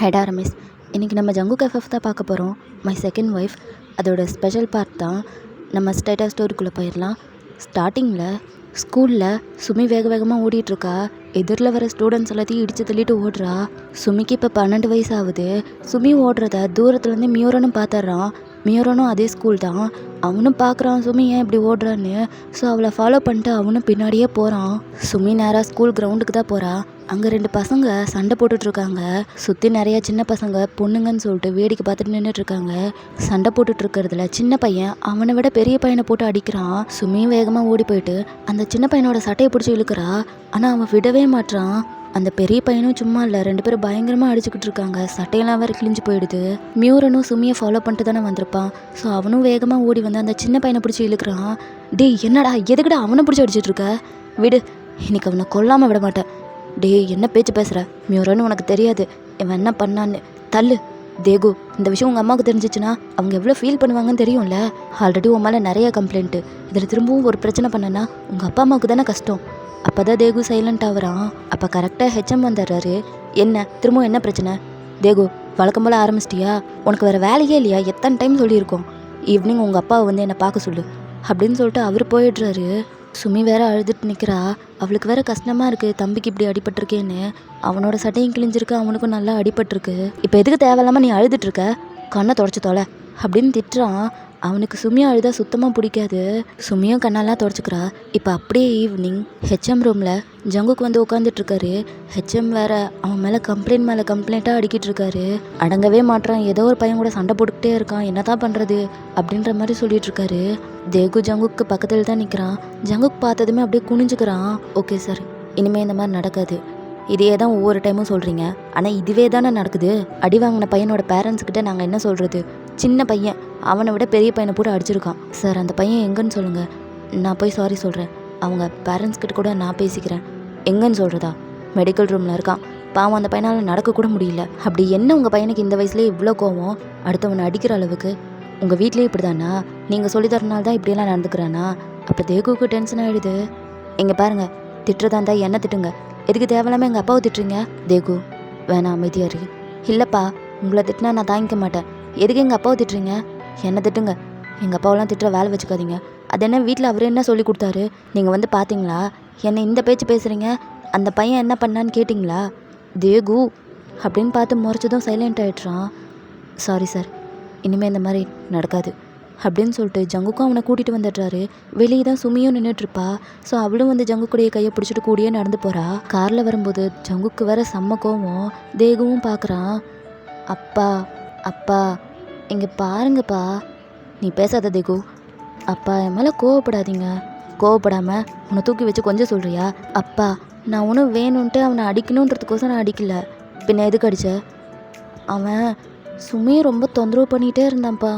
ஹைடா ரமேஷ். இன்றைக்கி நம்ம Jungkook FF தான் பார்க்க போகிறோம். மை செகண்ட் ஒய்ஃப் அதோட ஸ்பெஷல் பார்ட் தான். நம்ம ஸ்டேட்டஸ் ஸ்டோரிக்குள்ளே போயிடலாம். ஸ்டார்டிங்கில் ஸ்கூலில் சுமி வேக வேகமாக ஓடிட்டுருக்கா. எதிரில் வர ஸ்டூடெண்ட்ஸ் எல்லாத்தையும் இடித்து தள்ளிட்டு ஓடுறா. சுமிக்கு இப்போ 12 வயசு ஆகுது. சுமி ஓடுறத தூரத்துலேருந்து மியூரனும் பார்த்துட்றான். மியூரனும் அதே ஸ்கூல் தான். அவனும் பார்க்குறான் சுமி ஏன் இப்படி ஓடுறான்னு. ஸோ அவளை ஃபாலோ பண்ணிட்டு அவனும் பின்னாடியே போகிறான். சுமி நேராக ஸ்கூல் கிரவுண்டுக்கு தான் போகிறா. அங்கே 2 பசங்க சண்டை போட்டுட்ருக்காங்க. சுற்றி நிறையா சின்ன பசங்க பொண்ணுங்கன்னு சொல்லிட்டு வேடிக்கை பார்த்துட்டு நின்றுட்டுருக்காங்க. சண்டை போட்டுட்ருக்கிறதுல சின்ன பையன் அவனை விட பெரிய பையனை போட்டு அடிக்கிறான். சுமியும் வேகமாக ஓடி போயிட்டு அந்த சின்ன பையனோட சட்டையை பிடிச்சி இழுக்கிறா. ஆனால் அவன் விடவே மாட்றான். அந்த பெரிய பையனும் சும்மா இல்லை, 2 பேரும் பயங்கரமாக அடிச்சுக்கிட்டு இருக்காங்க. சட்டையெல்லாம் வேறு கிழிஞ்சு போயிடுது. மியூரனும் சுமியை ஃபாலோ பண்ணிட்டு தானே வந்திருப்பான். ஸோ அவனும் வேகமாக ஓடி வந்து அந்த சின்ன பையனை பிடிச்சி இழுக்கிறான். டேய் என்னடா எதுக்கிட்ட அவனை பிடிச்சி அடிச்சிட்ருக்க? விடு, இன்னைக்கு அவனை கொல்லாமல் விட மாட்டேன். டேய் என்ன பேச்சு பேசுகிற? மியூரன்னு உனக்கு தெரியாது இவன் என்ன பண்ணான்னு. தள்ளு. தேகு, இந்த விஷயம் உங்கள் அம்மாவுக்கு தெரிஞ்சிச்சுன்னா அவங்க எவ்வளோ ஃபீல் பண்ணுவாங்கன்னு தெரியும்ல. ஆல்ரெடி உன் மேலே நிறைய கம்ப்ளைண்ட்டு. இதில் திரும்பவும் ஒரு பிரச்சனை பண்ணனா உங்கள் அப்பா அம்மாவுக்கு தானே கஷ்டம். அப்போ தான் தேகு சைலண்ட் ஆகுறான். அப்போ கரெக்டாக ஹெச்எம் வந்துடுறாரு. என்ன திரும்பவும் என்ன பிரச்சனை? தேகு, வழக்கம் போல் ஆரம்பிச்சிட்டியா? உனக்கு வேறு வேலையே இல்லையா? எத்தனை டைம் சொல்லியிருக்கோம் ஈவினிங் உங்கள் அப்பாவை வந்து என்னை பார்க்க சொல்லு அப்படின்னு சொல்லிட்டு அவர் போயிடுறாரு. சுமி வேற அழுதுட்டு நிற்கிறா. அவளுக்கு வேற கஷ்டமாக இருக்குது, தம்பிக்கு இப்படி அடிபட்டிருக்கேன்னு. அவனோட சட்டையும் கிழிஞ்சிருக்கு, அவனுக்கும் நல்லா அடிபட்டிருக்கு. இப்போ எதுக்கு தேவையில்லாமல் நீ அழுதுட்ருக்க? கண்ணை தொடச்சி தொலை அப்படின்னு திட்டுறான். அவனுக்கு சுமியை அழுதா சுத்தமாக பிடிக்காது. சுமியும் கண்ணெல்லாம் தொடச்சிக்கிறா. இப்போ அப்படியே ஈவினிங் ஹெச்எம் ரூமில் ஜங்குக்கு வந்து உட்காந்துட்ருக்காரு. ஹெச்எம் வேற அவன் மேலே கம்ப்ளைண்ட்டாக அடிக்கிட்டு இருக்காரு. அடங்கவே மாட்டான். ஏதோ ஒரு பையன் கூட சண்டை போட்டுக்கிட்டே இருக்கான். என்ன தான் பண்ணுறது அப்படின்ற மாதிரி சொல்லிட்டு இருக்காரு. தேகு ஜங்குக்கு பக்கத்தில் தான் நிற்கிறான். ஜங்குக் பார்த்ததுமே அப்படியே குனிஞ்சுக்கிறான். ஓகே சார், இனிமேல் இந்த மாதிரி நடக்காது. இதையே தான் ஒவ்வொரு டைமும் சொல்கிறீங்க, ஆனால் இதுவே தானே நடக்குது. அடி வாங்கின பையனோட பேரண்ட்ஸ்கிட்ட நாங்கள் என்ன சொல்கிறது? சின்ன பையன் அவனை விட பெரிய பையனை போட்டு அடிச்சிருக்கான் சார். அந்த பையன் எங்கன்னு சொல்லுங்கள், நான் போய் சாரி சொல்கிறேன். அவங்க பேரண்ட்ஸ்கிட்ட கூட நான் பேசிக்கிறேன். எங்கன்னு சொல்கிறதா? மெடிக்கல் ரூமில் இருக்கான். பாவம், அந்த பையனால் நடக்கக்கூட முடியல. அப்படி என்ன உங்கள் பையனுக்கு இந்த வயசுலேயே இவ்வளோ கோவம்? அடுத்தவனை அடிக்கிற அளவுக்கு? உங்கள் வீட்லேயே இப்படி தானா? நீங்கள் சொல்லி தரனால தான் இப்படியெல்லாம் நடந்துக்கிறானா? அப்போ தேகுக்கு டென்ஷன் ஆகிடுது. இங்கே பாருங்கள், திட்டுறதா இருந்தால் என்ன திட்டுங்க, எதுக்கு தேவையில்லாமல் எங்கள் அப்பாவை திட்டுறீங்க? தேகு வேணாம், அமைதியாக இருக்கு. இல்லைப்பா, உங்களை திட்டினா நான் தாங்கிக்க மாட்டேன். எதுக்கு எங்கள் அப்பாவை திட்டுறீங்க? என்ன திட்டுங்க, எங்கள் அப்பாவெல்லாம் திட்டுற வேலை வச்சுக்காதீங்க. அது என்ன வீட்டில் அவர் என்ன சொல்லி கொடுத்தாரு? நீங்கள் வந்து பார்த்தீங்களா? என்னை இந்த பேச்சு பேசுகிறீங்க? அந்த பையன் என்ன பண்ணான்னு கேட்டிங்களா? தேகு அப்படின்னு பார்த்து முறைச்சதும் சைலண்ட் ஆகிடுறான். சாரி சார், இனிமேல் இந்த மாதிரி நடக்காது அப்படின்னு சொல்லிட்டு ஜங்குக்கும் அவனை கூட்டிகிட்டு வந்துடுறாரு. வெளியே தான் சுமியும் நின்றுட்டுருப்பா. ஸோ அவளும் வந்து ஜங்குக்குடைய கையை பிடிச்சிட்டு கூடியே நடந்து போகிறா. காரில் வரும்போது ஜங்குக்கு வேற செம்ம கோவம். தேகுவும் பார்க்குறான். அப்பா அப்பா இங்கே பாருங்கப்பா. நீ பேசாத தேகு. அப்பா என் மேலே கோவப்படாதீங்க. கோவப்படாமல் உன்னை தூக்கி வச்சு கொஞ்சம் சொல்கிறியா? அப்பா, நான் ஒன்றும் வேணும்ன்ட்டு அவனை அடிக்கணுன்றதுக்கோசம் நான் அடிக்கல. பின்ன எதுக்கு அடித்த? அவன் சுமியை ரொம்ப தொந்தரவு பண்ணிகிட்டே இருந்தான்ப்பா,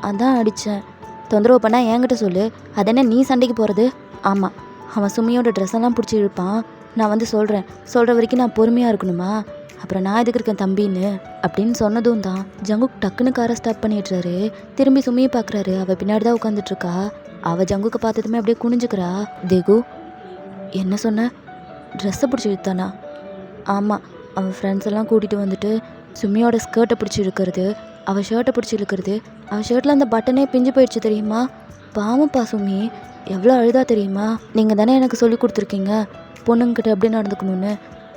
அதான் அடித்தேன். தொந்தரவு பண்ணால் என்கிட்ட சொல்லு, அதென்ன நீ சண்டைக்கு போகிறது? ஆமாம், அவன் சுமியோட ட்ரெஸ்ஸெல்லாம் பிடிச்சி இழுப்பான். நான் வந்து சொல்கிற வரைக்கும் நான் பொறுமையாக இருக்கணுமா? அப்புறம் நான் எதுக்கு இருக்கேன் தம்பின்னு அப்படின்னு சொன்னதும் தான் ஜங்குக் டக்குன்னு காரை ஸ்டாப் பண்ணிடுறாரு. திரும்பி சுமியை பார்க்குறாரு. அவள் பின்னாடி தான் உட்காந்துட்ருக்கா. அவள் ஜங்குக்கு பார்த்ததுமே அப்படியே குனிஞ்சுக்கிறா. தேகு, என்ன சொன்ன? ட்ரெஸ்ஸை பிடிச்சி இழுத்தானா? ஆமாம், அவன் ஃப்ரெண்ட்ஸ் எல்லாம் கூட்டிகிட்டு வந்துட்டு சுமியோட ஸ்கர்ட்டை பிடிச்சி இழுக்கிறது, அவள் ஷர்ட்டை பிடிச்சி இழுக்கிறது. அவள் ஷர்ட்டில் அந்த பட்டனே பிஞ்சு போயிடுச்சு தெரியுமா? பாவம்ப்பா சுமி, எவ்வளோ அழுதா தெரியுமா? நீங்கள் தானே எனக்கு சொல்லி கொடுத்துருக்கீங்க பொண்ணுங்கிட்ட எப்படி நடந்துக்கணும்னு.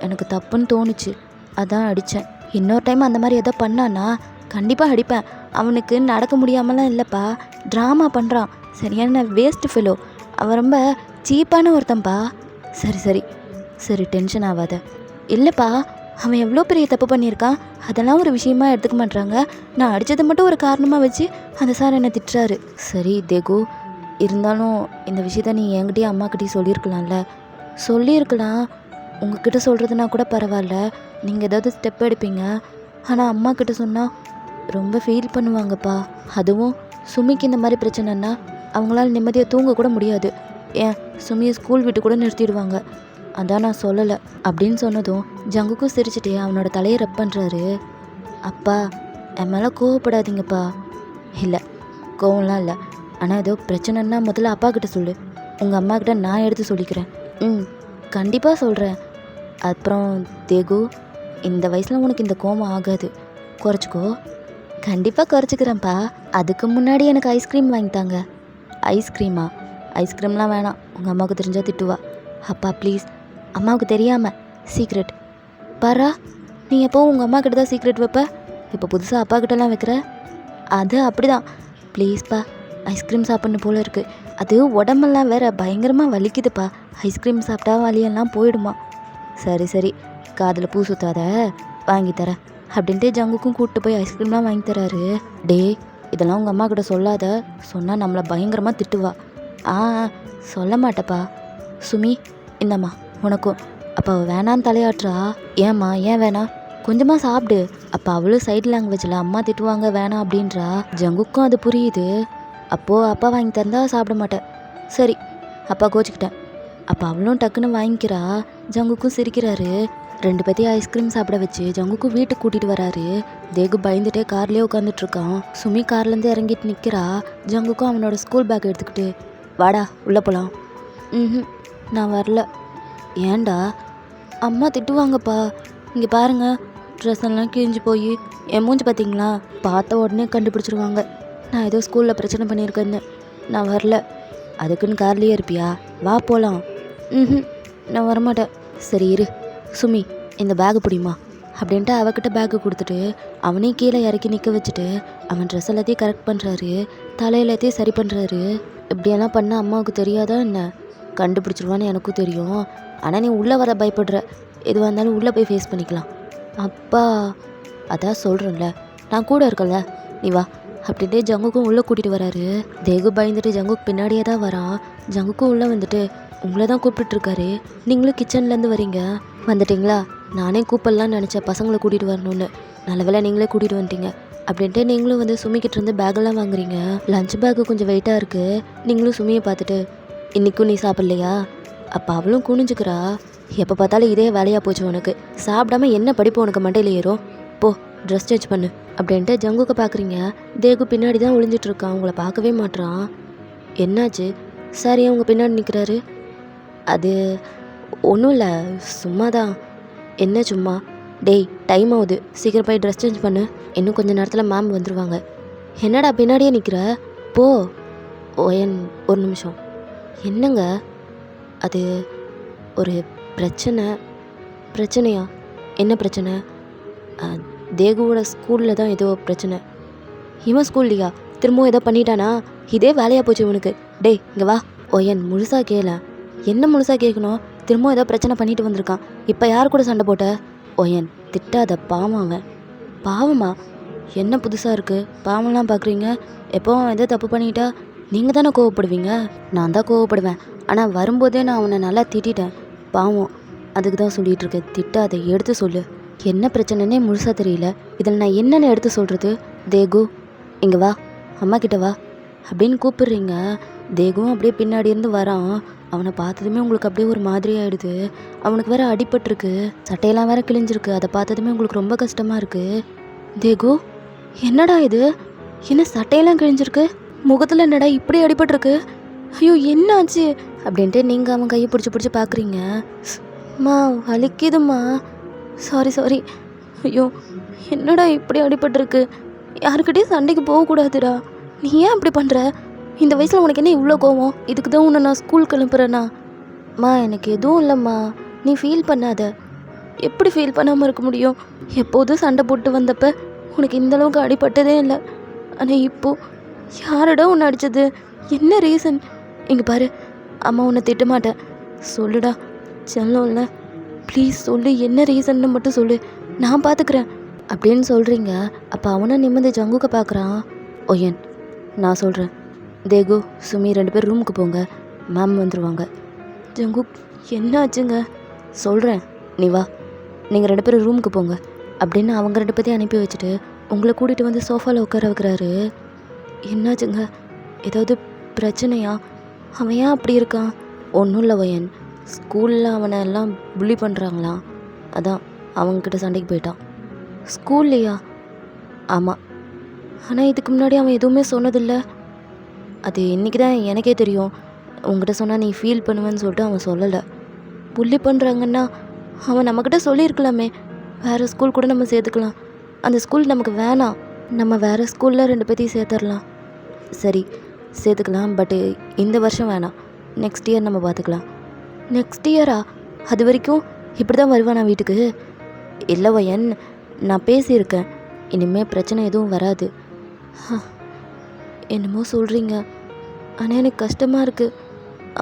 எனக்கு தப்புன்னு தோணுச்சு, அதான் அடித்தேன். இன்னொரு டைம் அந்த மாதிரி எதோ பண்ணானா கண்டிப்பாக அடிப்பேன். அவனுக்கு நடக்க முடியாமலாம் இல்லைப்பா, ட்ராமா பண்ணுறான். சரியான வேஸ்ட்டு ஃபெலோ. அவன் ரொம்ப சீப்பான ஒருத்தன்ப்பா. சரி டென்ஷன் ஆகாத. இல்லைப்பா, அவன் எவ்வளோ பெரிய தப்பு பண்ணியிருக்கான், அதெல்லாம் ஒரு விஷயமா எடுத்துக்க மாட்றாங்க. நான் அடித்ததை மட்டும் ஒரு காரணமாக வச்சு அந்த சார் என்னை திட்டுறாரு. சரி தேகு, இருந்தாலும் இந்த விஷயத்த நீ என்கிட்டயும் அம்மாக்கிட்டையும் சொல்லியிருக்கலாம்ல. சொல்லியிருக்கலாம். உங்ககிட்ட சொல்கிறதுனா கூட பரவாயில்ல, நீங்கள் ஏதாவது ஸ்டெப் எடுப்பீங்க. ஆனால் அம்மாக்கிட்ட சொன்னால் ரொம்ப ஃபீல் பண்ணுவாங்கப்பா. அதுவும் சுமிக்கு இந்த மாதிரி பிரச்சனைன்னா அவங்களால நிம்மதியாக தூங்க கூட முடியாது. ஏன் சுமியை ஸ்கூல் விட்டு கூட நிறுத்திடுவாங்க. அதான் நான் சொல்லலை அப்படின்னு சொன்னதும் ஜங்குக்கும் சிரிச்சிட்டே அவனோட தலையை ரப் பண்ணுறாரு. அப்பா, என் மேலே கோவப்படாதீங்கப்பா. இல்லை, கோவம்லாம் இல்லை. ஆனால் ஏதோ பிரச்சனைன்னா முதல்ல அப்பா கிட்ட சொல்லு. உங்கள் அம்மா கிட்ட நான் எடுத்து சொல்லிக்கிறேன். கண்டிப்பாக சொல்கிறேன். அப்புறம் தேகு, இந்த வயசில் உனக்கு இந்த கோவம் ஆகாது, குறைச்சிக்கோ. கண்டிப்பாக குறைச்சிக்கிறேன்ப்பா. அதுக்கு முன்னாடி எனக்கு ஐஸ்கிரீம் வாங்கித்தாங்க. ஐஸ்கிரீமா? ஐஸ்கிரீம்லாம் வேணாம், உங்கள் அம்மாவுக்கு தெரிஞ்சால் திட்டுவா. அப்பா ப்ளீஸ், அம்மாவுக்கு தெரியாமல் சீக்ரெட். பாரா, நீ எப்போவும் உங்கள் அம்மா கிட்ட தான் சீக்ரெட் வைப்ப, இப்போ புதுசாக அப்பா கிட்டலாம் வைக்கிற. அது அப்படி தான், ப்ளீஸ்ப்பா. ஐஸ்கிரீம் சாப்பிட்ணும் போல இருக்குது. அது உடம்பெல்லாம் வேற பயங்கரமாக வலிக்குதுப்பா. ஐஸ்கிரீம் சாப்பிட்டா வலியெல்லாம் போயிடுமா. சரி சரி, காதில் பூ சுத்தாத, வாங்கி தரேன் அப்படின்ட்டு ஜங்குக்கும் கூப்பிட்டு போய் ஐஸ்கிரீம்லாம் வாங்கி தராரு. டே, இதெல்லாம் உங்கள் அம்மா கிட்ட சொல்லாத, சொன்னால் நம்மளை பயங்கரமாக திட்டுவா. ஆ சொல்ல மாட்டேப்பா. சுமி, இந்தம்மா உனக்கும். அப்போ அவள் வேணான்னு தலையாட்டுறா. ஏம்மா, ஏன் வேணாம்? கொஞ்சமாக சாப்பிடு. அப்போ அவளும் சைடு லாங்குவேஜில் அம்மா திட்டுவாங்க வேணாம் அப்படின்றா. ஜங்குக்கும் அது புரியுது. அப்போது அப்பா வாங்கி தந்தா சாப்பிட மாட்டேன். சரி, அப்பா கோச்சிக்கிட்டேன். அப்போ அவளும் டக்குன்னு வாங்கிக்கிறா. ஜங்குக்கும் சிரிக்கிறாரு. 2 பேத்தையும் ஐஸ்கிரீம் சாப்பிட வச்சு ஜங்குக்கும் வீட்டுக்கு கூட்டிகிட்டு வராரு. தேகு பயந்துட்டே கார்லேயே உட்காந்துட்ருக்கான். சுமி கார்லேருந்து இறங்கிட்டு நிற்கிறா. ஜங்குக்கும் அவனோட ஸ்கூல் பேக் எடுத்துக்கிட்டு, வாடா உள்ளே போகலாம். நான் வரல. ஏன்டா? அம்மா திட்டுவாங்கப்பா. இங்கே பாருங்க, ட்ரெஸ் எல்லாம் கிழிஞ்சு போய் என் மூஞ்சி பார்த்தீங்களா? பார்த்த உடனே கண்டுபிடிச்சிருவாங்க நான் ஏதோ ஸ்கூலில் பிரச்சனை பண்ணியிருக்கேன்னு. நான் வரல. அதுக்குன்னு கார்லேயே இருப்பியா? வா போகலாம். நான் வரமாட்டேன். சரி இரு. சுமி, இந்த பேகு பிடிமா அப்படின்ட்டு அவகிட்ட பேக்கு கொடுத்துட்டு அவனையும் கீழே இறக்கி நிற்க வச்சுட்டு அவன் ட்ரெஸ் எல்லாத்தையும் கரெக்ட் பண்ணுறாரு, தலை எல்லாத்தையும் சரி பண்ணுறாரு. இப்படியெல்லாம் பண்ண அம்மாவுக்கு தெரியாதா என்ன? கண்டுபிடிச்சிருவான்னு எனக்கும் தெரியும். ஆனால் நீ உள்ளே வர பயப்படுற. எதுவாக இருந்தாலும் உள்ளே போய் ஃபேஸ் பண்ணிக்கலாம். அப்பா, அதான் சொல்கிறேன்ல, நான் கூட இருக்கல, நீ வா அப்படின்ட்டு ஜங்குக்கும் உள்ளே கூட்டிகிட்டு வராரு. தேகு பயந்துட்டு ஜங்குக்கு பின்னாடியே தான் வரான். ஜங்குக்கும் உள்ளே வந்துட்டு, உங்களை தான் கூப்பிட்டுருக்காரு, நீங்களும் கிச்சன்லேருந்து வரீங்க, வந்துட்டிங்களா? நானே கூப்பிடலான்னு நினச்சேன் பசங்களை கூட்டிகிட்டு வரணும்னு, நல்ல வேளை நீங்களே கூட்டிகிட்டு வந்துட்டீங்க அப்படின்ட்டு நீங்களும் வந்து சுமிக்கிட்ட இருந்து பேக்கெல்லாம் வாங்குறீங்க. லஞ்ச் பேக்கு கொஞ்சம் வெயிட்டாக இருக்குது. நீங்களும் சுமியை பார்த்துட்டு, இன்றைக்கும் நீ சாப்பிட்லையா? அப்போ அவளும் குனிஞ்சுக்கிறா. எப்போ பார்த்தாலும் இதே வேலையாக போச்சு உனக்கு, சாப்பிடாம என்ன படிப்பு உனக்கு மண்டையில் ஏறும்? போ ட்ரெஸ் சேஞ்ச் பண்ணு அப்படின்ட்டு ஜங்குக்கு பார்க்குறீங்க. தேகு பின்னாடி தான் ஒளிஞ்சிட்ருக்கான், உங்களை பார்க்கவே மாட்றான். என்னாச்சு சார், ஏன் உங்கள் பின்னாடி நிற்கிறாரு? அது ஒன்றும் இல்லை, சும்மா தான். என்ன சும்மா? டேய், டைம் ஆகுது, சீக்கிரம் போய் ட்ரெஸ் சேஞ்ச் பண்ணு, இன்னும் கொஞ்சம் நேரத்தில் மேம் வந்துடுவாங்க. என்னடா பின்னாடியே நிற்கிற? போ. ஒரு நிமிஷம். என்னங்க அது? ஒரு பிரச்சனையா? என்ன பிரச்சனை? தேகுவோட ஸ்கூலில் தான் ஏதோ பிரச்சனை. இவன் ஸ்கூல்லையா? திரும்பவும் ஏதோ பண்ணிட்டானா? இதே வேலையாக போச்சு இவனுக்கு. டேய் இங்கே வா. முழுசாக கேள. என்ன முழுசாக கேட்கணும்? திரும்பவும் ஏதோ பிரச்சனை பண்ணிட்டு வந்திருக்கான். இப்போ யார் கூட சண்டை போட்ட? திட்டாத, பாவம் அவன். பாவமா? என்ன புதுசாக இருக்குது? பாவம்லாம் பார்க்குறீங்க. எப்போவும் எதோ தப்பு பண்ணிட்டா நீங்கள் தானே கோவப்படுவீங்க. நான் தான் கோவப்படுவேன், ஆனால் வரும்போதே நான் அவனை நல்லா திட்டேன். பாவம், அதுக்கு தான் சொல்லிகிட்டு இருக்கேன். திட்டாத, எடுத்து சொல்லு. என்ன பிரச்சனைன்னே முழுசாக தெரியல, இதில் நான் என்னென்ன எடுத்து சொல்கிறது? தேகு, இங்கே வா, அம்மா கிட்ட வா அப்படின்னு கூப்பிடுறீங்க. தேகுவும் அப்படியே பின்னாடி இருந்து வரான். அவனை பார்த்ததுமே உங்களுக்கு அப்படியே ஒரு மாதிரி ஆகிடுது. அவனுக்கு வேற அடிபட்டிருக்கு, சட்டையெல்லாம் வேற கிழிஞ்சிருக்கு. அதை பார்த்ததுமே உங்களுக்கு ரொம்ப கஷ்டமாக இருக்குது. தேகு, என்னடா இது? என்ன சட்டையெல்லாம் கிழிஞ்சிருக்கு? முகத்தில் என்னடா இப்படி அடிபட்டிருக்கு? ஐயோ என்னாச்சு அப்படின்ட்டு நீங்கள் அவன் கையை பிடிச்சி பார்க்குறீங்க. மா வலிக்குதுமா, சாரி. ஐயோ என்னடா இப்படி அடிபட்டிருக்கு? யாருக்கிட்டேயும் சண்டைக்கு போகக்கூடாதுடா. நீ ஏன் அப்படி பண்ணுற? இந்த வயசில் உனக்கு என்ன இவ்வளோ கோவம்? இதுக்கு தான் உன்னை நான் ஸ்கூல் கிளம்புறேண்ணா. மா எனக்கு எதுவும் இல்லைம்மா, நீ ஃபீல் பண்ணாத. எப்படி ஃபீல் பண்ணாமல் இருக்க முடியும்? எப்போதும் சண்டை போட்டு வந்தப்ப உனக்கு இந்தளவுக்கு அடிபட்டதே இல்லை. ஆனால் இப்போது யாரடா உன்னை அடித்தது? என்ன ரீசன்? இங்கே பாரு, அம்மா உன்னை திட்ட மாட்டேன், சொல்லுடா செல்லோம்ல, ப்ளீஸ் சொல்லு, என்ன ரீசன்னு மட்டும் சொல்லு, நான் பார்த்துக்கிறேன் அப்படின்னு சொல்கிறீங்க. அப்போ அவனை நிம்மதி ஜங்குக்க பார்க்குறான். நான் சொல்கிறேன். தேகு, சுமி 2 பேர் ரூமுக்கு போங்க, மேம் வந்துடுவாங்க. ஜங்கு, என்ன ஆச்சுங்க? சொல்கிறேன், நீ வா, நீங்கள் 2 பேரும் ரூமுக்கு போங்க அப்படின்னு அவங்க 2 பேர்த்தையும் அனுப்பி வச்சுட்டு உங்களை கூட்டிகிட்டு வந்து சோஃபாவில் உட்கார வைக்கிறாரு. என்னாச்சுங்க? ஏதாவது பிரச்சனையா? அவன் ஏன் அப்படி இருக்கான்? ஒன்றும் இல்லை ஸ்கூலில் அவனை எல்லாம் புள்ளி பண்ணுறாங்களாம், அதான் அவங்கக்கிட்ட சண்டைக்கு போயிட்டான். ஸ்கூல்லையா? ஆமாம். ஆனால் இதுக்கு முன்னாடி அவன் எதுவுமே சொன்னதில்லை. அது இன்றைக்கி தான் எனக்கே தெரியும். உங்ககிட்ட சொன்னால் நீ ஃபீல் பண்ணுவேன்னு சொல்லிட்டு அவன் சொல்லலை. புள்ளி பண்ணுறாங்கன்னா அவன் நம்மக்கிட்ட சொல்லியிருக்கலாமே. வேறு ஸ்கூல் கூட நம்ம சேர்த்துக்கலாம். அந்த ஸ்கூல் நமக்கு வேணாம். நம்ம வேறு ஸ்கூலில் 2 பேத்தையும் சேர்த்துடலாம். சரி சேர்த்துக்கலாம், பட்டு இந்த வருஷம் வேணாம். நெக்ஸ்ட் இயர் நம்ம பார்த்துக்கலாம். நெக்ஸ்ட் இயரா? அது வரைக்கும் இப்படி தான் வருவானா வீட்டுக்கு? இல்லை வயன், நான் பேசியிருக்கேன். இனிமேல் பிரச்சனை எதுவும் வராது. என்னமோ சொல்கிறீங்க, ஆனால் எனக்கு கஷ்டமாக இருக்குது.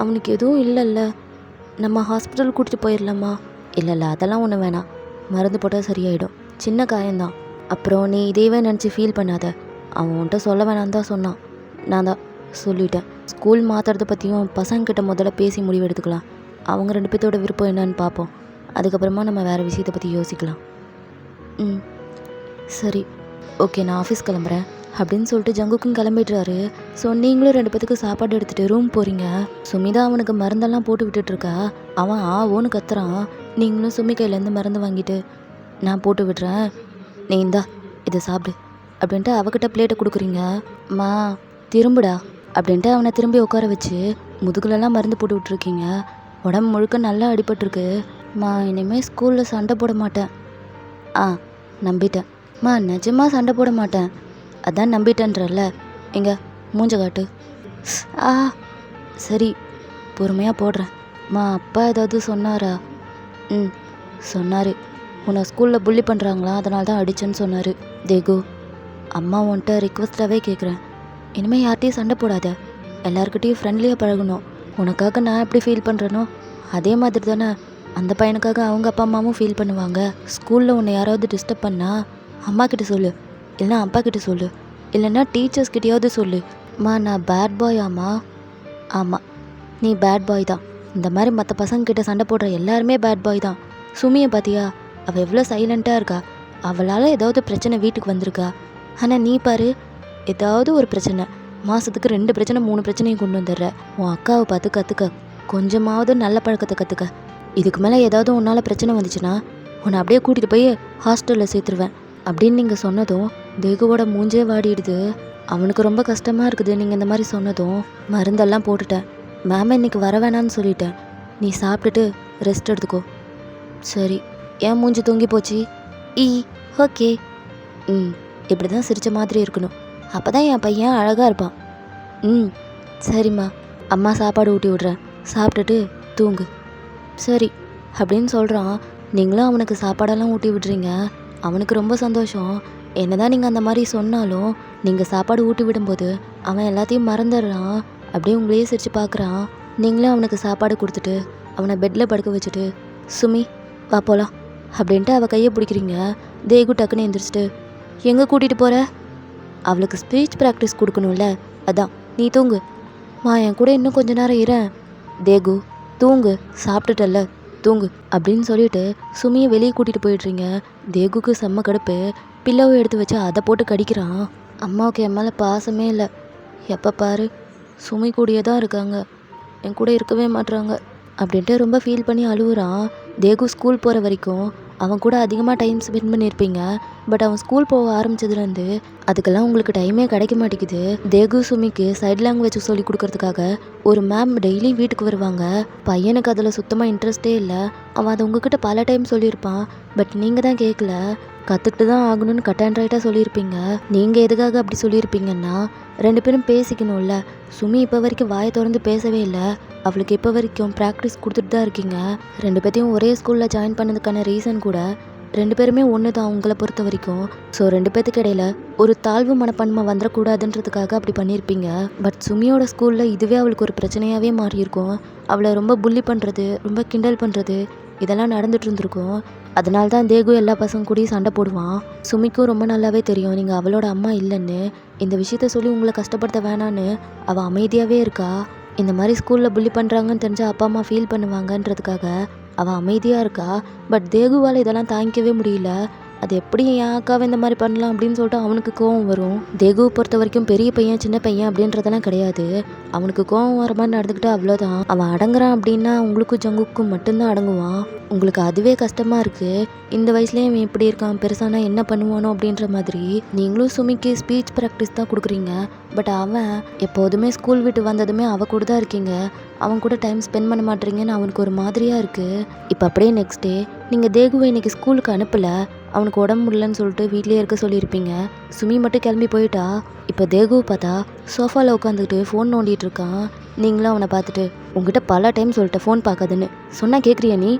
அவனுக்கு எதுவும் இல்லைல்ல? நம்ம ஹாஸ்பிட்டல் கூட்டிகிட்டு போயிடலாமா? இல்லை அதெல்லாம் ஒன்றும் வேணாம். மருந்து போட்டால் சரியாயிடும். சின்ன காயம்தான். அப்புறம் நீ இதையவே நினச்சி ஃபீல் பண்ணாத. அவன் உன்கிட்ட சொல்ல வேணான்னு தான் சொன்னான். நான் தான் சொல்லிட்டேன். ஸ்கூல் மாற்றுறத பற்றியும் பசங்கக்கிட்ட முதல்ல பேசி முடிவு எடுத்துக்கலாம். அவங்க 2 பேர்த்தோட விருப்பம் என்னன்னு பார்ப்போம். அதுக்கப்புறமா நம்ம வேறு விஷயத்தை பற்றி யோசிக்கலாம். சரி, ஓகே, நான் ஆஃபீஸ் கிளம்புறேன் அப்படின்னு சொல்லிட்டு ஜங்குக்கும் கிளம்பிடுறாரு. ஸோ நீங்களும் 2 பேத்துக்கு சாப்பாடு எடுத்துகிட்டு ரூம் போகிறீங்க. சுமிதா அவனுக்கு மருந்தெல்லாம் போட்டு விட்டுட்ருக்கா. அவன் ஓன்னு கத்துறான். நீங்களும் சுமி கையிலேருந்து மருந்து வாங்கிட்டு, நான் போட்டு விடுறேன், நீ இந்தா இதை சாப்பிடு அப்படின்ட்டு அவகிட்ட பிளேட்டை கொடுக்குறீங்க. மா திரும்புடா அப்படின்ட்டு அவனை திரும்பி உட்கார வச்சு முதுகுலெல்லாம் மருந்து போட்டு விட்ருக்கீங்க. உடம்பு முழுக்க நல்லா அடிபட்டிருக்கு. மா இனிமேல் ஸ்கூலில் சண்டை போட மாட்டேன். நம்பிட்டேன். மா நிஜமாக சண்டை போட மாட்டேன். அதான் நம்பிட்டேன்றல்ல. எங்க மூஞ்ச காட்டு. சரி, பொறுமையாக போடுறேன். மா அப்பா ஏதாவது சொன்னாரா? சொன்னார். உன்னை ஸ்கூலில் புள்ளி பண்ணுறாங்களா, அதனால தான் அடிச்சேன்னு சொன்னார். தேகு, அம்மா உன்கிட்ட ரிக்வஸ்ட்டாகவே கேட்குறேன், இனிமேல் யார்கிட்டையும் சண்டை போடாத. எல்லாருக்கிட்டையும் ஃப்ரெண்ட்லியாக பழகணும். உனக்காக நான் எப்படி ஃபீல் பண்ணுறேனோ அதே மாதிரி தானே அந்த பையனுக்காக அவங்க அப்பா அம்மாவும் ஃபீல் பண்ணுவாங்க. ஸ்கூலில் உன்னை யாராவது டிஸ்டர்ப் பண்ணால் அம்மா கிட்ட சொல்லு, இல்லைன்னா அப்பா கிட்ட சொல்லு, இல்லைன்னா டீச்சர்ஸ்கிட்டையாவது சொல்லு. நான் பேட் பாயாம்மா? ஆமாம், நீ பேட் பாய் தான். இந்த மாதிரி மற்ற பசங்கக்கிட்ட சண்டை போடுற எல்லாருமே பேட் பாய் தான். சுமியை பார்த்தியா, அவள் எவ்வளோ சைலண்ட்டாக இருக்கா. அவளால் ஏதாவது பிரச்சனை வீட்டுக்கு வந்திருக்கா. ஆனால் நீ பாரு, ஏதாவது ஒரு பிரச்சனை மாதத்துக்கு 2 பிரச்சனை 3 பிரச்சனையும் கொண்டு வந்துடுற. உன் அக்காவை பார்த்து கற்றுக்க. கொஞ்சமாவது நல்ல பழக்கத்தை கற்றுக்க. இதுக்கு மேலே ஏதாவது உன்னால் பிரச்சனை வந்துச்சுன்னா உன்னை அப்படியே கூட்டிகிட்டு போய் ஹாஸ்டலில் சேர்த்துருவேன் அப்படின்னு நீங்கள் சொன்னதும் தேகுவோட மூஞ்சே வாடிடுது. அவனுக்கு ரொம்ப கஷ்டமாக இருக்குது. நீங்கள் இந்த மாதிரி சொன்னதும் மருந்தெல்லாம் போட்டுட்டேன். மேம் இன்னைக்கு வர வேணான்னு சொல்லிட்டேன். நீ சாப்பிட்டுட்டு ரெஸ்ட் எடுத்துக்கோ. சரி, ஏன் மூஞ்சி தூங்கி போச்சு? ஓகே. இப்படி தான் சிரித்த மாதிரி இருக்கணும். அப்போ தான் என் பையன் அழகாக இருப்பான். சரிம்மா, அம்மா சாப்பாடு ஊட்டி விட்றேன், சாப்பிட்டுட்டு தூங்கு. சரி அப்படின்னு சொல்கிறான். நீங்களும் அவனுக்கு சாப்பாடெல்லாம் ஊட்டி விடுறீங்க. அவனுக்கு ரொம்ப சந்தோஷம். என்னதான் நீங்கள் அந்த மாதிரி சொன்னாலும் நீங்கள் சாப்பாடு ஊட்டி விடும்போது அவன் எல்லாத்தையும் மறந்துடுறான். அப்படியே உங்களையே சிரித்து பார்க்குறான். நீங்களும் அவனுக்கு சாப்பாடு கொடுத்துட்டு அவனை பெட்டில் படுக்க வச்சுட்டு, சுமி வா போகலாம் அப்படின்ட்டு அவள் கையை பிடிக்கிறீங்க. தேகு டக்குன்னு எந்திரிச்சிட்டு, எங்கே கூட்டிகிட்டு போகிற? அவளுக்கு ஸ்பீச் ப்ராக்டிஸ் கொடுக்கணும்ல, அதான். நீ தூங்கு. என் கூட இன்னும் கொஞ்ச நேரம் இரேன். தேகு தூங்கு, சாப்பிட்டுட்டல்ல, தூங்கு அப்படின்னு சொல்லிட்டு சுமியை வெளியே கூட்டிகிட்டு போயிடுறீங்க. தேகுக்கு செம்ம கடுப்பு. பில்லவை எடுத்து வச்சு அதை போட்டு கடிக்கிறான். அம்மாவுக்கு என் மேலே பாசமே இல்லை. எப்போ பாரு சுமி கூடயே தான் இருக்காங்க, என் கூட இருக்கவே மாட்டுறாங்க அப்படின்ட்டு ரொம்ப ஃபீல் பண்ணி அழுகுறான். தேகு ஸ்கூல் போகிற வரைக்கும் அவன் கூட அதிகமாக டைம் ஸ்பெண்ட் பண்ணியிருப்பீங்க. பட் அவன் ஸ்கூல் போக ஆரம்பிச்சதுலேருந்து அதுக்கெல்லாம் உங்களுக்கு டைமே கிடைக்க மாட்டேங்குது. தேகு சுமிக்கு சைட் லாங்குவேஜ் சொல்லி கொடுக்கறதுக்காக ஒரு மேம் டெய்லி வீட்டுக்கு வருவாங்க. பையனுக்கு அதில் சுத்தமாக இன்ட்ரெஸ்டே இல்லை. அவன் அதை உங்ககிட்ட பல டைம் சொல்லியிருப்பான். பட் நீங்கள் தான் கேட்கல. கற்றுக்கிட்டு தான் ஆகணும்னு கட் அண்ட் ரைட்டாக சொல்லியிருப்பீங்க. நீங்கள் எதுக்காக அப்படி சொல்லியிருப்பீங்கன்னா, 2 பேரும் பேசிக்கணும்ல. சுமி இப்போ வரைக்கும் வாயை திறந்து பேசவே இல்லை. அவளுக்கு இப்போ வரைக்கும் ப்ராக்டிஸ் கொடுத்துட்டு தான் இருக்கீங்க. 2 பேர்த்தையும் ஒரே ஸ்கூலில் ஜாயின் பண்ணதுக்கான ரீசன் கூட 2 பேருமே ஒன்று தான் உங்களை பொறுத்த வரைக்கும். ஸோ 2 பேர்த்துக்கு இடையில ஒரு தாழ்வு மனப்பான்மை வந்துடக்கூடாதுன்றதுக்காக அப்படி பண்ணியிருப்பீங்க. பட் சுமியோட ஸ்கூலில் இதுவே அவளுக்கு ஒரு பிரச்சனையாகவே மாறியிருக்கும். அவளை ரொம்ப புள்ளி பண்ணுறது, ரொம்ப கிண்டல் பண்ணுறது, இதெல்லாம் நடந்துட்டு இருந்திருக்கும். அதனால தான் தேகு எல்லா பசங்க கூடயும் சண்டை போடுவான். சுமிக்கும் ரொம்ப நல்லாவே தெரியும் நீங்கள் அவளோட அம்மா இல்லைன்னு. இந்த விஷயத்த சொல்லி உங்களை கஷ்டப்படுத்த வேணான்னு அவள் அமைதியாகவே இருக்கா. இந்த மாதிரி ஸ்கூலில் புள்ளி பண்ணுறாங்கன்னு தெரிஞ்சால் அப்பா அம்மா ஃபீல் பண்ணுவாங்கன்றதுக்காக அவள் அமைதியாக இருக்கா. பட் தேகுவால் இதெல்லாம் தாங்கிக்கவே முடியல. அது எப்படி என் அக்காவை இந்த மாதிரி பண்ணலாம் அப்படின்னு சொல்லிட்டு அவனுக்கு கோவம் வரும். தேகுவை பொறுத்த வரைக்கும் பெரிய பையன் சின்ன பையன் அப்படின்றதெல்லாம் கிடையாது. அவனுக்கு கோவம் வர மாதிரி நடந்துக்கிட்டு அவ்வளோதான். அவன் அடங்குறான் அப்படின்னா உங்களுக்கும் ஜங்குக்கும் மட்டும்தான் அடங்குவான். உங்களுக்கு அதுவே கஷ்டமாக இருக்குது. இந்த வயசுலேயே இவன் இப்படி இருக்கான், பெருசானா என்ன பண்ணுவானோ அப்படின்ற மாதிரி நீங்களும் சுமிக்கு ஸ்பீச் ப்ராக்டிஸ் தான் கொடுக்குறீங்க. பட் அவன் எப்போதுமே ஸ்கூல் விட்டு வந்ததுமே அவ கூட தான் இருக்கீங்க, அவன் கூட டைம் ஸ்பெண்ட் பண்ண மாட்டேறீங்கன்னு அவனுக்கு ஒரு மாதிரியாக இருக்குது. இப்போ அப்படியே நெக்ஸ்ட் டே நீங்கள் தேகுவை இன்றைக்கி ஸ்கூலுக்கு அனுப்பலை, அவனுக்கு உடம்பு முடியலன்னு சொல்லிட்டு வீட்லேயே இருக்க சொல்லியிருப்பீங்க. சுமி மட்டும் கிளம்பி போயிட்டா. இப்போ தேகுவை பார்த்தா சோஃபாவில் உட்காந்துக்கிட்டு ஃபோன் நோண்டிகிட்டு இருக்கான். நீங்களும் அவனை பார்த்துட்டு உங்ககிட்ட பல டைம் சொல்லிட்டேன் ஃபோன் பார்க்காதுன்னு, சொன்னால் கேட்குறியா நீ?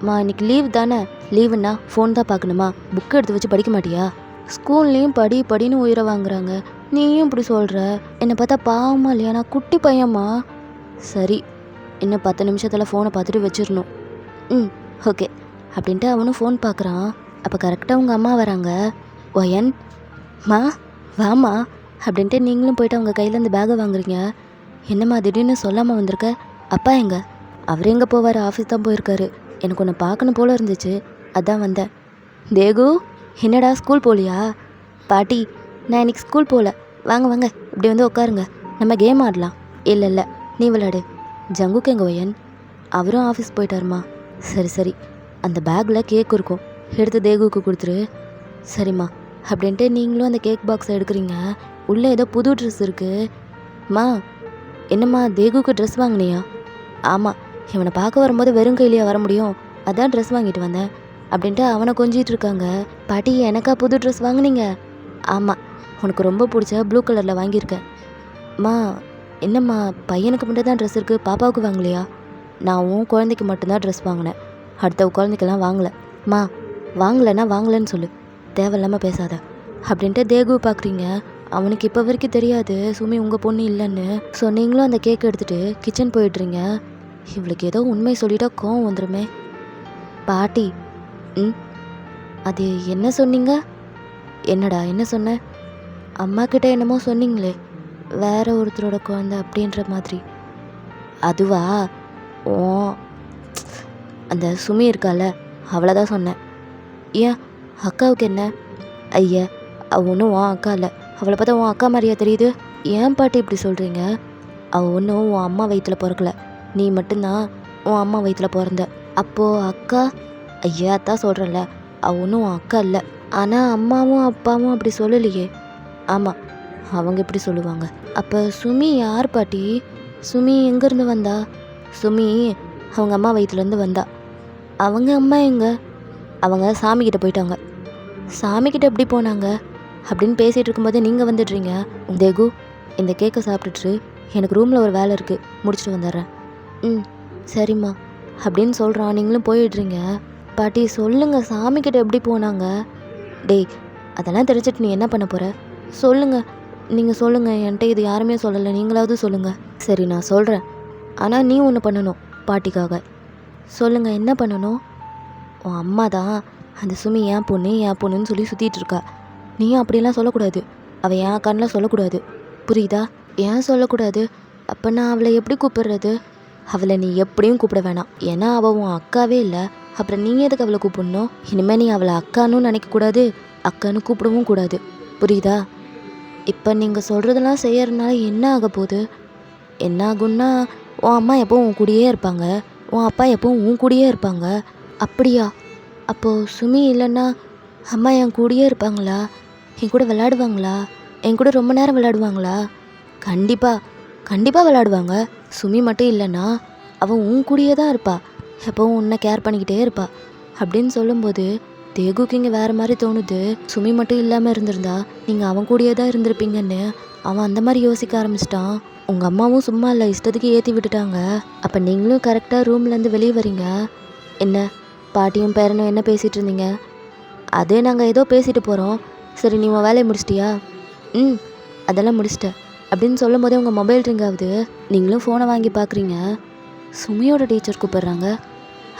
மா இன்னைக்கு லீவ் தானே, லீவுன்னா ஃபோன் தான் பார்க்கணுமா, புக்கு எடுத்து வச்சு படிக்க மாட்டியா? ஸ்கூல்லேயும் படின்னு உயிரை வாங்குறாங்க, நீயும் இப்படி சொல்கிற. என்னை பார்த்தா பாவமா இல்லையா? நான் குட்டி பையம்மா. சரி, இன்னும் 10 நிமிஷத்தில் ஃபோனை பார்த்துட்டு வச்சிடணும். ஓகே அப்படின்ட்டு அவனும் ஃபோன் பார்க்குறான். அப்போ கரெக்டாக உங்கள் அம்மா வராங்க. ஒயன் மா வாமா அப்படின்ட்டு நீங்களும் போயிட்டு அவங்க கையில் இந்த பேகை வாங்குறீங்க. என்னம்மா திடீர்னு சொல்லாமல் வந்திருக்க? அப்பா எங்க? அவர் எங்கே போவார், ஆஃபீஸ் தான் போயிருக்காரு. எனக்கு ஒன்று பார்க்கணும் போல இருந்துச்சு, அதான் வந்தேன். தேகு என்னடா ஸ்கூல் போகலையா? பாட்டி நான் இன்னைக்கு ஸ்கூல் போகல, வாங்க இப்படி வந்து உட்காருங்க, நம்ம கேம் ஆடலாம். இல்லை நீ விளையாடு. ஜங்குக்கு எங்க ஒயன்? அவரும் ஆஃபீஸ் போயிட்டாருமா. சரி அந்த பேக்கில் கேக் இருக்கும், எடுத்து தேகுவுக்கு கொடுத்துரு. சரிம்மா அப்படின்ட்டு நீங்களும் அந்த கேக் பாக்ஸை எடுக்கிறீங்க. உள்ளே ஏதோ புது ட்ரெஸ் இருக்குது. மா என்னம்மா தேகுவுக்கு ட்ரெஸ் வாங்கினியா? ஆமாம், இவனை பார்க்க வரும்போது வெறும் கையிலேயே வர முடியும், அதான் ட்ரெஸ் வாங்கிட்டு வந்தேன் அப்படின்ட்டு அவனை கொஞ்சிட்டு இருக்காங்க. பாட்டி எனக்கா புது ட்ரெஸ் வாங்கினீங்க? ஆமாம், உனக்கு ரொம்ப பிடிச்ச ப்ளூ கலரில் வாங்கியிருக்கேன். மா என்னம்மா பையனுக்கு மட்டும் தான் ட்ரெஸ் இருக்குது, பாப்பாவுக்கு வாங்கலையா? நான் உன் குழந்தைக்கு மட்டும்தான் ட்ரெஸ் வாங்கினேன், அடுத்த குழந்தைக்கெல்லாம் வாங்கலை. மா வாங்கலைன்னா வாங்கலைன்னு சொல்லு, தேவையில்லாமல் பேசாத அப்படின்ட்டு தேகு பார்க்குறீங்க. அவனுக்கு இப்போ வரைக்கும் தெரியாது சுமி உங்கள் பொண்ணு இல்லைன்னு. ஸோ நீங்களும் அந்த கேக் எடுத்துகிட்டு கிச்சன் போயிடுறீங்க. இவளுக்கு ஏதோ உண்மை சொல்லிட்டா கோவம் வந்துடுமே. பாட்டி அது என்ன சொன்னீங்க? என்னடா என்ன சொன்ன? அம்மா கிட்ட என்னமோ சொன்னீங்களே, வேற ஒருத்தரோட குழந்தை அப்படின்ற மாதிரி. அதுவா? ஓ அந்த சுமி இருக்கால, அவளை தான் சொன்னேன். ஏன் அக்காவுக்கு என்ன? ஐயா அவள் ஒன்றும் உன் அக்கா இல்லை, அவளை பார்த்தா உன் அக்கா மாதிரியா தெரியுது. ஏன் பாட்டி இப்படி சொல்கிறீங்க? அவள் ஒன்றும் உன் அம்மா வயிற்றில் பிறக்கல, நீ மட்டும்தான் உன் அம்மா வயிற்றில் பிறந்த. அப்போது அக்கா? ஐயா தான் சொல்கிறேன்ல, அவள் ஒன்றும் உன் அக்கா இல்லை. ஆனால் அம்மாவும் அப்பாவும் அப்படி சொல்லலையே. ஆமாம், அவங்க எப்படி சொல்லுவாங்க? அப்போ சுமி யார் பாட்டி? சுமி எங்கேருந்து வந்தா? சுமி அவங்க அம்மா வயிற்றுலேருந்து வந்தா. அவங்க அம்மா எங்கே? அவங்க சாமிக்கிட்ட போயிட்டாங்க. சாமிக்கிட்ட எப்படி போனாங்க அப்படின்னு பேசிகிட்டு இருக்கும்போது நீங்கள் வந்துடுறீங்க. தேகு இந்த கேக்கை சாப்பிட்டுட்டு எனக்கு ரூமில் ஒரு வேலை இருக்குது, முடிச்சுட்டு வந்துடுறேன். சரிம்மா அப்படின்னு சொல்கிறான். நீங்களும் போயிடுறீங்க. பாட்டி சொல்லுங்கள், சாமிக்கிட்ட எப்படி போனாங்க? டேய் அதெல்லாம் தெரிஞ்சிட்டு நீ என்ன பண்ண போகிற? சொல்லுங்கள், நீங்கள் சொல்லுங்கள், என்கிட்ட இது யாருமே சொல்லலை, நீங்களாவது சொல்லுங்கள். சரி நான் சொல்கிறேன், ஆனால் நீ ஒன்று பண்ணணும் பாட்டிக்காக. சொல்லுங்கள், என்ன பண்ணணும்? உன் அம்மா தான் அந்த சுமி என் பொண்ணுன்னு சொல்லி சுற்றிட்டு இருக்கா. நீயும் அப்படியெல்லாம் சொல்லக்கூடாது, அவள் என் கண்ணில் சொல்லக்கூடாது, புரியுதா? ஏன் சொல்லக்கூடாது? அப்போ நான் அவளை எப்படி கூப்பிடுறது? அவளை நீ எப்படியும் கூப்பிட வேணாம், ஏன்னா அவள் உன் அக்காவே இல்லை. அப்புறம் நீ எதுக்கு அவளை கூப்பிடணும்? இனிமேல் நீ அவளை அக்கான்னு நினைக்கக்கூடாது, அக்கான்னு கூப்பிடவும் கூடாது, புரியுதா? இப்போ நீங்கள் சொல்கிறதெல்லாம் செய்யறதுனால என்ன ஆக போகுது? என்ன ஆகுன்னா, உன் அம்மா எப்போவும் உன் கூடயே இருப்பாங்க, உன் அப்பா எப்போவும் உன் கூடயே இருப்பாங்க. அப்படியா? அப்போது சுமி இல்லைன்னா அம்மா என் கூடயே இருப்பாங்களா? என் கூட விளையாடுவாங்களா? என் கூட ரொம்ப நேரம் விளையாடுவாங்களா? கண்டிப்பாக விளையாடுவாங்க. சுமி மட்டும் இல்லைன்னா அவன் உன் கூடயே தான் இருப்பா, எப்போவும் உன்னை கேர் பண்ணிக்கிட்டே இருப்பா அப்படின்னு சொல்லும்போது தேகுக்கு இங்கே வேறு மாதிரி தோணுது. சுமி மட்டும் இல்லாமல் இருந்திருந்தா நீங்கள் அவன் கூடயே தான் இருந்திருப்பீங்கன்னு அவன் அந்த மாதிரி யோசிக்க ஆரம்பிச்சிட்டான். உங்கள் அம்மாவும் சும்மா இல்லை, இஷ்டத்துக்கு ஏற்றி விட்டுட்டாங்க. அப்போ நீங்களும் கரெக்டாக ரூம்லேருந்து வெளியே வரீங்க. என்ன பாட்டியும் பேரனும் என்ன பேசிகிட்டு இருந்தீங்க? அதே நாங்கள் ஏதோ பேசிட்டு போகிறோம். சரி நீ உன் வேலையை முடிச்சிட்டியா? அதெல்லாம் முடிச்சிட்டேன் அப்படின்னு சொல்லும் போதே உங்கள் மொபைல் ரிங் ஆகுது. நீங்களும் ஃபோனை வாங்கி பார்க்குறீங்க. சுமியோட டீச்சர் கூப்பிட்றாங்க.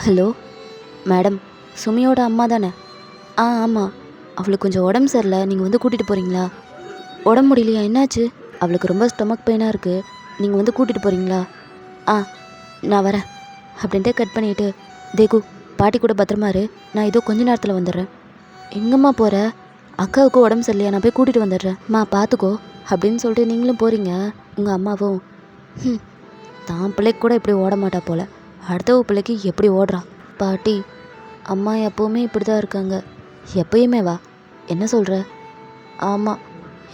ஹலோ மேடம், சுமியோட அம்மா தானே? ஆமாம், அவளுக்கு கொஞ்சம் உடம்பு சரியில்லை, நீங்கள் வந்து கூட்டிகிட்டு போகிறீங்களா? உடம்பு முடியலையா? என்னாச்சு? அவளுக்கு ரொம்ப ஸ்டொமக் பெயினாக இருக்குது, நீங்கள் வந்து கூட்டிகிட்டு போகிறீங்களா? நான் வரேன் அப்படின்ட்டு கட் பண்ணிவிட்டு, தேகு பாட்டி கூட பத்திரமா இரு, நான் ஏதோ கொஞ்ச நேரத்தில் வந்துடுறேன். எங்கம்மா போகிற? அக்காவுக்கு உடம்பு சரியில்லையா, நான் போய் கூட்டிகிட்டு வந்துடுறேன், பார்த்துக்கோ அப்படின்னு சொல்லிட்டு நீங்களும் போகிறீங்க. உங்கள் அம்மாவும் தான் பிள்ளைக்கு கூட இப்படி ஓட மாட்டா போல், அடுத்த பிள்ளைக்கு எப்படி ஓடுறா பாட்டி, அம்மா எப்போவுமே இப்படி தான் இருக்காங்க. எப்பயுமே வா? என்ன சொல்கிற? ஆமாம்,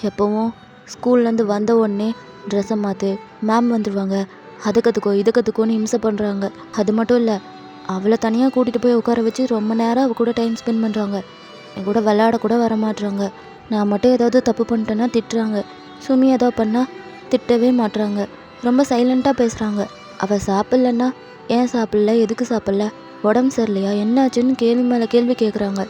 எப்போவும் ஸ்கூல்லேருந்து வந்த உடனே ட்ரெஸ்ஸை மாற்று, மேம் வந்துடுவாங்க, அதை கற்றுக்கோ இதை கற்றுக்கோன்னு இம்சை பண்ணுறாங்க. அது மட்டும் இல்லை, அவளை தனியாக கூட்டிகிட்டு போய் உட்கார வச்சு ரொம்ப நேரம் அவள் கூட டைம் ஸ்பெண்ட் பண்ணுறாங்க. என் கூட விளையாட கூட வர மாட்றாங்க. நான் மட்டும் ஏதாவது தப்பு பண்ணிட்டேன்னா திட்டுறாங்க. சுமி ஏதாவது பண்ணால் திட்டவே மாட்றாங்க. ரொம்ப சைலண்ட்டாக பேசுகிறாங்க. அவள் சாப்பிட்லன்னா ஏன் சாப்பிட்ல, எதுக்கு சாப்பிட்ல, உடம்பு சரியில்லையா, என்னாச்சுன்னு கேள்வி மேலே கேள்வி கேட்குறாங்க.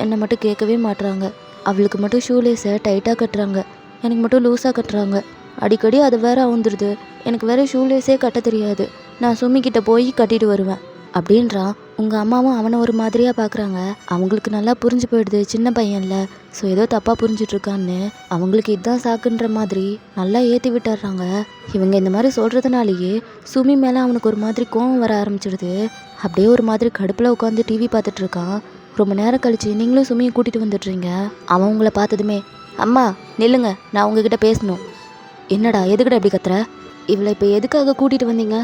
என்னை மட்டும் கேட்கவே மாட்றாங்க. அவளுக்கு மட்டும் ஷூலேஸை டைட்டாக கட்டுறாங்க, எனக்கு மட்டும் லூஸாக கட்டுறாங்க. அடிக்கடி அது வேற அவுந்துடுது. எனக்கு வேற ஷூலேஸே கட்ட தெரியாது. நான் சுமிக்கிட்ட போய் கட்டிட்டு வருவேன் அப்படின்றான். உங்கள் அம்மாவும் அவனை ஒரு மாதிரியாக பார்க்குறாங்க. அவங்களுக்கு நல்லா புரிஞ்சு போயிடுது, சின்ன பையன்ல, ஸோ ஏதோ தப்பாக புரிஞ்சிட்ருக்கான்னு. அவங்களுக்கு இதுதான் சாக்குன்ற மாதிரி நல்லா ஏற்றி விட்டுறாங்க. இவங்க இந்த மாதிரி சொல்கிறதுனாலேயே சுமி மேலே அவனுக்கு ஒரு மாதிரி கோவம் வர ஆரம்பிச்சிடுது. அப்படியே ஒரு மாதிரி கடுப்பில் உட்காந்து டிவி பார்த்துட்ருக்கான். ரொம்ப நேரம் கழிச்சு நீங்களும் சுமியை கூட்டிகிட்டு வந்துடுறீங்க. அவன் உங்களை பார்த்ததுமே, அம்மா நில்லுங்க, நான் உங்ககிட்ட பேசணும். என்னடா எதுக்கிட்ட எப்படி கத்துற? இவளை இப்போ எதுக்காக கூட்டிகிட்டு வந்தீங்க?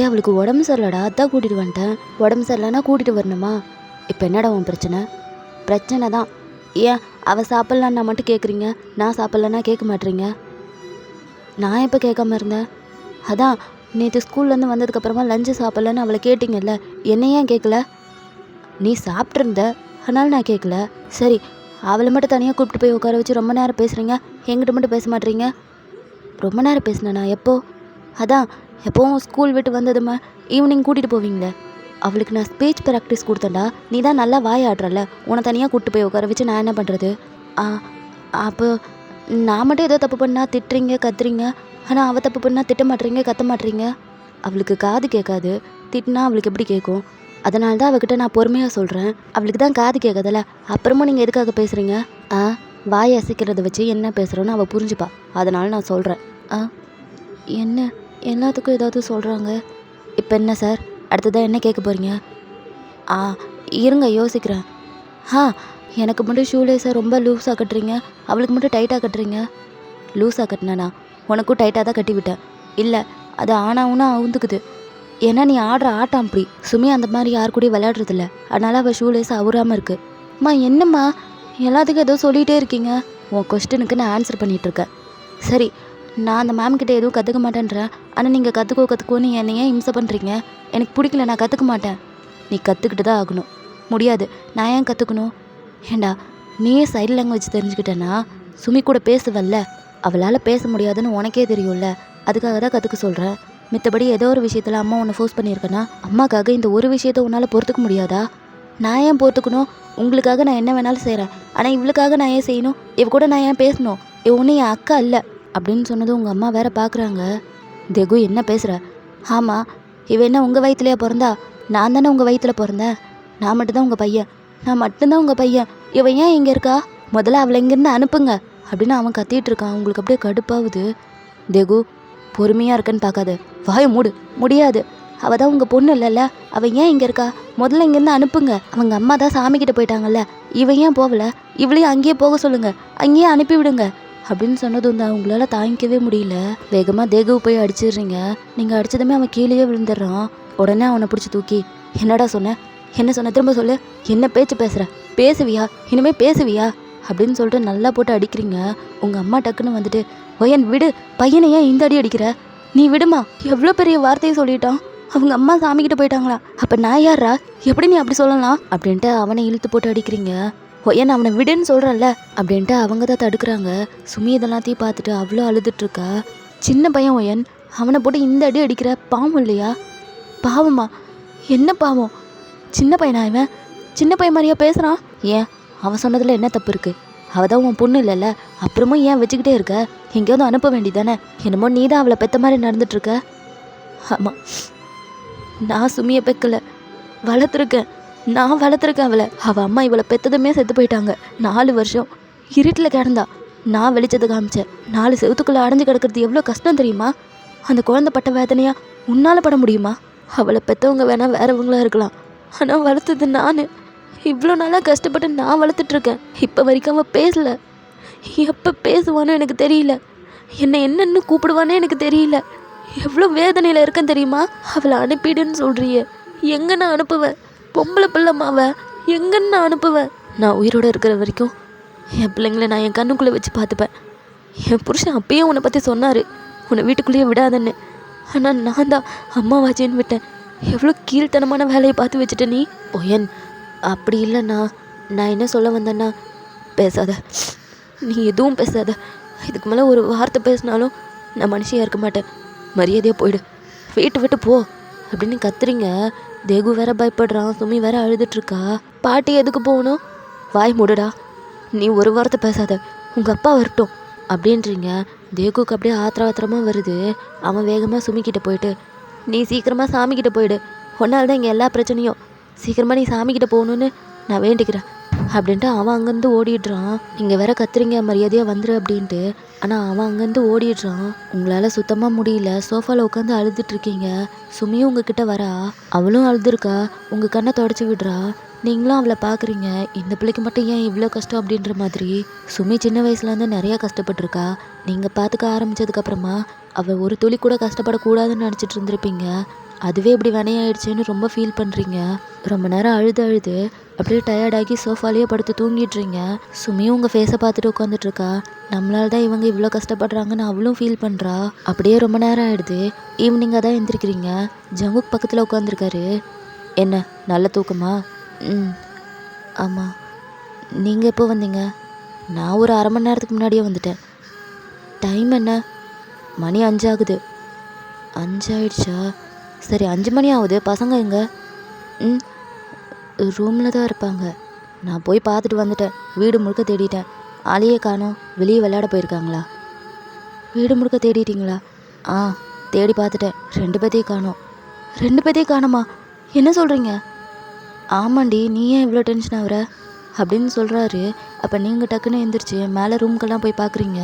அவளுக்கு உடம்பு சரியில்லடா, அதான் கூட்டிகிட்டு வந்துட்டேன். உடம்பு சரியில்லைன்னா கூட்டிகிட்டு வரணுமா? இப்போ என்னடா உன் பிரச்சனை? பிரச்சனை தான். ஏன் அவள் சாப்பிட்லான்னா மட்டும் கேட்குறீங்க, நான் சாப்பிட்லன்னா கேட்க மாட்டேறீங்க? நான் எப்போ கேட்காம இருந்தேன்? அதான் நேற்று ஸ்கூல்லேருந்து வந்ததுக்கப்புறமா லஞ்சு சாப்பிட்லன்னு அவளை கேட்டிங்கல்ல, என்னை ஏன் கேட்கல? நீ சாப்பிட்ருந்த, அதனால நான் கேட்கல. சரி, அவளை மட்டும் தனியாக கூப்பிட்டு போய் உட்கார வச்சு ரொம்ப நேரம் பேசுகிறீங்க, என்கிட்ட மட்டும் பேச மாட்டேறீங்க. ரொம்ப நேரம் பேசினேண்ணா? எப்போ? அதான் எப்போவும் ஸ்கூல் விட்டு வந்ததுமா ஈவினிங் கூட்டிகிட்டு போவீங்களே, அவளுக்கு நான் ஸ்பீச் ப்ராக்டிஸ் கொடுத்தேன்டா. நீ தான் நல்லா வாயாடுறல, உன்னை தனியாக கூப்பிட்டு போய் உட்கார வச்சு நான் என்ன பண்ணுறது? அப்போ நான் மட்டும் ஏதோ தப்பு பண்ணால் திட்டுறீங்க கத்துறீங்க, ஆனால் அவள் தப்பு பண்ணால் திட்ட மாட்டேறீங்க கத்த மாட்டேறீங்க. அவளுக்கு காது கேட்காது, திட்டினா அவளுக்கு எப்படி கேட்கும்? அதனால தான் அவகிட்ட நான் பொறுமையாக சொல்கிறேன். அவளுக்கு தான் காது கேட்காதல, அப்புறமும் நீங்கள் எதுக்காக பேசுகிறீங்க? வாய் அசைக்கிறத வச்சு என்ன பேசுகிறோன்னு அவள் புரிஞ்சுப்பா, அதனால நான் சொல்கிறேன். என்ன எல்லாத்துக்கும் ஏதாவது சொல்கிறாங்க. இப்போ என்ன சார், அடுத்ததான் என்ன கேட்க போகிறீங்க? இருங்க யோசிக்கிறேன். எனக்கு மட்டும் ஷூலேஸை ரொம்ப லூஸாக கட்டுறீங்க, அவளுக்கு மட்டும் டைட்டாக கட்டுறீங்க. லூஸாக கட்டினேண்ணா? உனக்கும் டைட்டாக தான் கட்டி விட்டேன். இல்லை, அது ஆனாவுன்னா அவுந்துக்குது. ஏன்னா நீ ஆடுற ஆட்டம் அப்படி. சுமி அந்த மாதிரி யார் கூடயும் விளையாடுறதில்ல, அதனால் அவள் ஷூலேஸ் அவுறாமல் இருக்குது. என்னம்மா எல்லாத்துக்கும் ஏதோ சொல்லிகிட்டே இருக்கீங்க? உன் கொஸ்டினுக்கு நான் ஆன்சர் பண்ணிகிட்ருக்கேன். சரி, நான் அந்த மேம்கிட்ட எதுவும் கற்றுக்க மாட்டேன்றேன், ஆனால் நீங்கள் கற்றுக்கோன்னு என்னை ஏன் இம்சை பண்ணுறீங்க? எனக்கு பிடிக்கல, நான் கற்றுக்க மாட்டேன். நீ கற்றுக்கிட்டு தான் ஆகணும். முடியாது, நான் ஏன் கற்றுக்கணும்? ஏண்டா நீயே சைட் லாங்குவேஜ் தெரிஞ்சுக்கிட்டேன்னா சுமி கூட பேசுவல்ல, அவளால் பேச முடியாதுன்னு உனக்கே தெரியும்ல, அதுக்காக தான் கற்றுக்க சொல்கிறேன். மித்தபடி ஏதோ ஒரு விஷயத்தில் அம்மா உன்னை ஃபோர்ஸ் பண்ணியிருக்கேன்னா அம்மாக்காக இந்த ஒரு விஷயத்த உன்னால் பொறுத்துக்க முடியாதா? நான் ஏன் பொறுத்துக்கணும்? உங்களுக்காக நான் என்ன வேணாலும் செய்கிறேன், ஆனால் இவளுக்காக நான் ஏன் செய்யணும்? இவ கூட நான் ஏன் பேசணும்? இவ ஒன்றும் என் அக்கா இல்லை அப்படின்னு சொன்னதும் உங்கள் அம்மா வேற பார்க்குறாங்க. தெகு என்ன பேசுகிற? ஆமாம், இவ என்ன உங்கள் வயிற்றுலையா பிறந்தா? நான் தானே உங்கள் வயிற்றில் பிறந்தேன். நான் மட்டும்தான் உங்கள் பையன், நான் மட்டும்தான் உங்கள் பையன். இவன் ஏன் இங்கே இருக்கா? முதல்ல அவளை இங்கேருந்து அனுப்புங்க அப்படின்னு அவன் கத்திட்டு இருக்கான். உங்களுக்கு அப்படியே கடுப்பாகுது. தெகு பொறுமையாக இருக்கன்னு பார்க்காத, வாய மூடு. முடியாது, அவள் தான் உங்கள் பொண்ணு இல்லைல்ல, அவள் ஏன் இங்கே இருக்கா? முதல்ல இங்கேருந்து அனுப்புங்க. அவங்க அம்மா தான் சாமிக்கிட்ட போயிட்டாங்கல்ல, இவன் ஏன் போகல? இவளையும் அங்கேயே போக சொல்லுங்கள், அங்கேயே அனுப்பி விடுங்க அப்படின்னு சொன்னதும் தான் அவங்களால தாங்கிக்கவே முடியல. வேகமாக தேகுவை போய் அடிச்சிடுறீங்க. நீங்கள் அடித்ததுமே அவன் கீழேயே விழுந்துடுறான். உடனே அவனை பிடிச்சி தூக்கி, என்னடா சொன்ன, என்ன சொன்ன, திரும்ப சொல்லு, என்ன பேச்சு பேசுகிற, பேசுவியா, இனிமேல் பேசுவியா அப்படின்னு சொல்லிட்டு நல்லா போட்டு அடிக்கிறீங்க. உங்கள் அம்மா டக்குன்னு வந்துட்டு, ஒயன் விடு, பையனை ஏன் இந்த அடி அடிக்கிற, நீ விடுமா, எவ்வளோ பெரிய வார்த்தையை சொல்லிட்டான், அவங்க அம்மா சாமிக்கிட்ட போயிட்டாங்களா, அப்போ நான் யாரா, எப்படி நீ அப்படி சொல்லலாம் அப்படின்ட்டு அவனை இழுத்து போட்டு அடிக்கிறீங்க. ஒயன் அவனை விடுன்னு சொல்கிறல்ல அப்படின்ட்டு அவங்க தான் தடுக்கிறாங்க. சுமி இதெல்லாத்தையும் பார்த்துட்டு அவ்வளோ அழுதுட்ருக்கா. சின்ன பையன் ஒயன், அவனை போட்டு இந்த அடி அடிக்கிற, பாவம் இல்லையா? பாவமா? என்ன பாவம்? சின்ன பையனா இவன்? சின்ன பையன் மாதிரியா பேசுகிறான்? ஏன் அவன் சொன்னதில் என்ன தப்பு இருக்குது? அவள் தான் உன் பொண்ணு இல்லைல்ல, அப்புறமும் ஏன் வச்சுக்கிட்டே இருக்க? எங்கேயாவது அனுப்ப வேண்டியதானே? என்னமோ நீ தான் அவளை பெற்ற மாதிரி நடந்துட்டுருக்க. ஆமாம், நான் சுமியை பெக்கலை, வளர்த்துருக்கேன். நான் வளர்த்துருக்கேன் அவளை. அவள் அம்மா இவளை பெற்றதுமே செத்து போயிட்டாங்க. 4 வருஷம் இருட்டில் கிடந்தா, நான் வெளிச்சத்தை காமிச்சேன். 4 செவத்துக்குள்ளே அடைஞ்சு கிடக்கிறது எவ்வளோ கஷ்டம் தெரியுமா? அந்த குழந்தை பட்ட வேதனையா உன்னால் பட முடியுமா? அவளை பெற்றவங்க வேணால் வேறவங்களா இருக்கலாம், ஆனால் வளர்த்தது நான். இவ்வளோ நாளாக கஷ்டப்பட்டு நான் வளர்த்துட்ருக்கேன். இப்போ வரைக்கும் அவள் பேசலை. எப்போ பேசுவானோ எனக்கு தெரியல, என்னை என்னென்னு கூப்பிடுவானே எனக்கு தெரியல. எவ்வளோ வேதனையில் இருக்கேன் தெரியுமா? அவளை அனுப்பிடுன்னு சொல்கிறியே, எங்கே நான் அனுப்புவேன்? பொம்பளை பிள்ளைம்மா அவள், எங்கன்னு நான் அனுப்புவேன்? நான் உயிரோடு இருக்கிற வரைக்கும் என் பிள்ளைங்கள நான் என் கண்ணுக்குள்ளே வச்சு பார்த்துப்பேன். என் புருஷன் அப்பயே உன்னை பற்றி சொன்னார், உன்னை வீட்டுக்குள்ளேயே விடாதன்னு. ஆனால் நான் தான் அம்மாவாச்சேன்னு விட்டேன். எவ்வளோ கீழ்த்தனமான வேலையை பார்த்து வச்சுட்ட நீ. ஒயன், அப்படி இல்லைண்ணா. நான் என்ன சொல்ல வந்தேன்னா, பேசாத, நீ எதுவும் பேசாத. இதுக்கு மேலே ஒரு வார்த்தை பேசினாலும் நான் மனுஷியாக இருக்க மாட்டேன். மரியாதையாக போயிடு, வீட்டு விட்டு போ அப்படின்னு கத்துறீங்க. தேகு வேற பயப்படுறான், சுமி வேற அழுதுட்ருக்கா. பாட்டி எதுக்கு போகணும்? வாய் மூடுடா, நீ ஒரு வார்த்தை பேசாத, உங்கள் அப்பா வரட்டும் அப்படின்றீங்க. தேகுக்கு அப்படியே ஆத்திரமாக வருது. அவன் வேகமாக சுமிக்கிட்ட போயிட்டு, நீ சீக்கிரமாக சாமிக்கிட்ட போயிடு, ஒன்றால் தான் இங்கே எல்லா பிரச்சனையும், சீக்கிரமாக நீ சாமிக்கிட்ட போகணுன்னு நான் வேண்டிக்கிறேன் அப்படின்ட்டு அவன் அங்கேருந்து ஓடிடுறான். நீங்கள் வேற கத்துறீங்க மரியாதையாக வந்துரு அப்படின்ட்டு. ஆனால் அவன் அங்கேருந்து ஓடிடுறான். உங்களால் சுத்தமாக முடியல, சோஃபாவில் உட்காந்து அழுதுட்ருக்கீங்க. சுமியும் உங்ககிட்ட வரா, அவளும் அழுதுருக்கா, உங்கள் கண்ணை தொடச்சி விடுறா. நீங்களும் அவளை பார்க்குறீங்க, இந்த பிள்ளைக்கு மட்டும் ஏன் இவ்வளோ கஷ்டம் அப்படின்ற மாதிரி. சுமி சின்ன வயசுலேருந்து நிறையா கஷ்டப்பட்டுருக்கா. நீங்கள் பார்த்துக்க ஆரம்பித்ததுக்கப்புறமா அவள் ஒரு துளி கூட கஷ்டப்படக்கூடாதுன்னு நினச்சிட்டு இருந்திருப்பீங்க. அதுவே இப்படி வினையாயிடுச்சுன்னு ரொம்ப ஃபீல் பண்ணுறீங்க. ரொம்ப நேரம் அழுது அப்படியே டயர்டாகி சோஃபாலேயே படுத்து தூங்கிடுறீங்க. சுமியும் உங்கள் ஃபேஸை பார்த்துட்டு உட்காந்துட்ருக்கா. நம்மளால தான் இவங்க இவ்வளோ கஷ்டப்படுறாங்கன்னு அவளும் ஃபீல் பண்ணுறா. அப்படியே ரொம்ப நேரம் ஆகிடுது. ஈவினிங்காக தான் எந்திரிக்கிறீங்க. ஜங்குக் பக்கத்தில் உட்காந்துருக்காரு. என்ன நல்ல தூக்கமா? ஆமாம். நீங்கள் எப்போ வந்தீங்க? நான் ஒரு அரை மணி நேரத்துக்கு முன்னாடியே வந்துட்டேன். டைம் என்ன? மணி 5 ஆகுது. 5 ஆயிடுச்சா? சரி, 5 மணி ஆகுது. பசங்க எங்கே? ரூமில் தான் இருப்பாங்க. நான் போய் பார்த்துட்டு வந்துட்டேன். வீடு முழுக்க தேடிட்டேன், ஆளையே காணோம். வெளியே விளையாட போயிருக்காங்களா? வீடு முழுக்க தேடிட்டீங்களா? ஆ, தேடி பார்த்துட்டேன். 2 பேர்த்தையும் காணோம். 2 பேர்த்தையும் காணோமா? என்ன சொல்கிறீங்க? ஆமாண்டி, நீ ஏன் இவ்வளோ டென்ஷன் ஆகுற அப்படின்னு சொல்கிறாரு. அப்போ நீங்கள் டக்குன்னு எந்திரிச்சு மேலே ரூம்க்கெல்லாம் போய் பார்க்குறீங்க.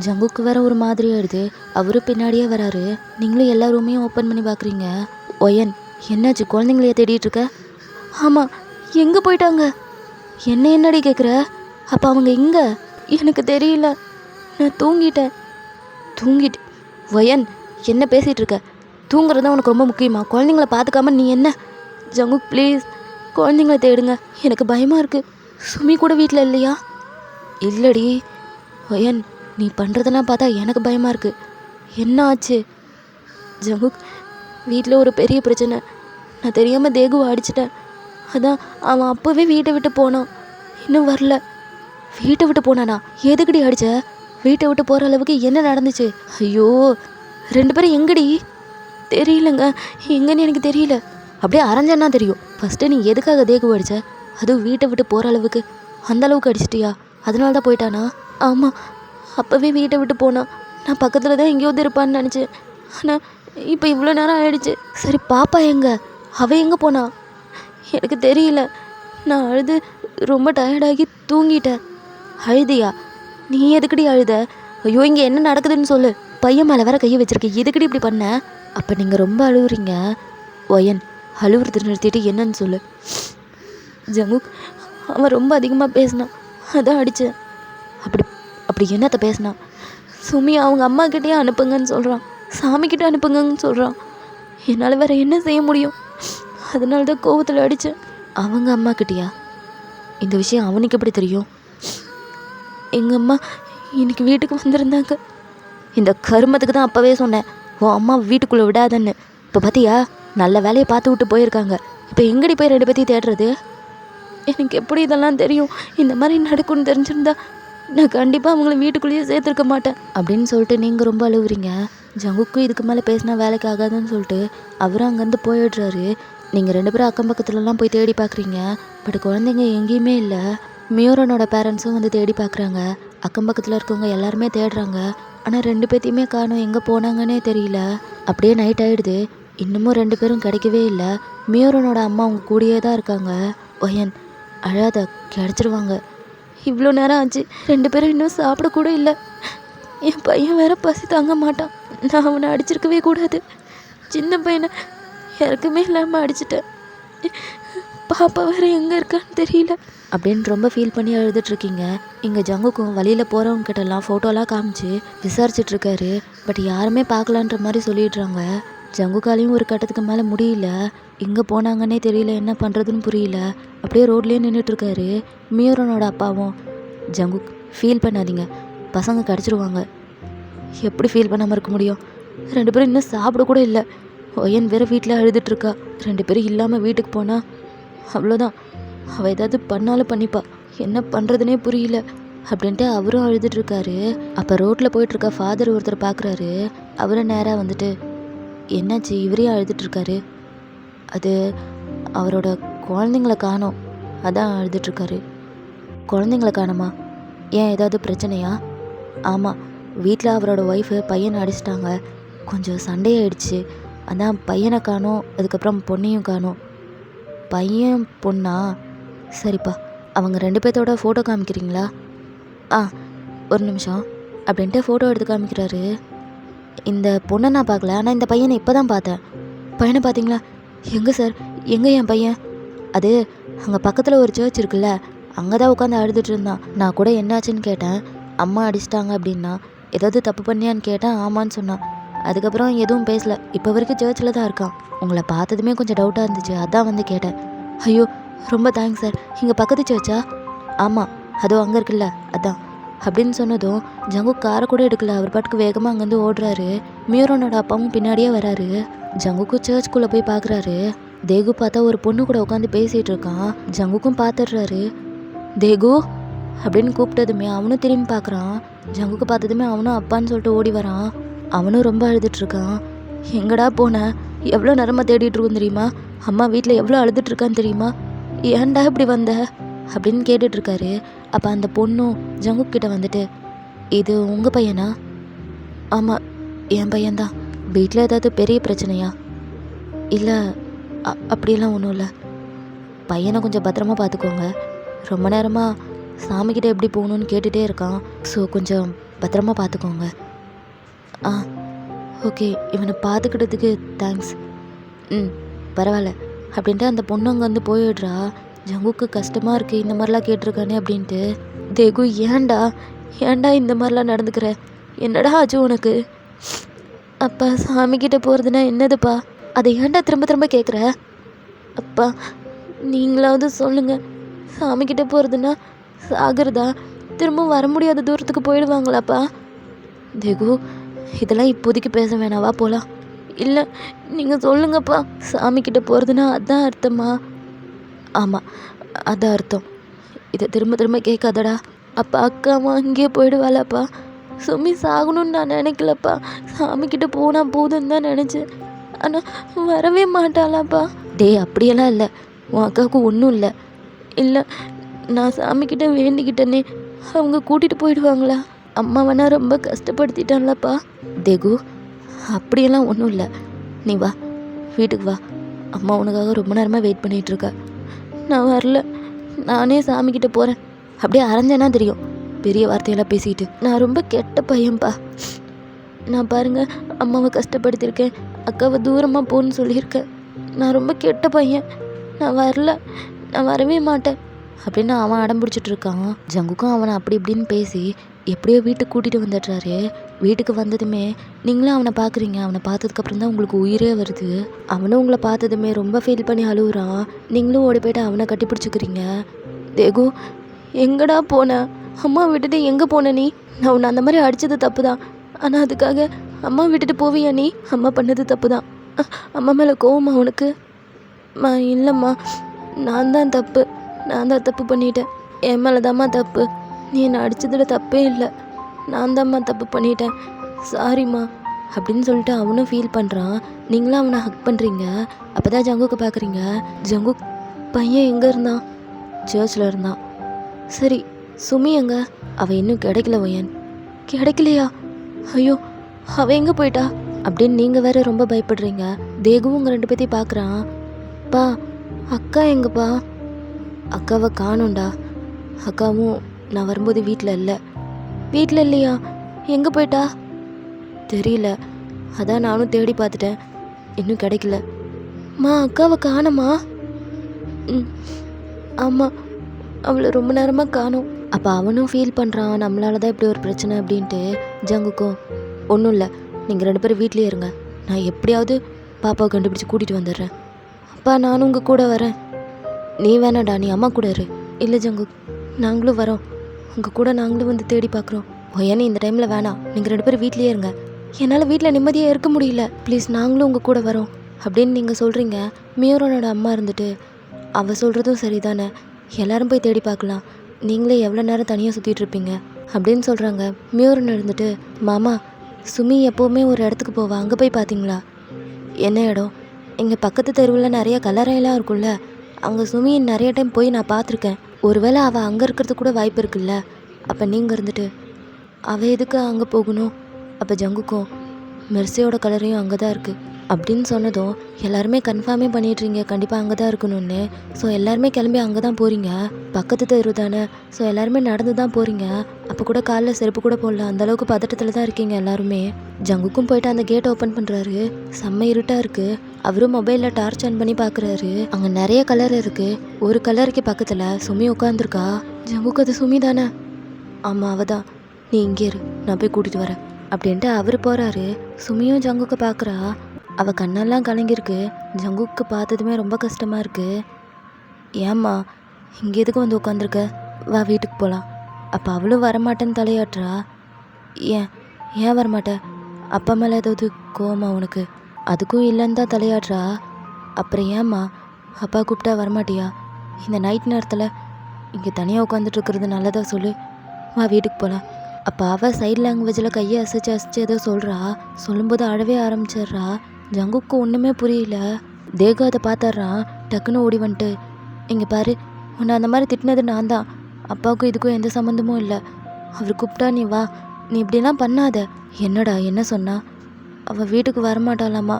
ஜங்குக்கு வேற ஒரு மாதிரி ஆயிடுது. அவரும் பின்னாடியே வராரு. நீங்களும் எல்லா ரூமையும் ஓப்பன் பண்ணி பார்க்குறீங்க. ஒயன், என்னாச்சு? குழந்தைங்களையே தேடிட்டு இருக்க? ஆமாம். எங்கே போயிட்டாங்க? என்னடி கேட்குற? அப்போ அவங்க எங்கே? எனக்கு தெரியல, நான் தூங்கிட்டேன். ஒயன், என்ன பேசிகிட்டு இருக்க? தூங்குறது தான் உனக்கு ரொம்ப முக்கியமா? குழந்தைங்கள பார்த்துக்காம நீ என்ன? ஜங்குக் ப்ளீஸ், குழந்தைங்கள தேடுங்க, எனக்கு பயமாக இருக்குது. சுமி கூட வீட்டில் இல்லையா? இல்லடி. ஒயன், நீ பண்ணுறதெல்லாம் பார்த்தா எனக்கு பயமாக இருக்குது. என்ன ஆச்சு? ஜங்குக், வீட்டில் ஒரு பெரிய பிரச்சனை. நான் தெரியாமல் தேகுவை அடிச்சிட்டேன். அதான் அவன் அப்போவே வீட்டை விட்டு போனான், இன்னும் வரல. வீட்டை விட்டு போனானா? எதுக்கடி அடித்த? வீட்டை விட்டு போகிற அளவுக்கு என்ன நடந்துச்சு? ஐயோ, 2 பேரும் எங்கடி? தெரியலங்க, எங்கன்னு எனக்கு தெரியல. அப்படியே அரைஞ்சன்னா தெரியும். ஃபஸ்ட்டு நீ எதுக்காக தேகு அடித்த? அதுவும் வீட்டை விட்டு போகிற அளவுக்கு, அந்த அளவுக்கு அடிச்சிட்டியா? அதனால தான் போயிட்டானா? ஆமாம், அப்போவே வீட்டை விட்டு போனான். நான் பக்கத்தில் தான் எங்கேயாவது இருப்பான்னு நினச்சேன். ஆனால் இப்போ இவ்வளோ நேரம் ஆயிடுச்சு. சரி, பாப்பா எங்கே? அவள் எங்கே போனா? எனக்கு தெரியல. நான் அழுது ரொம்ப டயர்டாகி தூங்கிட்டேன். அழுதியா? நீ எதுக்கடி அழுத? ஐயோ, இங்கே என்ன நடக்குதுன்னு சொல்லு. பையன் மேலே வேற கையை வச்சிருக்கேன், எதுக்கடி இப்படி பண்ண? அப்போ நீங்கள் ரொம்ப அழுவுறீங்க. ஒயன், அழுவுறது நிறுத்திட்டு என்னன்னு சொல்லு. ஜங்குக், அவன் ரொம்ப அதிகமாக பேசினான், அதான் அடித்தேன். அப்படி என்னத்தை பேசினான்? சுமி அவங்க அம்மா கிட்டேயே அனுப்புங்கன்னு சொல்கிறான், சாமிக்கிட்ட அனுப்புங்கன்னு சொல்கிறான். என்னால் வேறு என்ன செய்ய முடியும்? அதனால தான் கோவத்தில் அடித்தேன். அவங்க அம்மா கிட்டேயா? இந்த விஷயம் அவனுக்கு எப்படி தெரியும்? எங்கள் அம்மா இன்னைக்கு வீட்டுக்கு வந்திருந்தாங்க. இந்த கருமத்துக்கு தான் அப்போவே சொன்னேன், உன் அம்மா வீட்டுக்குள்ளே விடாதன்னு. இப்போ பார்த்தியா, நல்ல வேலையை பார்த்து விட்டு போயிருக்காங்க. இப்போ எங்கடி போய் 2 பேர்த்தையும் தேடுறது? எனக்கு எப்படி இதெல்லாம் தெரியும்? இந்த மாதிரி நடக்கும்னு தெரிஞ்சிருந்தா நான் கண்டிப்பாக அவங்கள வீட்டுக்குள்ளேயே சேர்த்துருக்க மாட்டேன் அப்படின்னு சொல்லிட்டு நீங்கள் ரொம்ப அழுவுறீங்க. ஜங்குக்கும் இதுக்கு மேலே பேசினா வேலைக்கு ஆகாதுன்னு சொல்லிட்டு அவரும் அங்கேருந்து போயிடுறாரு. நீங்கள் 2 பேரும் அக்கம் பக்கத்துலலாம் போய் தேடி பார்க்குறீங்க. பட் குழந்தைங்க எங்கேயுமே இல்லை. மியோரனோட பேரண்ட்ஸும் வந்து தேடி பார்க்குறாங்க. அக்கம் பக்கத்தில் இருக்கவங்க எல்லாருமே தேடுறாங்க. ஆனால் 2 பேர்த்தையுமே காணோம், எங்கே போனாங்கன்னே தெரியல. அப்படியே நைட் ஆகிடுது. இன்னமும் 2 பேரும் கிடைக்கவே இல்லை. மியோரனோட அம்மா அவங்க கூடயே தான் இருக்காங்க. ஒயன், அழாத, கிடச்சிருவாங்க. இவ்வளோ நேரம் ஆச்சு, 2 பேரும் இன்னும் சாப்பிடக்கூட இல்லை. என் பையன் வேற பசி தாங்க மாட்டான். நான் அவனை அடிச்சிருக்கவே கூடாது. சின்ன பையனை இறக்கமே இல்லாமல் அடிச்சிட்டேன். பாப்பா வேற எங்கே இருக்கான்னு தெரியல அப்படின்னு ரொம்ப ஃபீல் பண்ணி அழுதுட்ருக்கீங்க. இங்கே ஜங்குக்கும் வழியில் போகிறவங்ககிட்டலாம் ஃபோட்டோலாம் காமிச்சு விசாரிச்சிட்ருக்காரு. பட் யாருமே பார்க்கலான்ற மாதிரி சொல்லிடுறாங்க. ஜங்குக்காலையும் ஒரு கட்டத்துக்கு மேலே முடியல. எங்கே போனாங்கன்னே தெரியல, என்ன பண்ணுறதுன்னு புரியல. அப்படியே ரோட்லேயே நின்றுட்டுருக்காரு. மியூரனோட அப்பாவும், ஜங்குக் ஃபீல் பண்ணாதீங்க, பசங்க கிடச்சிருவாங்க. எப்படி ஃபீல் பண்ணாமல் இருக்க முடியும்? 2 பேரும் இன்னும் சாப்பிட கூட இல்லை. ஒயன் வேறு வீட்டில் அழுதுட்ருக்கா. 2 பேரும் இல்லாமல் வீட்டுக்கு போனால் அவ்வளோதான், அவள் ஏதாவது பண்ணாலும் பண்ணிப்பா. என்ன பண்ணுறதுனே புரியல அப்படின்ட்டு அவரும் அழுதுட்ருக்காரு. அப்போ ரோட்டில் போயிட்டுருக்க ஃபாதர் ஒருத்தர் பார்க்குறாரு. அவரும் நேராக வந்துட்டு, என்னாச்சு இவரையும் அழுதுட்ருக்காரு? அது அவரோட குழந்தைங்கள காணோம், அதான் அழுதுட்ருக்காரு. குழந்தைங்கள காணுமா? ஏன் ஏதாவது பிரச்சனையா? ஆமாம், வீட்டில் அவரோட ஒய்ஃபு பையனை அடிச்சிட்டாங்க, கொஞ்சம் சண்டையாயிடுச்சு, அதான் பையனை காணோம், அதுக்கப்புறம் பொண்ணையும் காணோம். பையன் பொண்ணா? சரிப்பா, அவங்க 2 பேர்த்தோட ஃபோட்டோ காமிக்கிறீங்களா? ஆ, ஒரு நிமிஷம் அப்படின்ட்டு ஃபோட்டோ எடுத்து காமிக்கிறாரு. இந்த பொண்ணை நான் பார்க்கல, ஆனால் இந்த பையனை இப்போ தான் பார்த்தேன். பையனை பார்த்தீங்களா? எங்கே சார், எங்கே என் பையன்? அது அங்கே பக்கத்தில் ஒரு சர்ச் இருக்குல்ல, அங்கே தான் உட்காந்து அழுதுட்டு இருந்தான். நான் கூட என்னாச்சுன்னு கேட்டேன். அம்மா அடிச்சிட்டாங்க அப்படின்னா, ஏதாவது தப்பு பண்ணியான்னு கேட்டேன். ஆமான்னு சொன்னான். அதுக்கப்புறம் எதுவும் பேசல. இப்போ வரைக்கும் சர்ச்சில் தான் இருக்கான். உங்களை பார்த்ததுமே கொஞ்சம் டவுட்டாக இருந்துச்சு, அதான் வந்து கேட்டேன். ஐயோ, ரொம்ப தேங்க்ஸ் சார். இங்கே பக்கத்து சர்ச்சா? ஆமாம், அதுவும் அங்கே இருக்குல்ல, அதான் அப்படின்னு சொன்னதும் ஜங்குக் காரை கூட எடுக்கல. அவர் பாட்டுக்கு வேகமாக அங்கேருந்து ஓடுறாரு. மியூரனோட அப்பாவும் பின்னாடியே வராரு. ஜங்குக்கும் சர்ச்சுக்குள்ளே போய் பார்க்குறாரு. தேகு பார்த்தா ஒரு பொண்ணு கூட உட்காந்து பேசிகிட்டு இருக்கான். ஜங்குக்கும் பார்த்துடுறாரு. தேகு அப்படின்னு கூப்பிட்டதுமே அவனும் திரும்பி பார்க்குறான். ஜங்குக்கு பார்த்ததுமே அவனும் அப்பான்னு சொல்லிட்டு ஓடி வரான். அவனும் ரொம்ப அழுதுட்ருக்கான். எங்கடா போன? எவ்வளோ நேரமாக தேடிட்டு இருக்கோம் தெரியுமா? அம்மா வீட்டில் எவ்வளோ அழுதுட்ருக்கான்னு தெரியுமா? ஏன்டா இப்படி வந்த அப்படின்னு கேட்டுட்ருக்காரு. அப்போ அந்த பொண்ணும் ஜங்குக் கிட்ட வந்துட்டு, இது உங்கள் பையனா? ஆமாம், என் பையன்தான். வீட்டில் ஏதாவது பெரிய பிரச்சனையா? இல்லை, அப்படியெல்லாம் ஒன்றும் இல்லை. பையனை கொஞ்சம் பத்திரமா பார்த்துக்கோங்க. ரொம்ப நேரமாக சாமிக்கிட்ட எப்படி போகணுன்னு கேட்டுகிட்டே இருக்கான். ஸோ கொஞ்சம் பத்திரமா பார்த்துக்கோங்க. ஆ, ஓகே, இவனை பார்த்துக்கிட்டதுக்கு தேங்க்ஸ். ம், பரவாயில்ல அப்படின்ட்டு அந்த பொண்ணு அங்கே வந்து போயிடுறா. ஜங்குக்கு கஷ்டமாக இருக்குது, இந்த மாதிரிலாம் கேட்டிருக்கானே அப்படின்ட்டு. தேகு, ஏன்டா இந்த மாதிரிலாம் நடந்துக்கிற? என்னடா ஆச்சு உனக்கு? அப்பா, சாமிக்கிட்ட போகிறதுனா என்னதுப்பா? அதை ஏன்டா திரும்ப திரும்ப கேட்குற? அப்பா, நீங்களாவது சொல்லுங்கள், சாமிக்கிட்ட போகிறதுனா சாகிறதா? திரும்ப வர முடியாத தூரத்துக்கு போயிடுவாங்களாப்பா? தேகு, இதெல்லாம் இப்போதைக்கு பேச வேணாவா, போகலாம். இல்லை, நீங்கள் சொல்லுங்கப்பா, சாமிக்கிட்ட போகிறதுனா அதான் அர்த்தமா? ஆமாம், அதான் அர்த்தம். இதை திரும்ப திரும்ப கேட்காதடா. அப்பா, அக்காமா அங்கேயே போயிடுவாளாப்பா? சுமி சாகணும்னு நான் நினைக்கலப்பா, சாமிக்கிட்ட போனால் போதுன்னு தான் நினச்சேன். ஆனால் வரவே மாட்டாளாப்பா? டேய், அப்படியெல்லாம் இல்லை, உன் அக்காவுக்கு ஒன்றும் இல்லை. இல்லை, நான் சாமிக்கிட்ட வேண்டிக்கிட்டேனே, அவங்க கூட்டிகிட்டு போயிடுவாங்களா? அம்மாவனா ரொம்ப கஷ்டப்படுத்திட்டான்லப்பா. தேகு, அப்படியெல்லாம் ஒன்றும் இல்லை. நீ வா, வீட்டுக்கு வா. அம்மா உனக்காக ரொம்ப நேரமாக வெயிட் பண்ணிகிட்ருக்கா. நான் வரல, நானே சாமிக்கிட்ட போகிறேன். அப்படியே அரைஞ்சேன்னா தெரியும், பெரிய வார்த்தையெல்லாம் பேசிக்கிட்டு. நான் ரொம்ப கெட்ட பையன்ப்பா. நான் பாருங்கள், அம்மாவை கஷ்டப்படுத்தியிருக்கேன், அக்காவை தூரமாக போன்னு சொல்லியிருக்கேன். நான் ரொம்ப கெட்ட பையன், நான் வரல, நான் வரவே மாட்டேன் அப்படின்னு அவன் அடம் பிடிச்சிட்டு இருக்கான். ஜங்குக்கும் அவனை அப்படி இப்படின்னு பேசி எப்படியோ வீட்டுக்கு கூட்டிகிட்டு வந்துடுறாரு. வீட்டுக்கு வந்ததுமே, நீங்களும் அவனை பார்க்குறீங்க. அவனை பார்த்ததுக்கப்புறம் தான் உங்களுக்கு உயிரே வருது. அவனும் உங்களை பார்த்ததுமே ரொம்ப ஃபீல் பண்ணி அழுகுறான். நீங்களும் ஓடி போய்ட்டு அவனை கட்டி பிடிச்சிக்கிறீங்க. தேகு, எங்கடா போன? அம்மா விட்டுட்டு எங்கே போன நீ? நான் உன்னை அந்த மாதிரி அடித்தது தப்பு தான், ஆனால் அதுக்காக அம்மா விட்டுட்டு போவியா நீ? அம்மா பண்ணது தப்பு தான். அம்மா மேலே கோவமா உனக்கு? அம்மா, இல்லைம்மா, நான் தான் தப்பு பண்ணிட்டேன். என் மேலே தாம்மா தப்பு. நீ என்னை அடித்ததில் தப்பே இல்லை, நான் தாம்மா தப்பு பண்ணிட்டேன், சாரிம்மா அப்படின்னு சொல்லிட்டு அவனும் ஃபீல் பண்ணுறான். நீங்களும் அவனை ஹக் பண்ணுறீங்க. அப்போ தான் ஜங்குக்கு பார்க்குறீங்க. ஜங்குக் பையன் எங்கே இருந்தான்? சர்ச்சில் இருந்தான். சரி, சுமி எங்கே? அவள் இன்னும் கிடைக்கல. ஒயன் கிடைக்கலையா? ஐயோ, அவள் எங்கே போயிட்டா அப்படின்னு நீங்கள் வேற ரொம்ப பயப்படுறீங்க. தேகுவும் உங்கள் 2 பேர்த்தையும் பார்க்குறான். பா, அக்கா எங்கப்பா? அக்காவை காணோண்டா. அக்காவும் நான் வரும்போது வீட்டில் இல்லை. வீட்டில் இல்லையா? எங்கே போயிட்டா? தெரியல, அதான் நானும் தேடி பார்த்துட்டேன், இன்னும் கிடைக்கல. மா, அக்காவை காணோமா? ம், ஆமாம், அவளை ரொம்ப நேரமாக காணோம். அப்போ அவனும் ஃபீல் பண்ணுறான், நம்மளால தான் இப்படி ஒரு பிரச்சனை அப்படின்ட்டு. ஜங்குக்கும் ஒன்றும் இல்லை, நீங்கள் 2 பேரும் வீட்லேயே இருங்க, நான் எப்படியாவது பாப்பாவை கண்டுபிடிச்சி கூட்டிகிட்டு வந்துடுறேன். அப்பா நானும் உங்கள் கூட வரேன். நீ வேணாடா, நீ அம்மா கூட இரு. இல்லை ஜங்குக், நாங்களும் வரோம், உங்கள் கூட நாங்களும் வந்து தேடி பார்க்குறோம். ஏன்னா இந்த டைமில் வேணாம், நீங்கள் 2 பேரும் வீட்லேயே இருங்க. என்னால் வீட்டில் நிம்மதியாக இருக்க முடியல, ப்ளீஸ் நாங்களும் உங்கள் கூட வரோம் அப்படின்னு நீங்கள் சொல்கிறீங்க. மியூரனோட அம்மா இருந்துட்டு, அவள் சொல்கிறதும் சரிதானே, எல்லாரும் போய் தேடி பார்க்கலாம், நீங்களே எவ்வளோ நேரம் தனியாக சுற்றிட்டு இருப்பீங்க அப்படின்னு சொல்கிறாங்க. மியூரன் இருந்துட்டு, மாமா சுமி எப்போவுமே ஒரு இடத்துக்கு போவா, அங்கே போய் பார்த்தீங்களா? என்ன இடம்? இங்கே பக்கத்து தெருவில் நிறைய கல்லறையெல்லாம் இருக்குல்ல, அங்கே சுமி நிறைய டைம் போய் நான் பார்த்துருக்கேன். ஒருவேளை அவள் அங்கே இருக்கிறது கூட வாய்ப்பு இருக்குல்ல. அப்போ நீங்கள் இருந்துட்டு அவள் எதுக்கு அங்கே போகணும்? அப்போ ஜங்குக்கும் மெர்சியோட கலரையும் அங்கே தான் இருக்குது அப்படின்னு சொன்னதும் எல்லாருமே கன்ஃபார்மே பண்ணிடுறீங்க கண்டிப்பாக அங்கே தான் இருக்கணும்னு. ஸோ எல்லாருமே கிளம்பி அங்கே தான் போகிறீங்க, பக்கத்து தெரு தானே. ஸோ எல்லாருமே நடந்து தான் போகிறீங்க. அப்போ கூட காலில் செருப்பு கூட போடல, அந்தளவுக்கு பதட்டத்தில் தான் இருக்கீங்க எல்லாருமே. ஜங்குக்கும் போயிட்டு அந்த கேட்டை ஓப்பன் பண்ணுறாரு. செம்ம இருட்டாக இருக்குது. அவரும் மொபைலில் டார்ச் ஆன் பண்ணி பார்க்குறாரு. அங்கே நிறைய கலர் இருக்குது. ஒரு கலருக்கு பக்கத்தில் சுமி உட்காந்துருக்கா. ஜங்குக்கு அது சுமி தானே? ஆமாம் அவள் தான். நீ இங்கே இரு, நான் போய் கூட்டிகிட்டு வரேன் அப்படின்ட்டு அவர் போகிறாரு. சுமியும் ஜங்குக்கு பார்க்குறா. அவள் கண்ணெல்லாம் கலங்கியிருக்கு. ஜங்குக்கு பார்த்ததுமே ரொம்ப கஷ்டமாக இருக்குது. ஏம்மா இங்கே எதுக்கு வந்து உட்காந்துருக்க? வா வீட்டுக்கு போகலாம். அப்போ அவளும் வரமாட்டேன்னு தலையாட்டுறா. ஏன் வரமாட்ட? அப்பா மேலே ஏதாவது கோவமா உனக்கு? அதுக்கும் இல்லைன்னு தான் தலையாடுறா. அப்புறம் ஏம்மா அப்பா கூப்பிட்டா வரமாட்டியா? இந்த நைட் நேரத்தில் இங்கே தனியாக உட்காந்துட்டு இருக்கிறது நல்லதா சொல்லு. வா வீட்டுக்கு போகலாம். அப்போ அவள் சைட் லாங்குவேஜில் கையை அசைச்சு ஏதோ சொல்கிறா. சொல்லும்போது அழவே ஆரம்பிச்சிட்றா. ஜங்குக்கு ஒன்றுமே புரியல. தேகு அதை பார்த்துட்றான். டக்குன்னு ஓடி வந்துட்டு, இங்கே பாரு, உன்னை அந்த மாதிரி திட்டினது நான் தான், அப்பாவுக்கும் இதுக்கும் எந்த சம்மந்தமும் இல்லை. அவர் கூப்பிட்டா நீ வா, நீ இப்படிலாம் பண்ணாத. என்னடா என்ன சொன்னா? அவள் வீட்டுக்கு வரமாட்டாளாமா,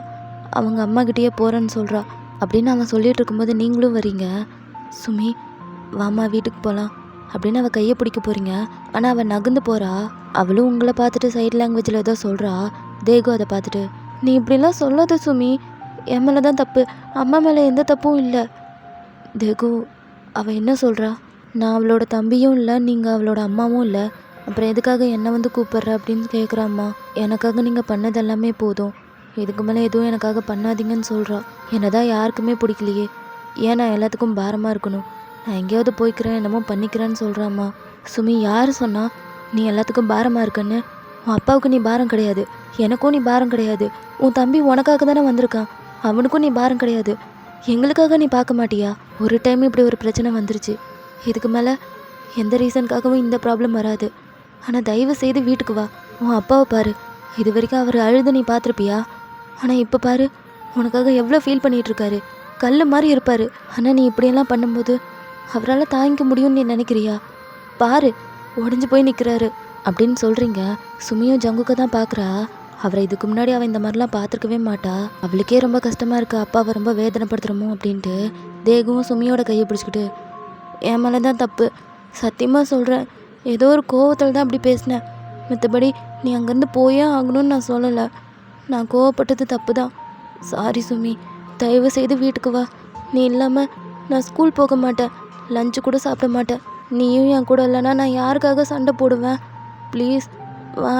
அவங்க அம்மாக்கிட்டேயே போகிறேன்னு சொல்கிறா அப்படின்னு அவன் சொல்லிகிட்டு இருக்கும்போது நீங்களும் வரீங்க. சுமி வாமா வீட்டுக்கு போகலாம் அப்படின்னு அவள் கையை பிடிக்க போகிறீங்க. ஆனால் அவள் நகர்ந்து போகிறா. அவளும் உங்களை பார்த்துட்டு சைட் லாங்குவேஜில் ஏதோ சொல்கிறா. தேகு அதை பார்த்துட்டு, நீ இப்படிலாம் சொல்லாத சுமி, என் மேலே தான் தப்பு, அம்மா மேலே எந்த தப்பும் இல்லை. தேகு அவள் என்ன சொல்கிறா? நான் அவளோட தம்பியும் இல்லை, நீங்கள் அவளோட அம்மாவும் இல்லை, அப்புறம் எதுக்காக என்னை வந்து கூப்பிட்ற அப்படின்னு கேட்குறாம்மா. எனக்காக நீங்கள் பண்ணது எல்லாமே போதும், இதுக்கு மேலே எதுவும் எனக்காக பண்ணாதீங்கன்னு சொல்கிறா. என்னை தான் யாருக்குமே பிடிக்கலையே, ஏன் நான் எல்லாத்துக்கும் பாரமாக இருக்கணும்? நான் எங்கேயாவது போய்க்கிறேன், என்னமோ பண்ணிக்கிறேன்னு சொல்கிறாம்மா. சுமி யார் சொன்னா நீ எல்லாத்துக்கும் பாரமாக இருக்குன்னு? உன் அப்பாவுக்கு நீ பாரம் கிடையாது, எனக்கும் நீ பாரம் கிடையாது. உன் தம்பி உனக்காக தானே வந்திருக்கான், அவனுக்கும் நீ பாரம் கிடையாது. எங்களுக்காக நீ பார்க்க மாட்டியா? ஒரு டைம் இப்படி ஒரு பிரச்சனை வந்துருச்சு, இதுக்கு மேலே எந்த ரீசனுக்காகவும் இந்த ப்ராப்ளம் வராது. ஆனால் தயவு செய்து வீட்டுக்கு வா. உன் அப்பாவை பாரு, இது வரைக்கும் அவர் அழுது நீ பார்த்துருப்பியா? ஆனால் இப்போ பாரு, உனக்காக எவ்வளோ ஃபீல் பண்ணிகிட்ருக்காரு, கல் மாதிரி இருப்பார். ஆனால் நீ இப்படியெல்லாம் பண்ணும்போது அவரால் தாங்கிக்க முடியும்னு நீ நினைக்கிறியா? பாரு உடஞ்சி போய் நிற்கிறாரு அப்படின்னு சொல்கிறீங்க. சுமியும் ஜங்குக்க தான் பார்க்குறா. அவரை இதுக்கு முன்னாடி அவள் இந்த மாதிரிலாம் பார்த்துருக்கவே மாட்டா. அவளுக்கே ரொம்ப கஷ்டமாக இருக்குது, அப்பாவை ரொம்ப வேதனைப்படுத்துகிறோமோ அப்படின்ட்டு. தேகுவும் சுமியோட கையை பிடிச்சிக்கிட்டு, என் மேலே தான் தப்பு, சத்தியமாக சொல்கிறேன், ஏதோ ஒரு கோவத்தில் தான் அப்படி பேசினேன், மற்றபடி நீ அங்கேருந்து போயே ஆகணும்னு நான் சொல்லலை, நான் கோவப்பட்டது தப்பு தான், சாரி சுமி, தயவு செய்து வீட்டுக்கு வா. நீ இல்லாமல் நான் ஸ்கூல் போக மாட்டேன், லஞ்சு கூட சாப்பிட மாட்டேன், நீயும் என் கூட இல்லைன்னா நான் யாருக்காக சண்டை போடுவேன், ப்ளீஸ் வா,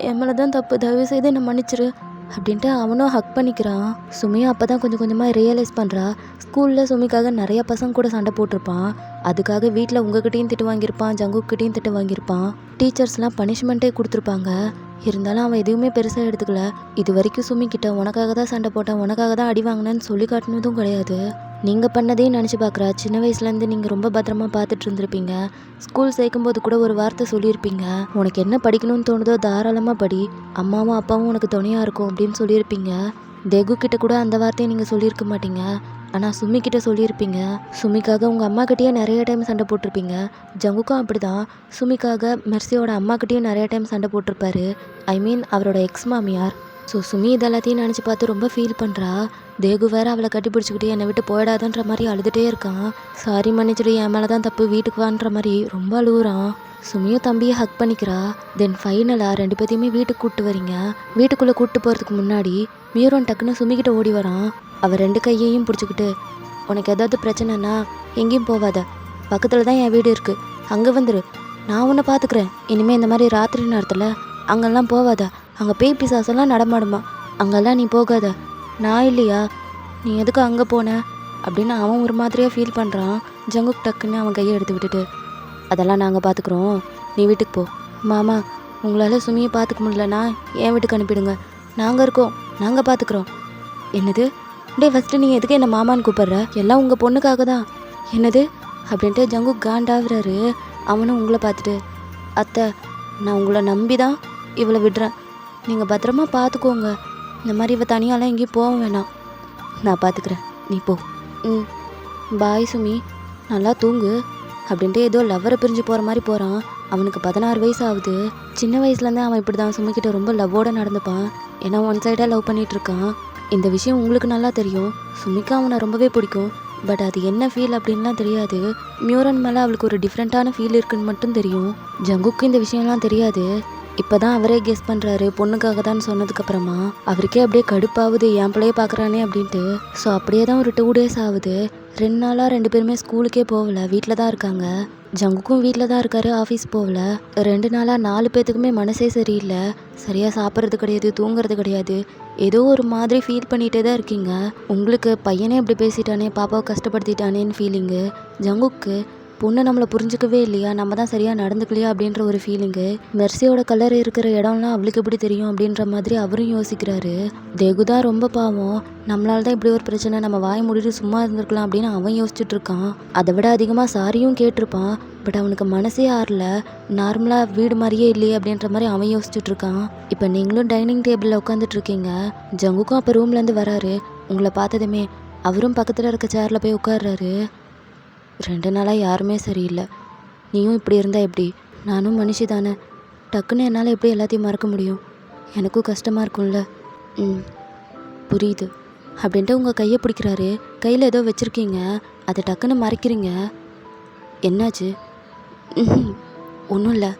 என் மேலே தான் தப்பு, தயவு செய்து என்னை மன்னிச்சிரு அப்படின்ட்டு அவனும் ஹக் பண்ணிக்கிறான். சுமியும் அப்போ தான் கொஞ்சம் கொஞ்சமாக ரியலைஸ் பண்ணுறா. ஸ்கூலில் சுமிக்காக நிறைய பசங்க கூட சண்டை போட்டிருப்பான், அதுக்காக வீட்டில் உங்ககிட்டையும் திட்டு வாங்கியிருப்பான், ஜங்குக்கிட்டையும் திட்டு வாங்கியிருப்பான், டீச்சர்ஸ்லாம் பனிஷ்மெண்ட்டே கொடுத்துருப்பாங்க. இருந்தாலும் அவன் எதுவுமே பெருசாக எடுத்துக்கல. இது வரைக்கும் சுமிக்கிட்ட உனக்காக தான் சண்டை போட்டேன், உனக்காக தான் அடி வாங்கினேன்னு சொல்லி காட்டினதும் கிடையாது. நீங்கள் பண்ணதையும் நினச்சி பார்க்குறா. சின்ன வயசுலேருந்து நீங்கள் ரொம்ப பத்திரமா பார்த்துட்டு இருந்திருப்பீங்க, ஸ்கூல் சேர்க்கும்போது கூட ஒரு வார்த்தை சொல்லியிருப்பீங்க, உனக்கு என்ன படிக்கணும்னு தோணுதோ தாராளமாக படி, அம்மாவும் அப்பாவும் உனக்கு துணையாக இருக்கும் அப்படின்னு சொல்லியிருப்பீங்க. தேகு கிட்ட கூட அந்த வார்த்தையை நீங்கள் சொல்லியிருக்க மாட்டீங்க, ஆனால் சுமிக்கிட்ட சொல்லியிருப்பீங்க. சுமிக்காக உங்கள் அம்மாக்கிட்டேயே நிறைய டைம் சண்டை போட்டிருப்பீங்க. ஜங்குக்கும் அப்படி தான், சுமிக்காக மெர்சியோட அம்மாக்கிட்டேயும் நிறைய டைம் சண்டை போட்டிருப்பாரு, ஐ மீன் அவரோட எக்ஸ் மாமியார். ஸோ சுமி இதெல்லாத்தையும் நினச்சி பார்த்து ரொம்ப ஃபீல் பண்ணுறா. தேகு வேறு அவளை கட்டி பிடிச்சிக்கிட்டு என்னை விட்டு போயிடாதன்ற மாதிரி அழுதுகிட்டே இருக்கான். சாரி மன்னிச்சிடு, என் மேலே தான் தப்பு, வீட்டுக்கு வான்ற மாதிரி ரொம்ப அழுகுறான். சுமியும் தம்பியை ஹக் பண்ணிக்கிறா. தென் ஃபைனலாக 2 பேர்த்தையுமே வீட்டுக்கு கூப்பிட்டு வரீங்க. வீட்டுக்குள்ளே கூப்பிட்டு போகிறதுக்கு முன்னாடி மியூரன் டக்குன்னு சுமிக்கிட்ட ஓடி வரான். அவள் 2 கையையும் பிடிச்சிக்கிட்டு, உனக்கு ஏதாவது பிரச்சனைனா எங்கேயும் போவாத, பக்கத்தில் தான் என் வீடு இருக்குது, அங்கே வந்துடு, நான் உன்னை பார்த்துக்கிறேன், இனிமேல் இந்த மாதிரி ராத்திரி நேரத்தில் அங்கெல்லாம் போவாத, அங்கே பேய் பிசாசெல்லாம் நடமாடுமா, அங்கெல்லாம் நீ போகாத, நான் இல்லையா, நீ எதுக்கு அங்கே போன அப்படின்னு அவன் ஒரு மாதிரியாக ஃபீல் பண்ணுறான். ஜங்குக் டக்குன்னு அவன் கையை எடுத்து விட்டுட்டு, அதெல்லாம் நாங்கள் பார்த்துக்குறோம், நீ வீட்டுக்கு போ. மாமா, உங்களால் சுமியை பார்த்துக்க முடியலன்னா என் வீட்டுக்கு அனுப்பிடுங்க, நாங்கள் இருக்கோம், நாங்கள் பார்த்துக்குறோம். என்னது? டே ஃபஸ்ட்டு நீங்கள் எதுக்கு என்ன மாமான்னு கூப்பிட்ற? எல்லாம் உங்கள் பொண்ணுக்காக தான். என்னது அப்படின்ட்டு ஜங்குக் காண்டாகிறாரு. அவனும் உங்களை பார்த்துட்டு, அத்தை, நான் உங்களை நம்பி தான் இவளை விடுறேன், நீங்கள் பத்திரமா பார்த்துக்கோங்க. இந்த மாதிரி இவள் தனியாலாம் எங்கேயும் போக வேணாம், நான் பார்த்துக்கிறேன், நீ போ. ம், பாய் சுமி, நல்லா தூங்கு அப்படின்ட்டு ஏதோ லவ்வரை பிரிஞ்சு போகிற மாதிரி போகிறான். அவனுக்கு 16 வயசு ஆகுது. சின்ன வயசுலேருந்தே அவன் இப்படி தான் சுமிக்கிட்ட ரொம்ப லவ்வோடு நடந்துப்பான். ஏன்னா ஒன் சைடாக லவ் பண்ணிகிட்ருக்கான். இந்த விஷயம் உங்களுக்கு நல்லா தெரியும். சுமிக்கு அவனை ரொம்பவே பிடிக்கும். பட் அது என்ன ஃபீல் அப்படின்லாம் தெரியாது. மியூரன் மேலே அவளுக்கு ஒரு டிஃப்ரெண்ட்டான ஃபீல் இருக்குன்னு மட்டும் தெரியும். ஜங்குக்கு இந்த விஷயம்லாம் தெரியாது. இப்போ தான் அவரே கெஸ் பண்ணுறாரு, பொண்ணுக்காக தான் சொன்னதுக்கப்புறமா. அவருக்கே அப்படியே கடுப்பாகுது, என் பிள்ளைய பார்க்குறானே அப்படின்ட்டு. ஸோ அப்படியே தான் ஒரு 2 days ஆகுது. 2 நாளாக 2 பேருமே ஸ்கூலுக்கே போகல, வீட்டில் தான் இருக்காங்க. ஜங்குக்கும் வீட்டில் தான் இருக்காரு, ஆஃபீஸ் போகல. 2 நாளாக 4 பேர்த்துக்குமே மனசே சரியில்லை. சரியாக சாப்பிட்றது கிடையாது, தூங்குறது கிடையாது. ஏதோ ஒரு மாதிரி ஃபீல் பண்ணிகிட்டே தான் இருக்கீங்க. உங்களுக்கு பையனே இப்படி பேசிட்டானே, பாப்பாவை கஷ்டப்படுத்திட்டானேன்னு ஃபீலிங்கு. ஜங்குக்கு பொண்ணு நம்மளை புரிஞ்சிக்கவே இல்லையா, நம்ம தான் சரியாக நடந்துக்கலையா அப்படின்ற ஒரு ஃபீலிங்கு. மெர்சியோட கலர் இருக்கிற இடம்லாம் அவளுக்கு எப்படி தெரியும் அப்படின்ற மாதிரி அவரும் யோசிக்கிறாரு. தேகு தான் ரொம்ப பாவம், நம்மளால தான் இப்படி ஒரு பிரச்சனை, நம்ம வாய் மூடிட்டு சும்மா இருந்திருக்கலாம் அப்படின்னு அவன் யோசிச்சுட்டு இருக்கான். அதை விட அதிகமாக சாரியும் கேட்டிருப்பான். பட் அவனுக்கு மனசே ஆறல, நார்மலாக வீடு மாதிரியே இல்லையே அப்படின்ற மாதிரி அவன் யோசிச்சுட்டு இருக்கான். இப்போ நீங்களும் டைனிங் டேபிளில் உட்காந்துட்டு இருக்கீங்க. ஜங்குக்கும் அப்போ ரூம்லேருந்து வராரு. உங்களை பார்த்ததுமே அவரும் பக்கத்தில் இருக்க சேரில் போய் உட்கார்றாரு. 2 நாளாக யாருமே சரியில்லை, நீயும் இப்படி இருந்தால் எப்படி? நானும் மனுஷி தானே, டக்குன்னு என்னால் எப்படி எல்லாத்தையும் மறக்க முடியும்? எனக்கும் கஷ்டமாக இருக்கும்ல. புரியுது அப்படின்ட்டு உங்கள் கையை பிடிக்கிறாரு. கையில் ஏதோ வச்சுருக்கீங்க, அதை டக்குன்னு மறைக்கிறீங்க. என்னாச்சு? ஒன்றும் இல்லை.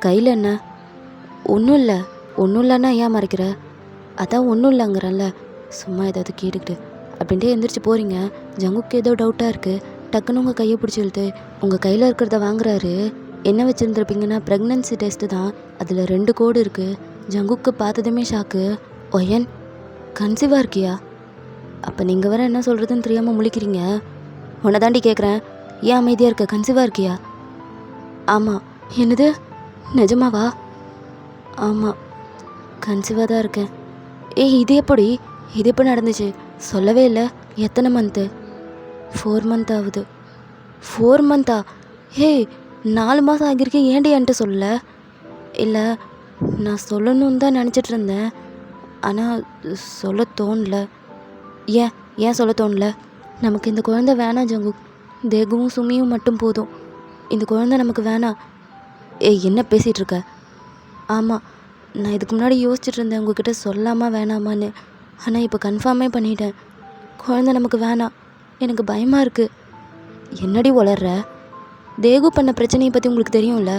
கையில் என்ன? ஒன்றும் இல்லை. ஒன்றும் இல்லைன்னா ஏன் மறைக்கிற? அதான் ஒன்றும் இல்லைங்கிறல்ல, சும்மா ஏதாவது கேட்டுக்கிட்டு அப்படின்ட்டு எந்திரிச்சு போகிறீங்க. ஜங்குக்கு ஏதோ டவுட்டாக இருக்குது. டக்குன்னு உங்கள் கையை பிடிச்சி இழுத்து உங்கள் கையில் இருக்கிறத வாங்குறாரு. என்ன வச்சுருந்துருப்பீங்கன்னா ப்ரெக்னன்சி டெஸ்ட்டு தான். அதில் 2 கோடு இருக்குது. ஜங்குக்கு பார்த்ததுமே ஷாக்கு. ஒயன், கன்சீவாக இருக்கியா? அப்போ நீங்கள் வேறு என்ன சொல்கிறதுன்னு தெரியாமல் முழிக்கிறீங்க. உன்னை தாண்டி கேட்குறேன், ஏன் அமைதியாக இருக்க? கன்சீவாக இருக்கியா? ஆமாம். என்னது, நிஜமாவா? ஆமாம், கன்சீவாக தான் இருக்கேன். இது எப்போ நடந்துச்சு? சொல்லவே இல்லை. எத்தனை மந்த்து? 4 month ஆகுது. 4 month? ஏய், 4 மாதம் ஆகியிருக்கேன், ஏன்டி என்கிட்ட சொல்லலை? இல்லை, நான் சொல்லணும்னு தான் நினச்சிட்டு இருந்தேன், ஆனால் சொல்ல தோணல. ஏன் சொல்ல தோணல? நமக்கு இந்த குழந்தை வேணாம் ஜங்கு. தேகுவும் சுமியும் மட்டும் போதும். இந்த குழந்தை நமக்கு வேணாம். ஏய், என்ன பேசிகிட்டு இருக்க? ஆமாம், நான் இதுக்கு முன்னாடி யோசிச்சுட்டு இருந்தேன் உங்ககிட்ட சொல்லாமா வேணாமான்னு. ஆனால் இப்போ கன்ஃபார்மே பண்ணிட்டேன், குழந்தை நமக்கு வேணாம். எனக்கு பயமாக இருக்குது. என்னடி வளர்ற? தேகு பண்ண பிரச்சனையை பற்றி உங்களுக்கு தெரியும்ல.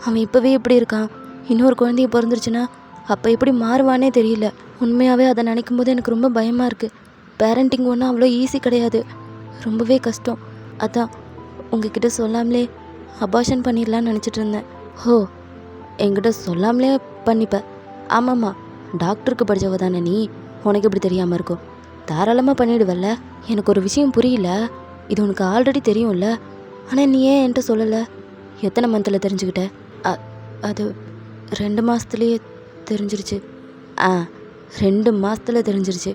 அவன் இப்போவே எப்படி இருக்கான், இன்னொரு குழந்தைய பிறந்துருச்சுன்னா அப்போ எப்படி மாறுவானே தெரியல. உண்மையாகவே அதை நினைக்கும் போது எனக்கு ரொம்ப பயமாக இருக்குது. பேரண்டிங் ஒன்றும் அவ்வளோ ஈஸி கிடையாது, ரொம்பவே கஷ்டம். அதான் உங்ககிட்ட சொல்லாமலே அபார்ஷன் பண்ணிடலான்னு நினச்சிட்டு இருந்தேன். ஹோ, என்கிட்ட சொல்லாமலே பண்ணிப்ப? ஆமாம்மா, டாக்டருக்கு படித்தவ தானே நீ, உனக்கு எப்படி தெரியாமல் இருக்கும்? தாராளமாக பண்ணிவிடுவல்ல. எனக்கு ஒரு விஷயம் புரியல, இது உனக்கு ஆல்ரெடி தெரியும்ல, ஆனால் நீ ஏன் என்கிட்ட சொல்லலை? எத்தனை மந்தில் தெரிஞ்சுக்கிட்ட? அது 2 மாதத்துலேயே தெரிஞ்சிருச்சு. 2 மாதத்தில் தெரிஞ்சிருச்சு,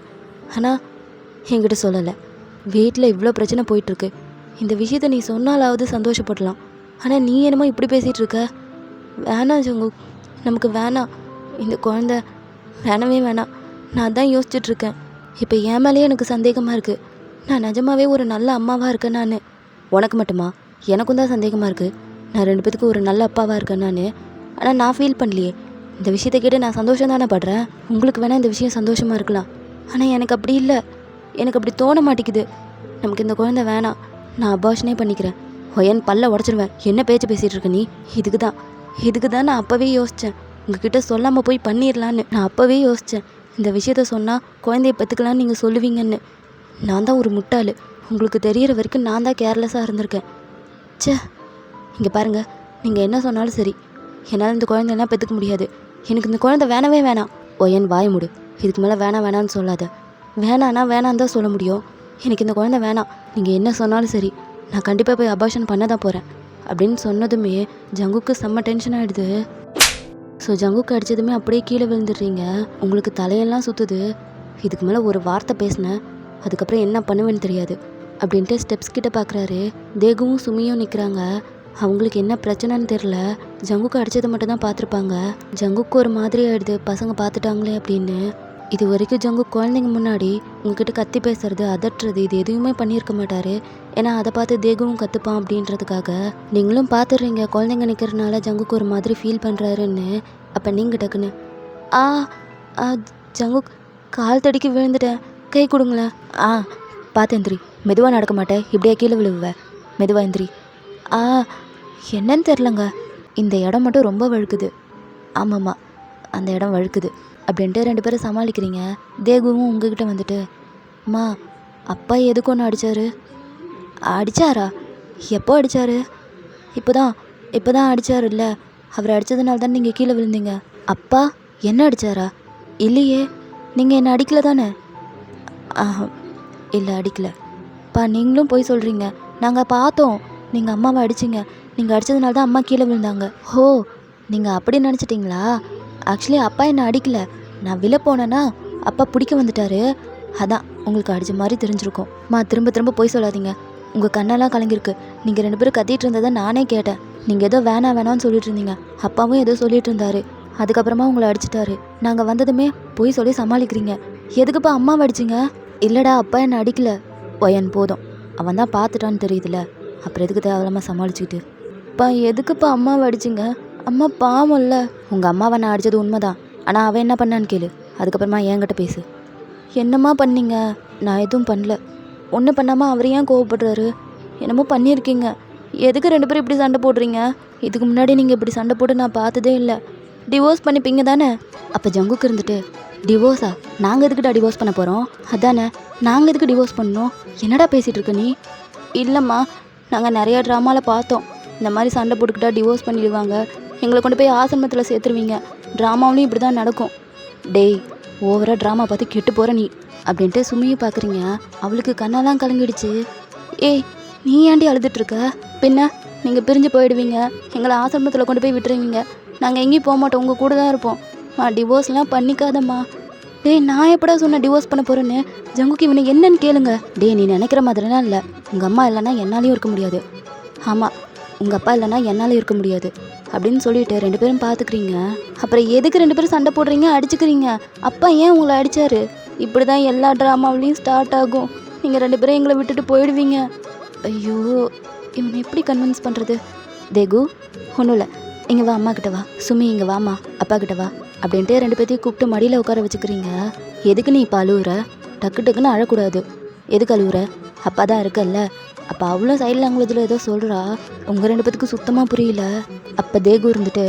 ஆனால் என்கிட்ட சொல்லலை. வீட்டில் இவ்வளோ பிரச்சனை போயிட்டுருக்கு, இந்த விஷயத்தை நீ சொன்னாலாவது சந்தோஷப்படலாம். ஆனால் நீ என்னமோ இப்படி பேசிகிட்டு இருக்க. வேணாம் ஜங்கு, நமக்கு வேணாம், இந்த குழந்தை வேணவே வேணாம். நான் அதான் யோசிச்சுட்ருக்கேன். இப்போ என் மேலேயே எனக்கு சந்தேகமாக இருக்குது. நான் நிஜமாவே ஒரு நல்ல அம்மாவாக இருக்கேன் நான். உனக்கு மட்டுமா? எனக்கும் தான் சந்தேகமாக இருக்குது. நான் 2 பேத்துக்கு ஒரு நல்ல அப்பாவாக இருக்கேன் நான். ஆனால் நான் ஃபீல் பண்ணலையே. இந்த விஷயத்தை கேட்டு நான் சந்தோஷம் தானே படுறேன். உங்களுக்கு வேணால் இந்த விஷயம் சந்தோஷமாக இருக்கலாம், ஆனால் எனக்கு அப்படி இல்லை. எனக்கு அப்படி தோண மாட்டேங்குது. நமக்கு இந்த குழந்தை வேணாம், நான் அபார்ஷனே பண்ணிக்கிறேன். ஒயன் பல்ல உடச்சிடுவேன். என்ன பேச்சு பேசிகிட்டு இருக்க நீ? இதுக்கு தான் நான் அப்போவே யோசித்தேன், உங்ககிட்ட சொல்லாமல் போய் பண்ணிடலான்னு. நான் அப்போவே யோசித்தேன், இந்த விஷயத்த சொன்னால் குழந்தைய பெற்றுக்கலான்னு நீங்கள் சொல்லுவீங்கன்னு. நான் தான் ஒரு முட்டாள். உங்களுக்கு தெரிகிற வரைக்கும் நான் தான் கேர்லெஸ்ஸாக இருந்திருக்கேன். ச்சே, இங்கே பாருங்கள், நீங்கள் என்ன சொன்னாலும் சரி, என்னால் இந்த குழந்தையெல்லாம் பெற்றுக்க முடியாது. எனக்கு இந்த குழந்தை வேணவே வேணாம். ஒயன், வாய் மூடு. இதுக்கு மேலே வேணான்னு சொல்லாத. வேணான்னா வேணான்னு தான் சொல்ல முடியும். எனக்கு இந்த குழந்தை வேணாம், நீங்கள் என்ன சொன்னாலும் சரி, நான் கண்டிப்பாக போய் அபார்ஷன் பண்ண தான் போகிறேன் அப்படின்னு சொன்னதுமே ஜங்குக்கு செம்ம டென்ஷன் ஆகிடுது. ஸோ ஜங்குக்கு அடித்ததுமே அப்படியே கீழே விழுந்துடுறீங்க. உங்களுக்கு தலையெல்லாம் சுற்றுது. இதுக்கு மேலே ஒரு வார்த்தை பேசினேன், அதுக்கப்புறம் என்ன பண்ணுவேன்னு தெரியாது அப்படின்ட்டு ஸ்டெப்ஸ் கிட்ட பார்க்குறாரு. தேகுவும் சுமியும் நிற்கிறாங்க. அவங்களுக்கு என்ன பிரச்சனைன்னு தெரில. ஜங்குக்கு அடித்ததை மட்டும் தான் பார்த்துருப்பாங்க. ஜங்குக்கு ஒரு மாதிரி ஆகிடுது, பசங்க பார்த்துட்டாங்களே அப்படின்னு. இது வரைக்கும் ஜங்கு குழந்தைங்க முன்னாடி உங்ககிட்ட கத்தி பேசுறது, அதட்டுறது, இது எதுவுமே பண்ணியிருக்க மாட்டார். ஏன்னா அதை பார்த்து தேகுவும் கற்றுப்பான் அப்படின்றதுக்காக. நீங்களும் பார்த்துடுறீங்க குழந்தைங்க நிற்கிறதுனால ஜங்குக்கு ஒரு மாதிரி ஃபீல் பண்ணுறாருன்னு. அப்போ நீங்கள் டக்குன்னு ஆ ஆ ஜங்கு கால் தடிக்கு விழுந்துட்டேன், கை கொடுங்களேன். பார்த்து எந்திரி, மெதுவாக நடக்க மாட்டேன், இப்படியே கீழே விழுவேன், மெதுவாக எந்திரி. என்னன்னு தெரிலங்க, இந்த இடம் மட்டும் ரொம்ப வழுக்குது. ஆமாம்மா, அந்த இடம் வழுக்குது அப்படின்ட்டு 2 பேரும் சமாளிக்கிறீங்க. தேகுவும் உங்ககிட்ட வந்துட்டு, அம்மா அப்பா எதுக்கு ஒன்று அடித்தார்? அடித்தாரா? எப்போ அடித்தார்? இப்போ தான் அடித்தார் இல்லை? அவர் அடித்ததுனால தான் நீங்கள் கீழே விழுந்தீங்க. அப்பா என்ன அடித்தாரா? இல்லையே, நீங்கள் என்ன அடிக்கல தானே? இல்லை அடிக்கல. நீங்களும் போய் சொல்கிறீங்க, நாங்கள் பார்த்தோம் நீங்கள் அம்மாவை அடிச்சிங்க, நீங்கள் அடித்ததுனால தான் அம்மா கீழே விழுந்தாங்க. ஹோ, நீங்கள் அப்படி நினச்சிட்டிங்களா? ஆக்சுவலி அப்பா என்னை அடிக்கலை, நான் விழ போனேன்னா அப்பா பிடிக்க வந்துட்டாரு, அதான் உங்களுக்கு அடித்த மாதிரி தெரிஞ்சிருக்கும். திரும்ப திரும்ப போய் சொல்லாதீங்க, உங்கள் கண்ணெல்லாம் கலங்கிருக்கு. நீங்கள் 2 பேரும் கத்திட்டு இருந்ததை நானே கேட்டேன். நீங்கள் ஏதோ வேணான்னு சொல்லிட்டு இருந்தீங்க, அப்பாவும் ஏதோ சொல்லிட்டு இருந்தாரு, அதுக்கப்புறமா உங்களை அடிச்சிட்டாரு. நாங்கள் வந்ததுமே போய் சொல்லி சமாளிக்கிறீங்க. எதுக்குப்பா அம்மாவை அடிச்சிங்க? இல்லைடா, அப்பா என்னை அடிக்கல. ஒயன் போதும், அவன் தான் பார்த்துட்டான்னு தெரியுதுல, அப்புறம் எதுக்கு தேவையில்லாமல் சமாளிச்சுக்கிட்டு. எதுக்குப்பா அம்மாவை அடிச்சிங்க? அம்மா பாவம் இல்லை. உங்கள் அம்மாவை நான் அடித்தது உண்மைதான், ஆனால் அவன் என்ன பண்ணான்னு கேளு, அதுக்கப்புறமா என்கிட்ட பேசு. என்னம்மா பண்ணீங்க? நான் எதுவும் பண்ணல. ஒன்றும் பண்ணாமல் அவர் ஏன் கோவப்படுறாரு? என்னமோ பண்ணியிருக்கீங்க. எதுக்கு 2 பேரும் இப்படி சண்டை போடுறீங்க? இதுக்கு முன்னாடி நீங்கள் இப்படி சண்டை போட்டு நான் பார்த்ததே இல்லை. டிவோர்ஸ் பண்ணிப்பீங்க தானே? அப்போ ஜங்குக்கு இருந்துட்டு, டிவோர்ஸா? நாங்கள் எதுக்கிட்ட டிவோர்ஸ் பண்ண போகிறோம்? அதானே, நாங்கள் எதுக்கு டிவோர்ஸ் பண்ணோம்? என்னடா பேசிகிட்டு இருக்க நீ? இல்லைம்மா, நாங்கள் நிறையா ட்ராமாவில் பார்த்தோம், இந்த மாதிரி சண்டை போட்டுக்கிட்டா டிவோர்ஸ் பண்ணிடுவாங்க, எங்களை கொண்டு போய் ஆசிரமத்தில் சேர்த்துருவீங்க, ட்ராமாவிலையும் இப்படி தான் நடக்கும். டேய், ஓவராக ட்ராமா பார்த்து கெட்டு போகிற நீ அப்படின்ட்டு சுமியை பார்க்குறீங்க. அவளுக்கு கண்ணெல்லாம் கலங்கிடுச்சு. ஏய், நீ ஏன்டி அழுதுட்ருக்க? பின்ன நீங்கள் பிரிஞ்சு போயிடுவீங்க, எங்களை ஆசிரமத்தில் கொண்டு போய் விட்டுருவீங்க, நாங்கள் எங்கேயும் போக மாட்டோம், உங்கள் கூட தான் இருப்போம். டிவோர்ஸ்லாம் பண்ணிக்காதம்மா. டேய், நான் எப்படா சொன்னேன் டிவோர்ஸ் பண்ண போகிறேன்னு? ஜங்குக்கு இவனை என்னன்னு கேளுங்க. டேய், நீ நினைக்கிற மாதிரிலாம் இல்லை, உங்கள் அம்மா இல்லைன்னா என்னாலையும் இருக்க முடியாது. ஆமாம், உங்கள் அப்பா இல்லைன்னா என்னாலையும் இருக்க முடியாது அப்படின்னு சொல்லிட்டு 2 பேரும் பார்த்துக்கிறீங்க. அப்புறம் எதுக்கு 2 பேரும் சண்டை போடுறீங்க, அடிச்சுக்கிறீங்க? அப்பா ஏன் உங்களை அடித்தார்? இப்படி தான் எல்லா ட்ராமாவிலையும் ஸ்டார்ட் ஆகும். நீங்கள் 2 பேரும் எங்களை விட்டுட்டு போயிடுவீங்க. ஐயோ, இவனை எப்படி கன்வின்ஸ் பண்ணுறது? தேகு, ஒன்றும் இல்லை, இங்கே வா, அம்மா கிட்ட வா. சுமி, இங்கே வாம்மா, அப்பா கிட்ட வா அப்படின்ட்டு 2 பேர்த்தையும் கூப்பிட்டு மடியில் உட்கார வச்சுக்கிறீங்க. எதுக்கு நீ இப்போ அழுவுற? டக்குன்னு அழக்கூடாது. எதுக்கு அழுவுற? அப்பா தான் இருக்கல்ல. அப்போ அவ்வளோ சைட் லாங்குவேஜில் ஏதோ சொல்கிறா, உங்கள் 2 பேத்துக்கு சுத்தமாக புரியல. அப்போ தேகு இருந்துட்டு,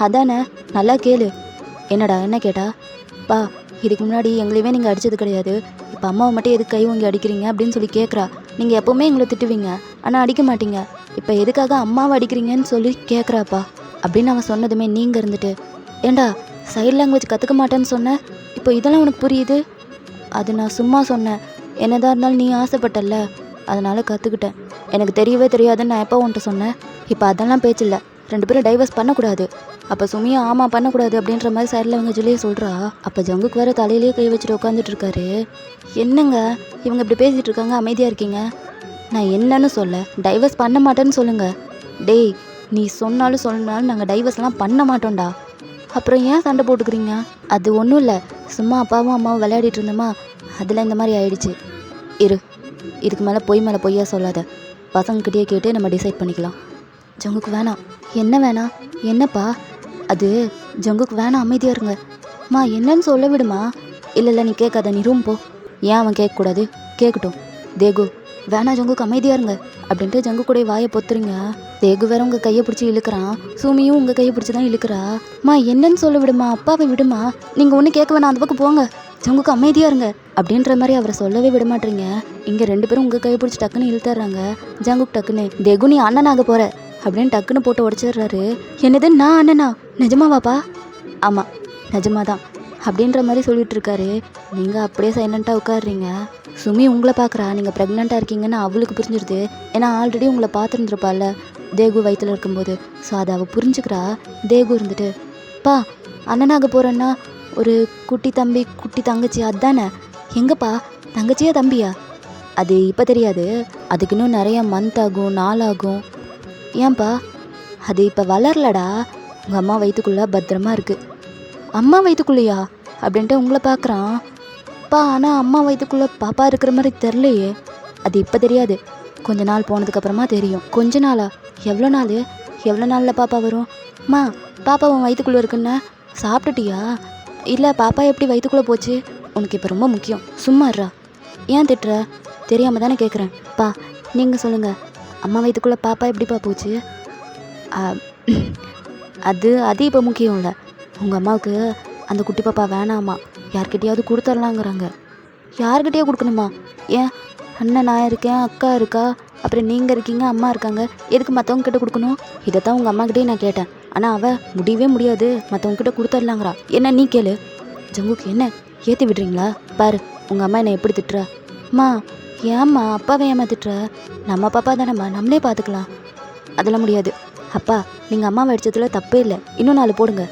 அதானே, நல்லா கேளு. என்னடா, என்ன கேட்டா? இதுக்கு முன்னாடி எங்களையுமே நீங்கள் அடித்தது கிடையாது, இப்போ அம்மாவை மட்டும் எதுக்கு கை வாங்கி அடிக்கிறீங்க அப்படின்னு சொல்லி கேட்குறா. நீங்கள் எப்போவுமே எங்களை திட்டுவீங்க, ஆனால் அடிக்க மாட்டீங்க, இப்போ எதுக்காக அம்மாவை அடிக்கிறீங்கன்னு சொல்லி கேட்குறாப்பா அப்படின்னு அவன் சொன்னதுமே நீங்கள் இருந்துட்டு, ஏண்டா சைட் லாங்குவேஜ் கற்றுக்க மாட்டேன்னு சொன்னேன், இப்போ இதெல்லாம் உனக்கு புரியுது? அது நான் சும்மா சொன்னேன், என்னதான் இருந்தாலும் நீ ஆசைப்பட்டல்ல, அதனால் கற்றுக்கிட்டேன். எனக்கு தெரியவே தெரியாதுன்னு நான் எப்போ உன்ட்ட சொன்னேன்? இப்போ அதெல்லாம் பேச்சு இல்லை, 2 பேரும் டைவர்ஸ் பண்ணக்கூடாது. அப்போ சுமியா ஆமாம் பண்ணக்கூடாது அப்படின்ற மாதிரி சைடில் அவங்க ஜூலியை சொல்கிறா. அப்போ ஜங்குக்கு வேறு தலையிலேயே கை வச்சுட்டு உட்காந்துட்டு இருக்காரு. என்னங்க இவங்க இப்படி பேசிகிட்டு இருக்காங்க, அமைதியாக இருக்கீங்க? நான் என்னன்னு சொல்ல, டைவர்ஸ் பண்ண மாட்டேன்னு சொல்லுங்கள். டேய், நீ சொன்னாலும் சொல்லனாலும் நாங்கள் டைவர்ஸ்லாம் பண்ண மாட்டோம்டா. அப்புறம் ஏன் சண்டை போட்டுக்கிறீங்க? அது ஒன்றும் இல்லை, சும்மா அப்பாவும் அம்மாவும் விளையாடிட்டு இருந்தோமா, அதில் இந்த மாதிரி ஆயிடுச்சு. இதுக்கு மேலே பொய்யா சொல்லாத, பசங்கக்கிட்டே கேட்டு நம்ம டிசைட் பண்ணிக்கலாம். ஜங்குக்கு வேணாம். என்ன வேணாம்? என்னப்பா அது? ஜங்குக்கு வேணாம், அமைதியாக இருங்க. என்னன்னு சொல்ல விடுமா. இல்லை நீ கேட்காத, நீ ரூம் போ. ஏன் அவன் கேட்கக்கூடாது? கேட்கட்டும். தேகு, வேணா ஜங்குக்கு, அமைதியாக இருங்க அப்படின்ட்டு ஜங்கு கூட வாயை பொத்துறீங்க. தேகு வேற உங்கள் கையை பிடிச்சி இழுக்கிறான், சூமியும் உங்கள் கையை பிடிச்சி தான் இழுக்கிறா. என்னன்னு சொல்ல விடுமா, அப்பாவை விடுமா, நீங்கள் ஒன்றும் கேட்க வேணாம், அந்த பக்கம் போங்க, ஜங்குக்கு அமைதியாக இருங்க அப்படின்ற மாதிரி அவரை சொல்லவே விட மாட்டீங்க. இங்கே 2 பேரும் உங்கள் கையை பிடிச்சி டக்குன்னு இழுத்துறாங்க. ஜங்குக்கு டக்குன்னு, தேகு நீ அண்ணனாக போகிற அப்படின்னு டக்குன்னு போட்டு உடச்சிடுறாரு. என்னது, நான் அண்ணனா? நிஜமாவாப்பா? ஆமாம், நிஜமா தான். அப்படின்ற மாதிரி சொல்லிட்டு இருக்காரு. நீங்கள் அப்படியே சைலண்ட்டாக உட்காடுறீங்க. சுமி உங்களை பார்க்குறா, நீங்கள் ப்ரெக்னெண்ட்டாக இருக்கீங்கன்னு அவளுக்கு புரிஞ்சிருது. ஏன்னா ஆல்ரெடி உங்களை பார்த்துருந்துருப்பாள்ல தேகு வயிற்றில் இருக்கும்போது. ஸோ அதை அவள் புரிஞ்சுக்கிறா. தேகு இருந்துட்டு, பா அண்ணனாக போகிறேன்னா ஒரு குட்டி தம்பி குட்டி தங்கச்சி அதானே, எங்கப்பா தங்கச்சியா தம்பியா? அது இப்போ தெரியாது, அதுக்கு இன்னும் நிறைய மந்த் ஆகும், நாள் ஆகும். ஏன்பா? அது இப்போ வளரலடா, உங்கள் அம்மா வயிற்றுக்குள்ளே பத்திரமா இருக்குது. அம்மா வயிற்றுக்குள்ளேயா அப்படின்ட்டு உங்களை பார்க்குறான். பா ஆனால் அம்மா வயிற்றுக்குள்ளே பாப்பா இருக்கிற மாதிரி தெரிலையே. அது இப்போ தெரியாது, கொஞ்ச நாள் போனதுக்கப்புறமா தெரியும். கொஞ்ச நாளா? எவ்வளோ நாள்? எவ்வளோ நாளில் பாப்பா வரும்? அம்மா பாப்பா உன் வயிற்றுக்குள்ளே இருக்குன்னு சாப்பிட்டுட்டியா? இல்லை பாப்பா எப்படி வயிற்றுக்குள்ளே போச்சு? உனக்கு இப்போ ரொம்ப முக்கியம், சும்மா இருடா. ஏன் திட்டுற? தெரியாமல் தானே கேட்குறேன். பா நீங்கள் சொல்லுங்கள், அம்மா வயிற்றுக்குள்ளே பாப்பா எப்படிப்பா போச்சு? அது அது இப்போ முக்கியம் இல்லை. உங்கள் அம்மாவுக்கு அந்த குட்டி பாப்பா வேணாமா, யார்கிட்டையாவது கொடுத்துர்லாங்கிறாங்க. யார்கிட்டயோ கொடுக்கணுமா? ஏன் அண்ணன் நான் இருக்கேன், அக்கா இருக்கா, அப்புறம் நீங்கள் இருக்கீங்க, அம்மா இருக்காங்க, எதுக்கு மற்றவங்க கிட்ட கொடுக்கணும்? இதைத்தான் உங்கள் அம்மாக்கிட்டே நான் கேட்டேன். ஆனால் அவள் முடியவே முடியாது, மற்றவங்க கிட்ட கொடுத்துர்லாங்கிறா. என்ன நீ கேளு. ஜங்குக்கு என்ன ஏற்றி விடுறீங்களா? பாரு உங்கள் அம்மா என்னை எப்படி திட்டுறா. அம்மா ஏம்மா அப்பாவை ஏம்மா திட்டுற? நம்ம பாப்பா தானேம்மா, நம்மளே பார்த்துக்கலாம். அதெல்லாம் முடியாது. அப்பா நீங்கள் அம்மாவை அடித்ததில் தப்பே இல்லை, இன்னும் 4 போடுங்க.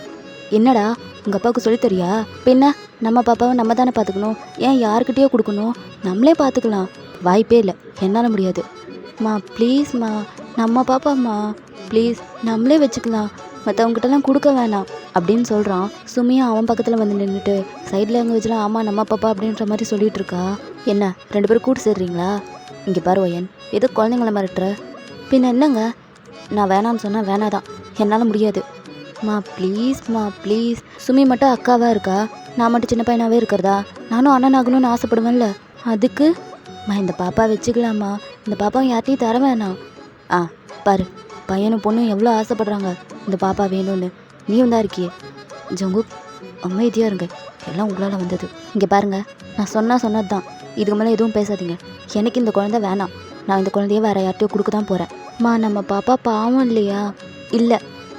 என்னடா உங்கள் அப்பாவுக்கு சொல்லித்தரியா? பின்ன நம்ம பாப்பாவை நம்ம தானே பார்த்துக்கணும், ஏன் யாருக்கிட்டேயோ கொடுக்கணும்? நம்மளே பார்த்துக்கலாம். வாய்ப்பே இல்லை, என்னால் முடியாது. மா ப்ளீஸ்மா, நம்ம பாப்பாம்மா, ப்ளீஸ் நம்மளே வச்சுக்கலாம், மற்றவங்ககிட்டலாம் கொடுக்க வேணாம் அப்படின்னு சொல்கிறான். சுமியா அவன் பக்கத்தில் வந்து நின்றுட்டு சைடில் எங்கே வச்சுலாம் ஆமாம் நம்ம பாப்பா அப்படின்ற மாதிரி சொல்லிகிட்டு இருக்கா. என்ன 2 பேரும் கூட்டு சேர்றீங்களா? இங்கே பாரு ஒயன், ஏதோ குழந்தைங்கள மிரட்டுற. பின்ன என்னங்க, நான் வேணான்னு சொன்னால் வேணாதான், என்னால் முடியாது. மா ப்ளீஸ்மா ப்ளீஸ். சுமி மட்டும் அக்காவாக இருக்கா, நான் மட்டும் சின்ன பையனாகவே இருக்கிறதா? நானும் அண்ணன் ஆகணும்னு ஆசைப்படுவேன்ல, அதுக்கு இந்த பாப்பா வச்சுக்கலாமா, இந்த பாப்பாவும் யார்ட்டையும் தர வேணாம். பாரு பையனும் பொண்ணும் எவ்வளோ ஆசைப்படுறாங்க இந்த பாப்பா வேணும்னு, நீயும் தான் இருக்கியே. ஜங்கு அமைதியாக இருங்க, எல்லாம் உங்களால் வந்தது. இங்கே பாருங்கள், நான் சொன்னது தான், இதுக்கு மேலே எதுவும் பேசாதீங்க. எனக்கு இந்த குழந்தை வேணாம், நான் இந்த குழந்தைய வேறு யார்ட்டையோ கொடுக்க தான் போகிறேன். நம்ம பாப்பா பாவம் இல்லையா? இல்லை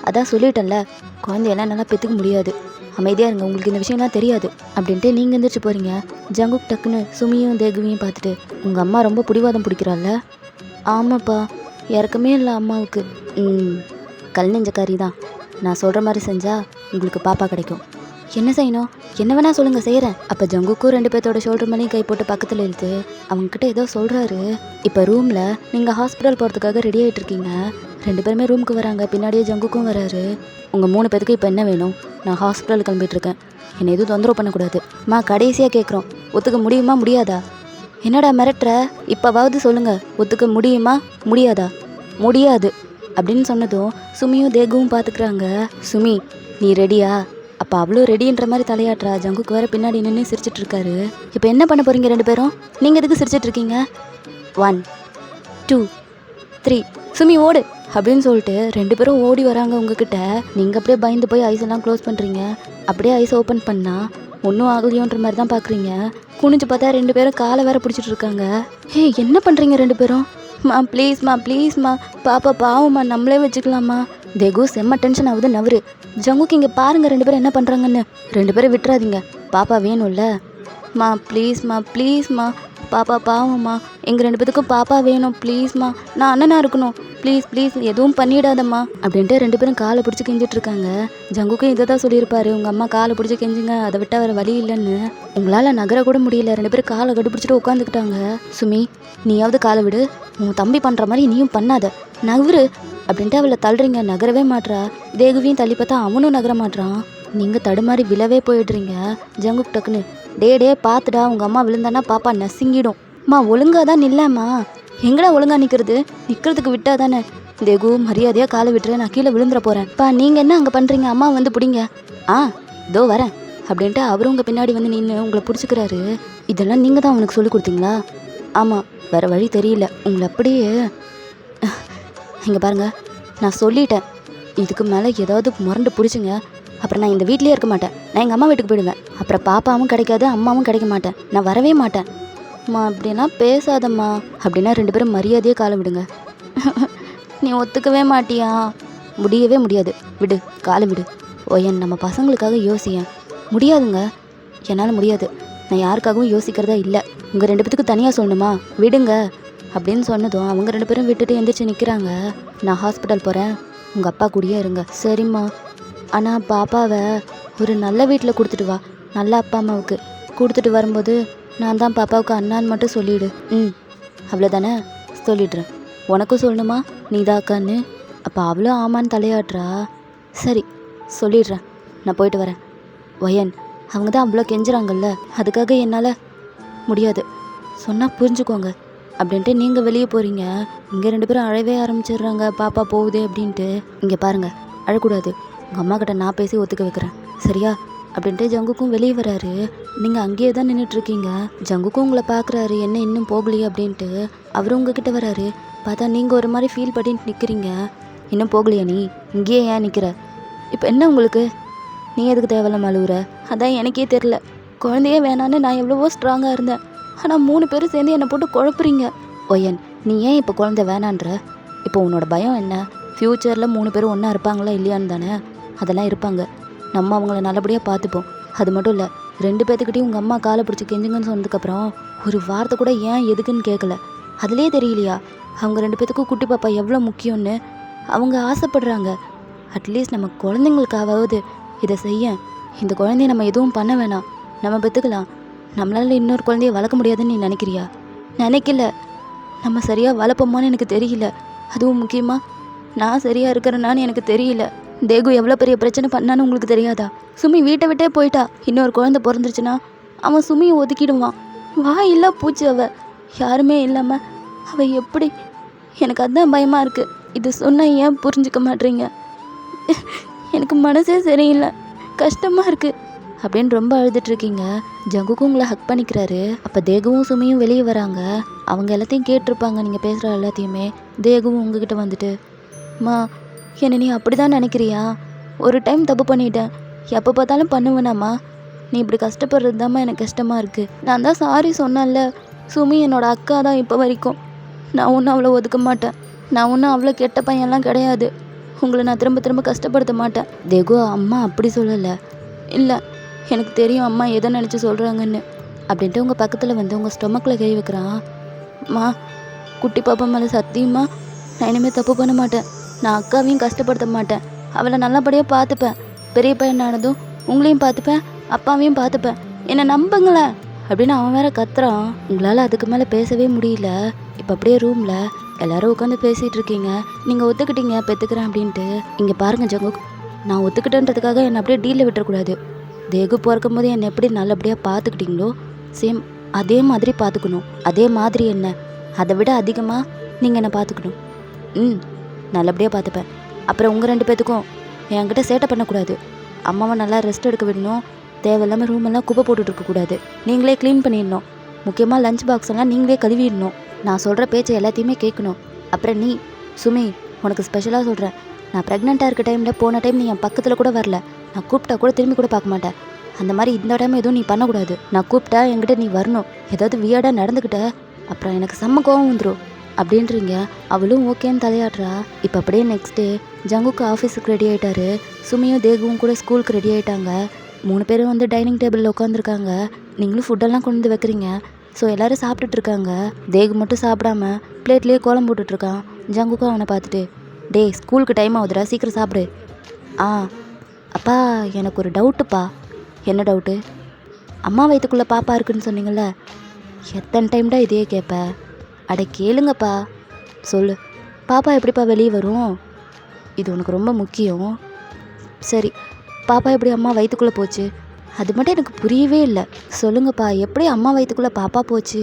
அதான் சொல்லிட்டேன்ல, குழந்தையெல்லாம் நல்லா பெற்றுக்க முடியாது. அமைதியாக இருங்க, உங்களுக்கு இந்த விஷயம்லாம் தெரியாது அப்படின்ட்டு நீங்கள் எந்திரிச்சு போகிறீங்க. ஜங்குக் டக்குன்னு சுமியும் தேகுவையும் பார்த்துட்டு, உங்கள் அம்மா ரொம்ப பிடிவாதம் பிடிக்கிறாள்ல? ஆமாப்பா, இறக்கமே இல்லை அம்மாவுக்கு. கல் நெஞ்சக்காரி தான். நான் சொல்கிற மாதிரி செஞ்சால் உங்களுக்கு பாப்பா கிடைக்கும். என்ன செய்யணும்? என்ன வேணால் சொல்லுங்கள், செய்கிறேன். அப்போ ஜங்குக்கும் 2 பேர்த்தோட ஷோல்டர் மேலேயும் கை போட்டு பக்கத்தில் இழுத்து அவங்கக்கிட்ட ஏதோ சொல்கிறாரு. இப்போ ரூமில் நீங்கள் ஹாஸ்பிட்டல் போகிறதுக்காக ரெடி ஆகிட்டு இருக்கீங்க. 2 பேருமே ரூமுக்கு வராங்க, பின்னாடியே ஜங்குக்கும் வராரு. உங்கள் 3 பேருக்கு இப்போ என்ன வேணும்? நான் ஹாஸ்பிட்டல் கிளம்பிட்டுருக்கேன், என்னை எதுவும் தொந்தரவு பண்ணக்கூடாது. கடைசியாக கேட்குறோம், ஒத்துக்க முடியுமா முடியாதா? என்னடா மிரட்டுற? இப்போவாவது சொல்லுங்கள், ஒத்துக்க முடியுமா முடியாதா? முடியாது அப்படின்னு சொன்னதும் சுமியும் தேகுவும் பார்த்துக்குறாங்க. சுமி நீ ரெடியா? அப்போ அவ்வளோ ரெடின்ற மாதிரி தலையாட்டுறா. ஜங்குக்கு வேறு பின்னாடி நின்று சிரிச்சிட்டு இருக்காரு. இப்போ என்ன பண்ண போகிறீங்க 2 பேரும்? நீங்கள் எதுக்கு சிரிச்சிட்டு இருக்கீங்க? 1 2 3 சுமி ஓடு அப்படின்னு சொல்லிட்டு 2 பேரும் ஓடி வராங்க உங்ககிட்ட. நீங்கள் அப்படியே பயந்து போய் ஐஸ் எல்லாம் க்ளோஸ் பண்ணுறீங்க. அப்படியே ஐஸ் ஓப்பன் பண்ணால் ஒன்றும் ஆகலையோன்ற மாதிரி தான் பார்க்குறீங்க. குனிஞ்சு பார்த்தா 2 பேரும் காலை வேற பிடிச்சிட்டு இருக்காங்க. என்ன பண்ணுறீங்க 2 பேரும்? ப்ளீஸ்மா பாப்பா பாவம்மா, நம்மளே வச்சுக்கலாமா? தேகு செம்ம டென்ஷன் ஆகுது, நவரு. ஜங்குக்கு இங்கே பாருங்கள் 2 பேரும் என்ன பண்ணுறாங்கன்னு. 2 பேரும் விட்டுறாதீங்க, பாப்பா வேணும்ல. ப்ளீஸ்மா பாப்பா பாவம்மா, எங்கள் 2 பேத்துக்கும் பாப்பா வேணும், ப்ளீஸ்மா, நான் அண்ணனாக இருக்கணும், ப்ளீஸ் எதுவும் பண்ணிடாதம்மா அப்படின்ட்டு 2 பேரும் காலை பிடிச்சி கெஞ்சிட்டு இருக்காங்க. ஜங்குக்கும் இதை தான் சொல்லியிருப்பாரு, உங்கள் அம்மா காலை பிடிச்சி கெஞ்சுங்க, அதை விட்டால் வேறு வழி இல்லைன்னு. உங்களால் நகர கூட முடியல, 2 பேரும் காலை கட்டுப்பிடிச்சிட்டு உட்காந்துக்கிட்டாங்க. சுமி நீயாவது காலை விடு, உன் தம்பி பண்ணுற மாதிரி நீயும் பண்ணாத, நகரு அப்படின்ட்டு அவளை தள்ளுறீங்க, நகரவே மாட்றா. தேகுவையும் தள்ளி பார்த்தா அவனும் நகர மாட்றான். நீங்கள் தடுமாறி விழவே போயிடுறீங்க. ஜங்குக் டக்குன்னு, டே பார்த்துடா, உங்கள் அம்மா விழுந்தானா பாப்பா நசுங்கிடும். ஒழுங்காக தான் நில்லாமா, எங்கடா ஒழுங்காக நிற்கிறதுக்கு விட்டா தானே. தேகு மரியாதையாக காலை விட்டுரு, நான் கீழே விழுந்துட போகிறேன். நீங்கள் என்ன அங்கே பண்ணுறீங்க? அம்மா வந்து பிடிங்க. இதோ வரேன் அப்படின்ட்டு அவரும் உங்கள் பின்னாடி வந்து நின்று உங்களை பிடிச்சிக்கிறாரு. இதெல்லாம் நீங்கள் தான் அவனுக்கு சொல்லி கொடுத்தீங்களா? ஆமாம், வேறு வழி தெரியல, உங்களை அப்படியே. இங்கே பாருங்கள், நான் சொல்லிட்டேன், இதுக்கு மேலே ஏதாவது முரண்டு பிடிச்சிங்க, அப்புறம் நான் இந்த வீட்லேயே இருக்க மாட்டேன், நான் எங்கள் அம்மா வீட்டுக்கு போயிடுவேன். அப்புறம் பாப்பாவும் கிடைக்காது, அம்மாவும் கிடைக்க மாட்டேன், நான் வரவே மாட்டேன். அப்படின்னா பேசாதம்மா அப்படின்னா 2 பேரும் மரியாதையே காலை விடுங்க. நீ ஒத்துக்கவே மாட்டியா? முடியவே முடியாது, விடு, காலை விடு. ஓயன் நம்ம பசங்களுக்காக யோசியேன். முடியாதுங்க, என்னால் முடியாது. நான் யாருக்காகவும் யோசிக்கிறதா இல்லை. உங்கள் 2 பேத்துக்கு தனியாக சொல்லணுமா? விடுங்க அப்படின்னு சொன்னதும் அவங்க 2 பேரும் விட்டுட்டு எந்திரிச்சு நிற்கிறாங்க. நான் ஹாஸ்பிட்டல் போகிறேன், உங்கள் அப்பா கூடயே இருங்க. சரிம்மா, ஆனால் பாப்பாவை ஒரு நல்ல வீட்டில் கொடுத்துட்டு வா. நல்ல அப்பா அம்மாவுக்கு கொடுத்துட்டு வரும்போது நான் தான் பாப்பாவுக்கு அண்ணான்னு மட்டும் சொல்லிவிடு. அவ்வளோதானே? சொல்லிடுறேன். உனக்கும் சொல்லணுமா நீ தான் அக்கான்னு? அப்போ அவ்வளோ ஆமான்னு தலையாட்டுறா. சரி சொல்லிடுறேன், நான் போயிட்டு வரேன். ஒயன், அவங்க தான் அவ்வளோ கெஞ்சுறாங்கல்ல, அதுக்காக என்னால் முடியாது, சொன்னால் புரிஞ்சுக்கோங்க அப்படின்ட்டு நீங்கள் வெளியே போகிறீங்க. இங்கே 2 பேரும் அழவே ஆரம்பிச்சிடுறாங்க, பாப்பா போகுது அப்படின்ட்டு. இங்கே பாருங்கள், அழக்கூடாது. உங்கள் அம்மா கிட்ட நான் பேசி ஒத்துக்க வைக்கிறேன், சரியா அப்படின்ட்டு ஜங்குக்கும் வெளியே வராரு. நீங்கள் அங்கேயே தான் நின்றுட்டுருக்கீங்க. ஜங்குக்கும் உங்களை பார்க்குறாரு, என்ன இன்னும் போகலையே அப்படின்ட்டு. அவரும் உங்ககிட்ட வராரு. பார்த்தா நீங்கள் ஒரு மாதிரி ஃபீல் பண்ணிட்டு நிற்கிறீங்க. இன்னும் போகலையா? நீ இங்கேயே ஏன் நிற்கிற? இப்போ என்ன உங்களுக்கு? நீ எதுக்கு தேவையில்லாம அழுவுற? அதான் எனக்கே தெரில. குழந்தையே வேணான்னு நான் எவ்வளவோ ஸ்ட்ராங்காக இருந்தேன். ஆனால் 3 பேரும் சேர்ந்து என்னை போட்டு குழப்புறீங்க. ஒயன், நீ ஏன் இப்போ குழந்தை வேணான்ற? இப்போ உன்னோட பயம் என்ன? ஃப்யூச்சரில் 3 பேரும் ஒன்றா இருப்பாங்களா இல்லையான்னு தானே? அதெல்லாம் இருப்பாங்க. நம்ம அவங்கள நல்லபடியாக பார்த்துப்போம். அது மட்டும் இல்லை, 2 பேர்த்துக்கிட்டையும் உங்கள் அம்மா காலை பிடிச்சி கெஞ்சுங்கன்னு சொன்னதுக்கப்புறம் ஒரு வார்த்தை கூட ஏன் எதுக்குன்னு கேட்கல. அதுலேயே தெரியலையா அவங்க 2 பேர்த்துக்கும் குட்டி பாப்பா எவ்வளோ முக்கியம்னு? அவங்க ஆசைப்படுறாங்க. அட்லீஸ்ட் நம்ம குழந்தைங்களுக்காவது இதை செய்ய. இந்த குழந்தைய நம்ம எதுவும் பண்ண வேணாம், நம்ம பெற்றுக்கலாம். நம்மளால் இன்னொரு குழந்தைய வளர்க்க முடியாதுன்னு நீ நினைக்கிறியா? நினைக்கல. நம்ம சரியாக வளர்ப்போமான்னு எனக்கு தெரியல. அதுவும் முக்கியமாக நான் சரியாக இருக்கிறேன்னான்னு எனக்கு தெரியல. தேகு எவ்வளோ பெரிய பிரச்சனை பண்ணான்னு உங்களுக்கு தெரியாதா? சுமி வீட்டை விட்டே போயிட்டா. இன்னொரு குழந்தை பிறந்துருச்சுன்னா அவன் சுமியை ஒதுக்கிடுவான். இல்லை பூச்சி, யாருமே இல்லாமல் அவள் எப்படி? எனக்கு அதுதான் பயமாக இருக்குது. இது சொன்னால் ஏன் புரிஞ்சுக்க மாட்டேறீங்க? எனக்கு மனசே சரியில்லை, கஷ்டமாக இருக்குது அப்படின்னு ரொம்ப அழுதுட்ருக்கீங்க. ஜங்குக்கும் உங்களை ஹக் பண்ணிக்கிறாரு. அப்போ தேகுவும் சுமியும் வெளியே வராங்க. அவங்க எல்லாத்தையும் கேட்டிருப்பாங்க, நீங்கள் பேசுகிற எல்லாத்தையுமே. தேகுவும் உங்ககிட்ட வந்துட்டு, மா என்னை நீ அப்படி தான் நினைக்கிறியா? ஒரு டைம் தப்பு பண்ணிட்டேன், எப்போ பார்த்தாலும் பண்ணுவேனாம்மா? நீ இப்படி கஷ்டப்படுறது தாம்மா எனக்கு கஷ்டமாக இருக்குது. நான் தான் சாரி சொன்னேன்ல. சுமி என்னோட அக்கா தான் இப்போ வரைக்கும். நான் ஒன்றும் அவ்வளோ ஒதுக்க மாட்டேன். நான் ஒன்றும் அவ்வளோ கெட்ட பையன்லாம் கிடையாது. உங்களை நான் திரும்ப திரும்ப கஷ்டப்படுத்த மாட்டேன். தேகு, அம்மா அப்படி சொல்லலை. இல்லை, எனக்கு தெரியும் அம்மா எதை நினச்சி சொல்கிறாங்கன்னு அப்படின்ட்டு உங்கள் பக்கத்தில் வந்து உங்கள் ஸ்டொமக்கில் கை வைக்கிறான். அம்மா, குட்டி பாப்பா மேலே சத்தியமா நான் இனிமேல் தப்பு பண்ண மாட்டேன். நான் அக்காவையும் கஷ்டப்படுத்த மாட்டேன். அவளை நல்லபடியாக பார்த்துப்பேன். பெரிய பையனானதும் உங்களையும் பார்த்துப்பேன், அப்பாவையும் பார்த்துப்பேன். என்னை நம்புங்களேன் அப்படின்னு அவன் வேற கத்துறான். உங்களால் அதுக்கு மேலே பேசவே முடியல. இப்போ அப்படியே ரூமில் எல்லாரும் உட்காந்து பேசிகிட்டு இருக்கீங்க. நீங்கள் ஒத்துக்கிட்டீங்க பெற்றுக்கிறேன் அப்படின்ட்டு. இங்கே பாருங்கள் ஜங்குக், நான் ஒத்துக்கிட்டேன்றதுக்காக என்னை அப்படியே டீலில் விட்டுறக்கூடாது. தேகு பிறக்கும் போது என்னை எப்படி நல்லபடியாக பார்த்துக்கிட்டீங்களோ சேம் அதே மாதிரி பார்த்துக்கணும். அதே மாதிரி என்ன, அதை விட அதிகமாக நீங்கள் என்னை பார்த்துக்கணும். நல்லபடியாக பார்த்துப்பேன். அப்புறம் உங்கள் 2 பேத்துக்கும் என்கிட்ட சேட்டை பண்ணக்கூடாது. அம்மாவை நல்லா ரெஸ்ட் எடுக்க விடணும். தேவையில்லாமல் ரூமெல்லாம் குப்பை போட்டுட்டு இருக்கக்கூடாது. நீங்களே க்ளீன் பண்ணிடணும். முக்கியமாக லஞ்ச் பாக்ஸ் எல்லாம் நீங்களே கழுவிடணும். நான் சொல்கிற பேச்சை எல்லாத்தையுமே கேட்கணும். அப்புறம் நீ சுமி, உனக்கு ஸ்பெஷலாக சொல்கிறேன். நான் ப்ரெக்னெண்ட்டாக இருக்க டைமில் போன டைம் நீ என் பக்கத்தில் கூட வரல. நான் கூப்பிட்டா கூட திரும்பி கூட பார்க்க மாட்டேன். அந்த மாதிரி இந்த டைம் எதுவும் நீ பண்ணக்கூடாது. நான் கூப்பிட்டா என்கிட்ட நீ வரணும். ஏதாவது வியர்டாக நடந்துக்கிட்ட அப்புறம் எனக்கு செம்ம கோவம் வந்துடும் அப்படின்றீங்க. அவளும் ஓகேன்னு தலையாடுறா. இப்போ அப்படியே நெக்ஸ்ட்டு ஜங்குக்கு ஆஃபீஸுக்கு ரெடி ஆகிட்டாரு. சுமியும் தேகுவும் கூட ஸ்கூலுக்கு ரெடி ஆகிட்டாங்க. 3 பேரும் வந்து டைனிங் டேபிளில் உட்காந்துருக்காங்க. நீங்களும் ஃபுட்டெல்லாம் கொண்டு வந்து வைக்கிறீங்க. ஸோ எல்லோரும் சாப்பிட்டுட்ருக்காங்க. தேகு மட்டும் சாப்பிடாம பிளேட்லேயே கோலம் போட்டுட்ருக்கான். ஜங்குக்கும் அவனை பார்த்துட்டு, டேய் ஸ்கூலுக்கு டைம் ஆகுதுடா, சீக்கிரம் சாப்பிடு. அப்பா எனக்கு ஒரு டவுட்டுப்பா. என்ன டவுட்டு? அம்மா வயிற்றுக்குள்ளே பாப்பா இருக்குன்னு சொன்னீங்கள்ல, எத்தனை டைம்டா இதையே கேட்ப? அட கேளுங்கப்பா, சொல்லு. பாப்பா எப்படிப்பா வெளியே வரும்? இது உனக்கு ரொம்ப முக்கியம். சரி, பாப்பா எப்படி அம்மா வயிற்றுக்குள்ளே போச்சு? அது மட்டும் எனக்கு புரியவே இல்லை. சொல்லுங்கப்பா, எப்படி அம்மா வயிற்றுக்குள்ளே பாப்பா போச்சு?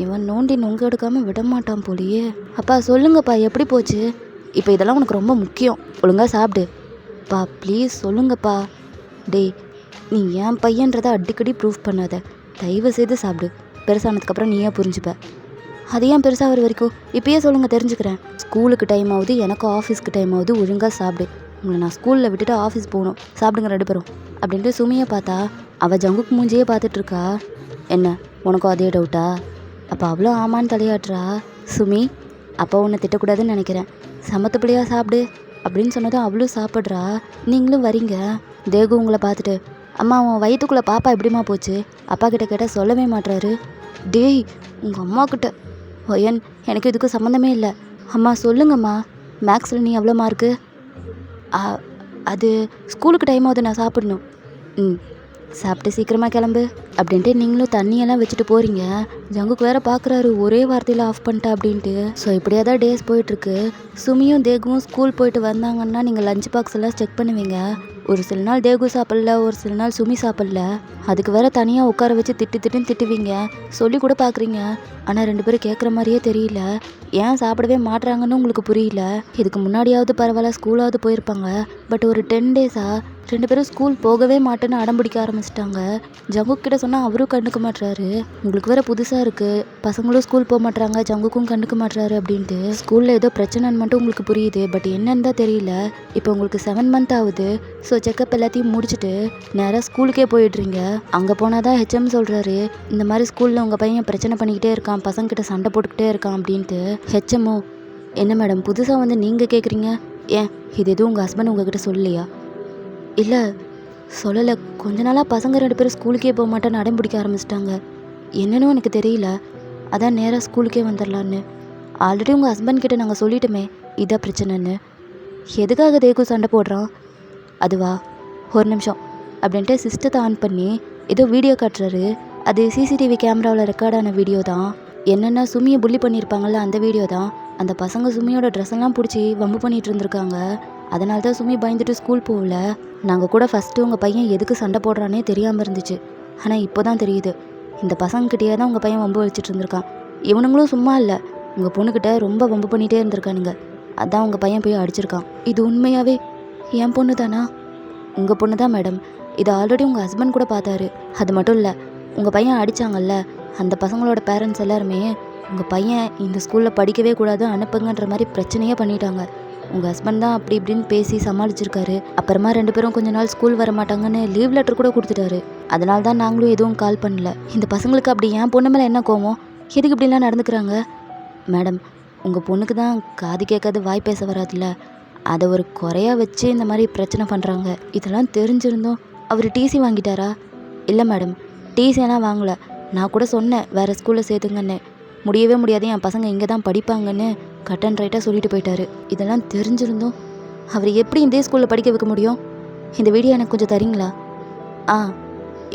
இவன் நோண்டி நொங்க எடுக்காமல் விட மாட்டான் போலியே. அப்பா சொல்லுங்கப்பா, எப்படி போச்சு? இப்போ இதெல்லாம் உனக்கு ரொம்ப முக்கியம். ஒழுங்காக சாப்பிடு. பா ப்ளீஸ் சொல்லுங்கப்பா. டேய், நீ என் பையன்றதை அடிக்கடி ப்ரூஃப் பண்ணாத. தயவு செய்து சாப்பிடு. பெருசானதுக்கப்புறம் நீயே புரிஞ்சுப்ப. அது ஏன் பெருசாக வர வரைக்கும்? இப்பயே சொல்லுங்கள், தெரிஞ்சுக்கிறேன். ஸ்கூலுக்கு டைம் ஆகுது, எனக்கு ஆஃபீஸ்க்கு டைம் ஆகுது. ஒழுங்காக சாப்பிடு. உங்களை நான் ஸ்கூலில் விட்டுட்டு ஆஃபீஸ் போகணும். சாப்பிடுங்க 2 பேரும் அப்படின்ட்டு சுமியை பார்த்தா அவள் ஜங்குக்கு மூஞ்சியே பார்த்துட்ருக்கா. என்ன, உனக்கும் அதே டவுட்டா? அப்போ அவ்வளோ ஆமான்னு தலையாட்டுறா. சுமி, அப்போ உன்னை திட்டக்கூடாதுன்னு நினைக்கிறேன். சமத்துப்படியாக சாப்பிடு அப்படின்னு சொன்னதும் அவ்வளோ சாப்பிட்றா. நீங்களும் வரீங்க. தேகு உங்களை பார்த்துட்டு, அம்மா உன் வயிற்றுக்குள்ளே பாப்பா எப்படிம்மா போச்சு? அப்பா கிட்ட கேட்டால் சொல்லவே மாட்றாரு. டேய் உங்கள் அம்மா கிட்ட ஒயன், எனக்கு இதுக்கு சம்மந்தமே இல்லை. அம்மா சொல்லுங்கம்மா, மேக்ஸில் நீ எவ்வளோ மார்க்கு? அது ஸ்கூலுக்கு டைம் ஆகுது, நான் சாப்பிடணும். ம், சாப்பிட்டு சீக்கிரமாக கிளம்பு அப்படின்ட்டு நீங்களும் தண்ணியெல்லாம் வச்சுட்டு போகிறீங்க. ஜங்குக்கு வேற பார்க்குறாரு, ஒரே வார்த்தையில் ஆஃப் பண்ணிட்டா அப்படின்ட்டு. ஸோ இப்படியே தான் டேஸ் போயிட்டுருக்கு. சுமியும் தேகுவும் ஸ்கூல் போயிட்டு வந்தாங்கன்னா நீங்கள் லஞ்ச் பாக்ஸ் எல்லாம் செக் பண்ணுவீங்க. ஒரு சில நாள் தேகு சாப்பிடல, ஒரு சில நாள் சுமி சாப்பிடல. அதுக்கு வேற தனியாக உட்கார வச்சு திட்டுன்னு திட்டுவீங்க. சொல்லி கூட பார்க்குறீங்க, ஆனால் 2 பேரும் கேட்குற மாதிரியே தெரியல. ஏன் சாப்பிடவே மாட்டுறாங்கன்னு உங்களுக்கு புரியல. இதுக்கு முன்னாடியாவது பரவாயில்ல, ஸ்கூலாவது போயிருப்பாங்க. பட் ஒரு 10 டேஸாக 2 பேரும் ஸ்கூல் போகவே மாட்டேன்னு அடம்பிடிக்க ஆரம்பிச்சிட்டாங்க. ஜங்குக் கிட்ட சொன்னால் அவரும் கண்டுக்க மாட்டுறாரு. உங்களுக்கு வேற புதுசாக இருக்குது, பசங்களும் ஸ்கூல் போக மாட்டுறாங்க, ஜங்குக்கும் கண்டுக்க மாட்டுறாரு அப்படின்ட்டு. ஸ்கூலில் ஏதோ பிரச்சனைன்னு மட்டும் உங்களுக்கு புரியுது, பட் என்னன்னு தான் தெரியல. இப்போ உங்களுக்கு 7 மந்த் ஆகுது. ஸோ செக்கப் எல்லாத்தையும் முடிச்சுட்டு நேராக ஸ்கூலுக்கே போயிடுறீங்க. அங்கே போனால் தான் ஹெச்எம் சொல்கிறாரு, இந்த மாதிரி ஸ்கூலில் உங்கள் பையன் பிரச்சனை பண்ணிக்கிட்டே இருக்கான், பசங்கிட்ட சண்டை போட்டுக்கிட்டே இருக்கான் அப்படின்ட்டு. ஹெச்எம்மோ, என்ன மேடம் புதுசாக வந்து நீங்கள் கேட்குறீங்க? ஏன் இது எதுவும் உங்கள் ஹஸ்பண்ட் உங்ககிட்ட சொல்லலையா? இல்லை சொல்லலை, கொஞ்ச நாளாக பசங்க 2 பேரும் ஸ்கூலுக்கே போக மாட்டேன்னு அடம் பிடிக்க ஆரம்பிச்சிட்டாங்க. என்னன்னு எனக்கு தெரியல, அதான் நேராக ஸ்கூலுக்கே வந்துடலான்னு. ஆல்ரெடி உங்கள் ஹஸ்பண்ட் கிட்ட நாங்கள் சொல்லிட்டோமே இதான் பிரச்சனைன்னு. எதுக்காக தேகு சண்டை போடுறான்? அதுவா, ஒரு நிமிஷம் அப்படின்ட்டு சிஸ்டத்தை ஆன் பண்ணி ஏதோ வீடியோ காட்டுறாரு. அது சிசிடிவி கேமராவில் ரெக்கார்டான வீடியோ தான். என்னென்னா சுமியை புள்ளி பண்ணியிருப்பாங்கள்ல, அந்த வீடியோ தான். அந்த பசங்க சுமியோட ட்ரெஸ் எல்லாம் பிடிச்சி வம்பு பண்ணிகிட்டு இருந்திருக்காங்க. அதனால தான் சுமி பயந்துட்டு ஸ்கூல் போகல. நாங்கள் கூட ஃபஸ்ட்டு உங்கள் பையன் எதுக்கு சண்டை போடுறானே தெரியாமல் இருந்துச்சு. ஆனால் இப்போ தான் தெரியுது, இந்த பசங்கக்கிட்டே தான் உங்கள் பையன் வம்பு வச்சுட்டு இருந்திருக்கான். இவனுங்களும் சும்மா இல்லை, உங்கள் பொண்ணுக்கிட்ட ரொம்ப வம்பு பண்ணிகிட்டே இருந்திருக்கானுங்க. அதான் உங்கள் பையன் போய் அடிச்சிருக்கான். இது உண்மையாகவே என் பொண்ணு தானா? உங்கள் பொண்ணு தான் மேடம். இதை ஆல்ரெடி உங்கள் ஹஸ்பண்ட் கூட பார்த்தாரு. அது மட்டும் இல்லை, உங்கள் பையன் அடித்தாங்கல்ல, அந்த பசங்களோட பேரண்ட்ஸ் எல்லாருமே உங்கள் பையன் இந்த ஸ்கூலில் படிக்கவே கூடாது, அனுப்புங்கன்ற மாதிரி பிரச்சனையே பண்ணிட்டாங்க. உங்கள் ஹஸ்பண்ட் தான் அப்படி இப்படின்னு பேசி சமாளிச்சிருக்காரு. அப்புறமா 2 பேரும் கொஞ்ச நாள் ஸ்கூல் வர மாட்டாங்கன்னு லீவ் லெட்டர் கூட கொடுத்துட்டாரு. அதனால தான் நாங்களும் எதுவும் கால் பண்ணல. இந்த பசங்களுக்கு அப்படி என் பொண்ணு மேலே என்ன கோவம்? எதுக்கு இப்படிலாம் நடந்துக்கிறாங்க? மேடம், உங்கள் பொண்ணுக்கு தான் காது கேட்காது, வாய் பேச வராதுல்ல, அதை ஒரு குறையாக வச்சு இந்த மாதிரி பிரச்சனை பண்ணுறாங்க. இதெல்லாம் தெரிஞ்சிருந்தோம் அவர் டிசி வாங்கிட்டாரா? இல்லை மேடம், டிசியெல்லாம் வாங்கலை. நான் கூட சொன்னேன் வேறு ஸ்கூலில் சேர்த்துங்கன்னு. முடியவே முடியாது, என் பசங்க இங்கே தான் படிப்பாங்கன்னு கட் அண்ட் ரைட்டாக சொல்லிட்டு போயிட்டாரு. இதெல்லாம் தெரிஞ்சிருந்தோம் அவர் எப்படி இதே ஸ்கூலில் படிக்க வைக்க முடியும்? இந்த வீடியோ எனக்கு கொஞ்சம் தரீங்களா?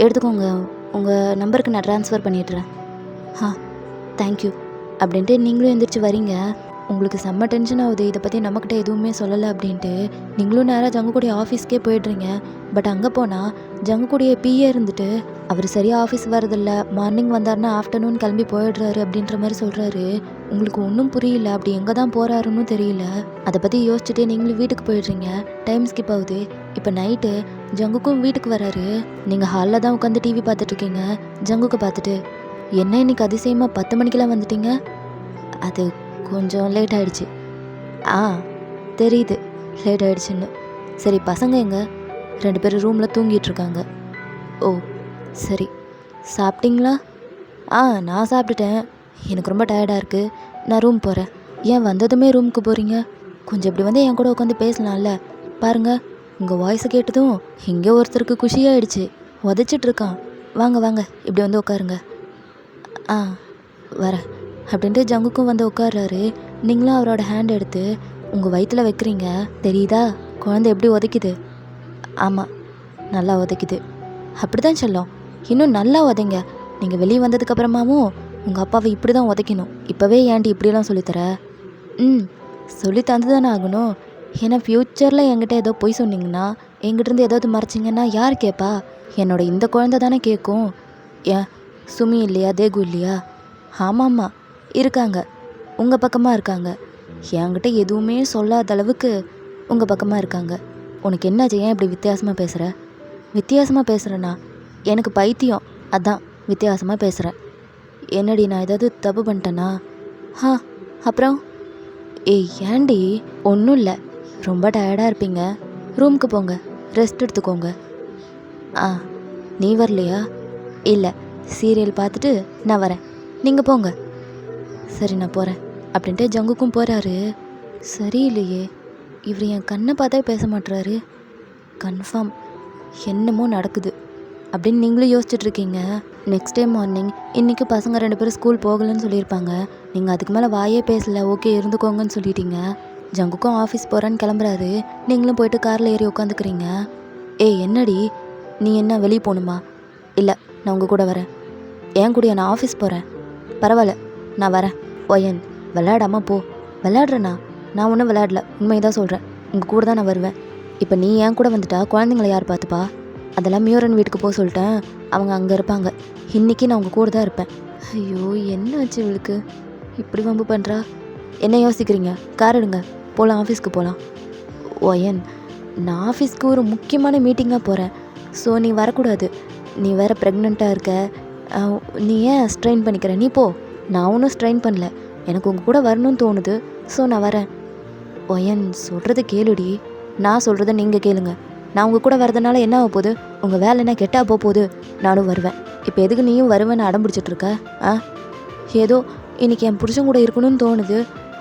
எடுத்துக்கோங்க, உங்கள் நம்பருக்கு நான் ட்ரான்ஸ்ஃபர் பண்ணிடுறேன். தேங்க்யூ அப்படின்ட்டு நீங்களும் எந்திரிச்சு வரீங்க. உங்களுக்கு செம்ம டென்ஷன் ஆகுது, இதை பற்றி நம்மக்கிட்ட எதுவுமே சொல்லலை அப்படின்ட்டு. நீங்களும் நேராக ஜங்குக்கூடிய ஆஃபீஸ்க்கே போயிடுறீங்க. பட் அங்கே போனால் ஜங்குக்கூடிய பிஏ இருந்துட்டு அவர் சரியாக ஆஃபீஸ் வரதில்ல, மார்னிங் வந்தார்னா ஆஃப்டர்நூன் கிளம்பி போயிடுறாரு அப்படின்ற மாதிரி சொல்கிறாரு. உங்களுக்கு ஒன்றும் புரியல, அப்படி எங்கே தான் போகிறாருன்னு தெரியல. அதை பற்றி யோசிச்சுட்டு நீங்களும் வீட்டுக்கு போயிடுறீங்க. டைம் ஸ்கிப் ஆகுது. இப்போ நைட்டு ஜங்குக்கும் வீட்டுக்கு வராரு. நீங்கள் ஹாலில் தான் உட்காந்து டிவி பார்த்துட்ருக்கீங்க. ஜங்குக்கு பார்த்துட்டு, என்ன இன்னைக்கு அதிசயமாக 10 மணிக்கெலாம் வந்துட்டீங்க? அது கொஞ்சம் லேட் ஆகிடுச்சு. தெரியுது லேட் ஆகிடுச்சின்னு. சரி, பசங்க எங்க? 2 பேரும் ரூமில் தூங்கிட்டுருக்காங்க. ஓ சரி, சாப்பிட்டீங்களா? நான் சாப்பிட்டுட்டேன். எனக்கு ரொம்ப டயர்டாக இருக்குது, நான் ரூம் போகிறேன். ஏன் வந்ததுமே ரூமுக்கு போகிறீங்க? கொஞ்சம் இப்படி வந்து என் கூட உட்காந்து பேசலாம்ல. பாருங்கள், உங்கள் வாய்ஸை கேட்டதும் இங்கே ஒருத்தருக்கு குஷியாகிடுச்சு, உதச்சிட்ருக்கான். வாங்க வாங்க, இப்படி வந்து உட்காருங்க. வரேன் அப்படின்ட்டு ஜங்குக்கும் வந்து உட்கார்றாரு. நீங்களும் அவரோட ஹேண்ட் எடுத்து உங்கள் வயிற்றில் வைக்கிறீங்க. தெரியுதா குழந்தை எப்படி உதைக்குது? ஆமாம், நல்லா உதைக்குது. அப்படி தான் சொல்லும், இன்னும் நல்லா உதைங்க. நீங்கள் வெளியே வந்ததுக்கப்புறமாவும் உங்கள் அப்பாவை இப்படி தான் உதைக்கணும். இப்போவே ஏன்டி இப்படியெல்லாம் சொல்லித்தர? சொல்லி தந்து தானே ஆகணும். ஏன்னா ஃப்யூச்சரில் என்கிட்ட ஏதோ பொய் சொன்னீங்கன்னா, என்கிட்டருந்து ஏதாவது மறைச்சிங்கன்னா யார் கேட்பா? என்னோட இந்த குழந்தை தானே கேட்கும். ஏன் சுமி இல்லையா, தேகு இல்லையா? ஆமாம்மா இருக்காங்க, உங்கள் பக்கமாக இருக்காங்க. என்கிட்ட எதுவுமே சொல்லாத அளவுக்கு உங்கள் பக்கமாக இருக்காங்க. உனக்கு என்னாச்சு? ஏன் இப்படி வித்தியாசமாக பேசுகிற? வித்தியாசமாக பேசுகிறேண்ணா? எனக்கு பைத்தியம், அதான் வித்தியாசமாக பேசுகிறேன். என்னடி, நான் ஏதாவது தப்பு பண்ணிட்டேனா? அப்புறம் ஏண்டி? ஒன்றும் இல்லை, ரொம்ப டயர்டாக இருப்பீங்க, ரூமுக்கு போங்க, ரெஸ்ட் எடுத்துக்கோங்க. நீ வரலையா? இல்லை, சீரியல் பார்த்துட்டு நான் வரேன், நீங்கள் போங்க. சரி, நான் போகிறேன் அப்படின்ட்டு ஜங்குக்கும் போகிறாரு. சரியில்லையே, இவர் என் கண்ணை பார்த்தா பேச மாட்டுறாரு. கன்ஃபார்ம் என்னமோ நடக்குது. அப்படின்னு நீங்களும் யோசிச்சுட்டு இருக்கீங்க. நெக்ஸ்ட் டே மார்னிங் இன்றைக்கி பசங்க 2 பேரும் ஸ்கூல் போகலன்னு சொல்லியிருப்பாங்க. நீங்கள் அதுக்கு மேலே வாயே பேசலை, ஓகே இருந்துக்கோங்கன்னு சொல்லிட்டீங்க. ஜங்குக்கும் ஆஃபீஸ் போகிறேன்னு கிளம்புறாரு. நீங்களும் போயிட்டு காரில் ஏறி உட்காந்துக்கிறீங்க. ஏய் என்னடி, நீ என்ன வெளியே போகணுமா? இல்லை, நான் உங்கள் கூட வரேன். ஏன் கூடயா? நான் ஆஃபீஸ் போகிறேன். பரவாயில்ல, நான் வரேன். ஒயன் விளையாடாமல் போ. விளையாடுறேண்ணா? நான் ஒன்றும் விளையாடல, உண்மையை தான் சொல்கிறேன். உங்கள் கூட தான் நான் வருவேன். இப்போ நீ என் கூட வந்துட்டா குழந்தைங்கள யார் பார்த்துப்பா? அதெல்லாம் மியூரன் வீட்டுக்கு போக சொல்லிட்டேன், அவங்க அங்கே இருப்பாங்க. இன்றைக்கி நான் உங்கள் கூட தான் இருப்பேன். ஐயோ என்ன ஆச்சு இவளுக்கு, இப்படி வம்பு பண்ணுறா? என்ன யோசிக்கிறீங்க? கார் எடுங்க, போகலாம், ஆஃபீஸ்க்கு போகலாம். ஒயன், நான் ஆஃபீஸ்க்கு ஒரு முக்கியமான மீட்டிங்காக போகிறேன். ஸோ நீ வரக்கூடாது. நீ வேறு ப்ரெக்னெண்ட்டாக இருக்க. நீ ஏன் ஸ்ட்ரெயின் பண்ணிக்கிற? நீ போ. நான் ஒன்றும் ஸ்ட்ரெயின் பண்ணல, எனக்கு உங்கள் கூட வரணும்னு தோணுது, ஸோ நான் வரேன். ஒயன் சொல்கிறத கேளுடி. நான் சொல்கிறத நீங்கள் கேளுங்க. நான் உங்கள் கூட வரதுனால என்ன ஆக போகுது? உங்கள் வேலை என்ன கெட்டா போகுது? நானும் வருவேன். இப்போ எதுக்கு நீயும் வருவேன்னு அடம் பிடிச்சிட்ருக்க? ஏதோ இன்றைக்கி என் புருஷன் கூட இருக்கணும்னு தோணுது,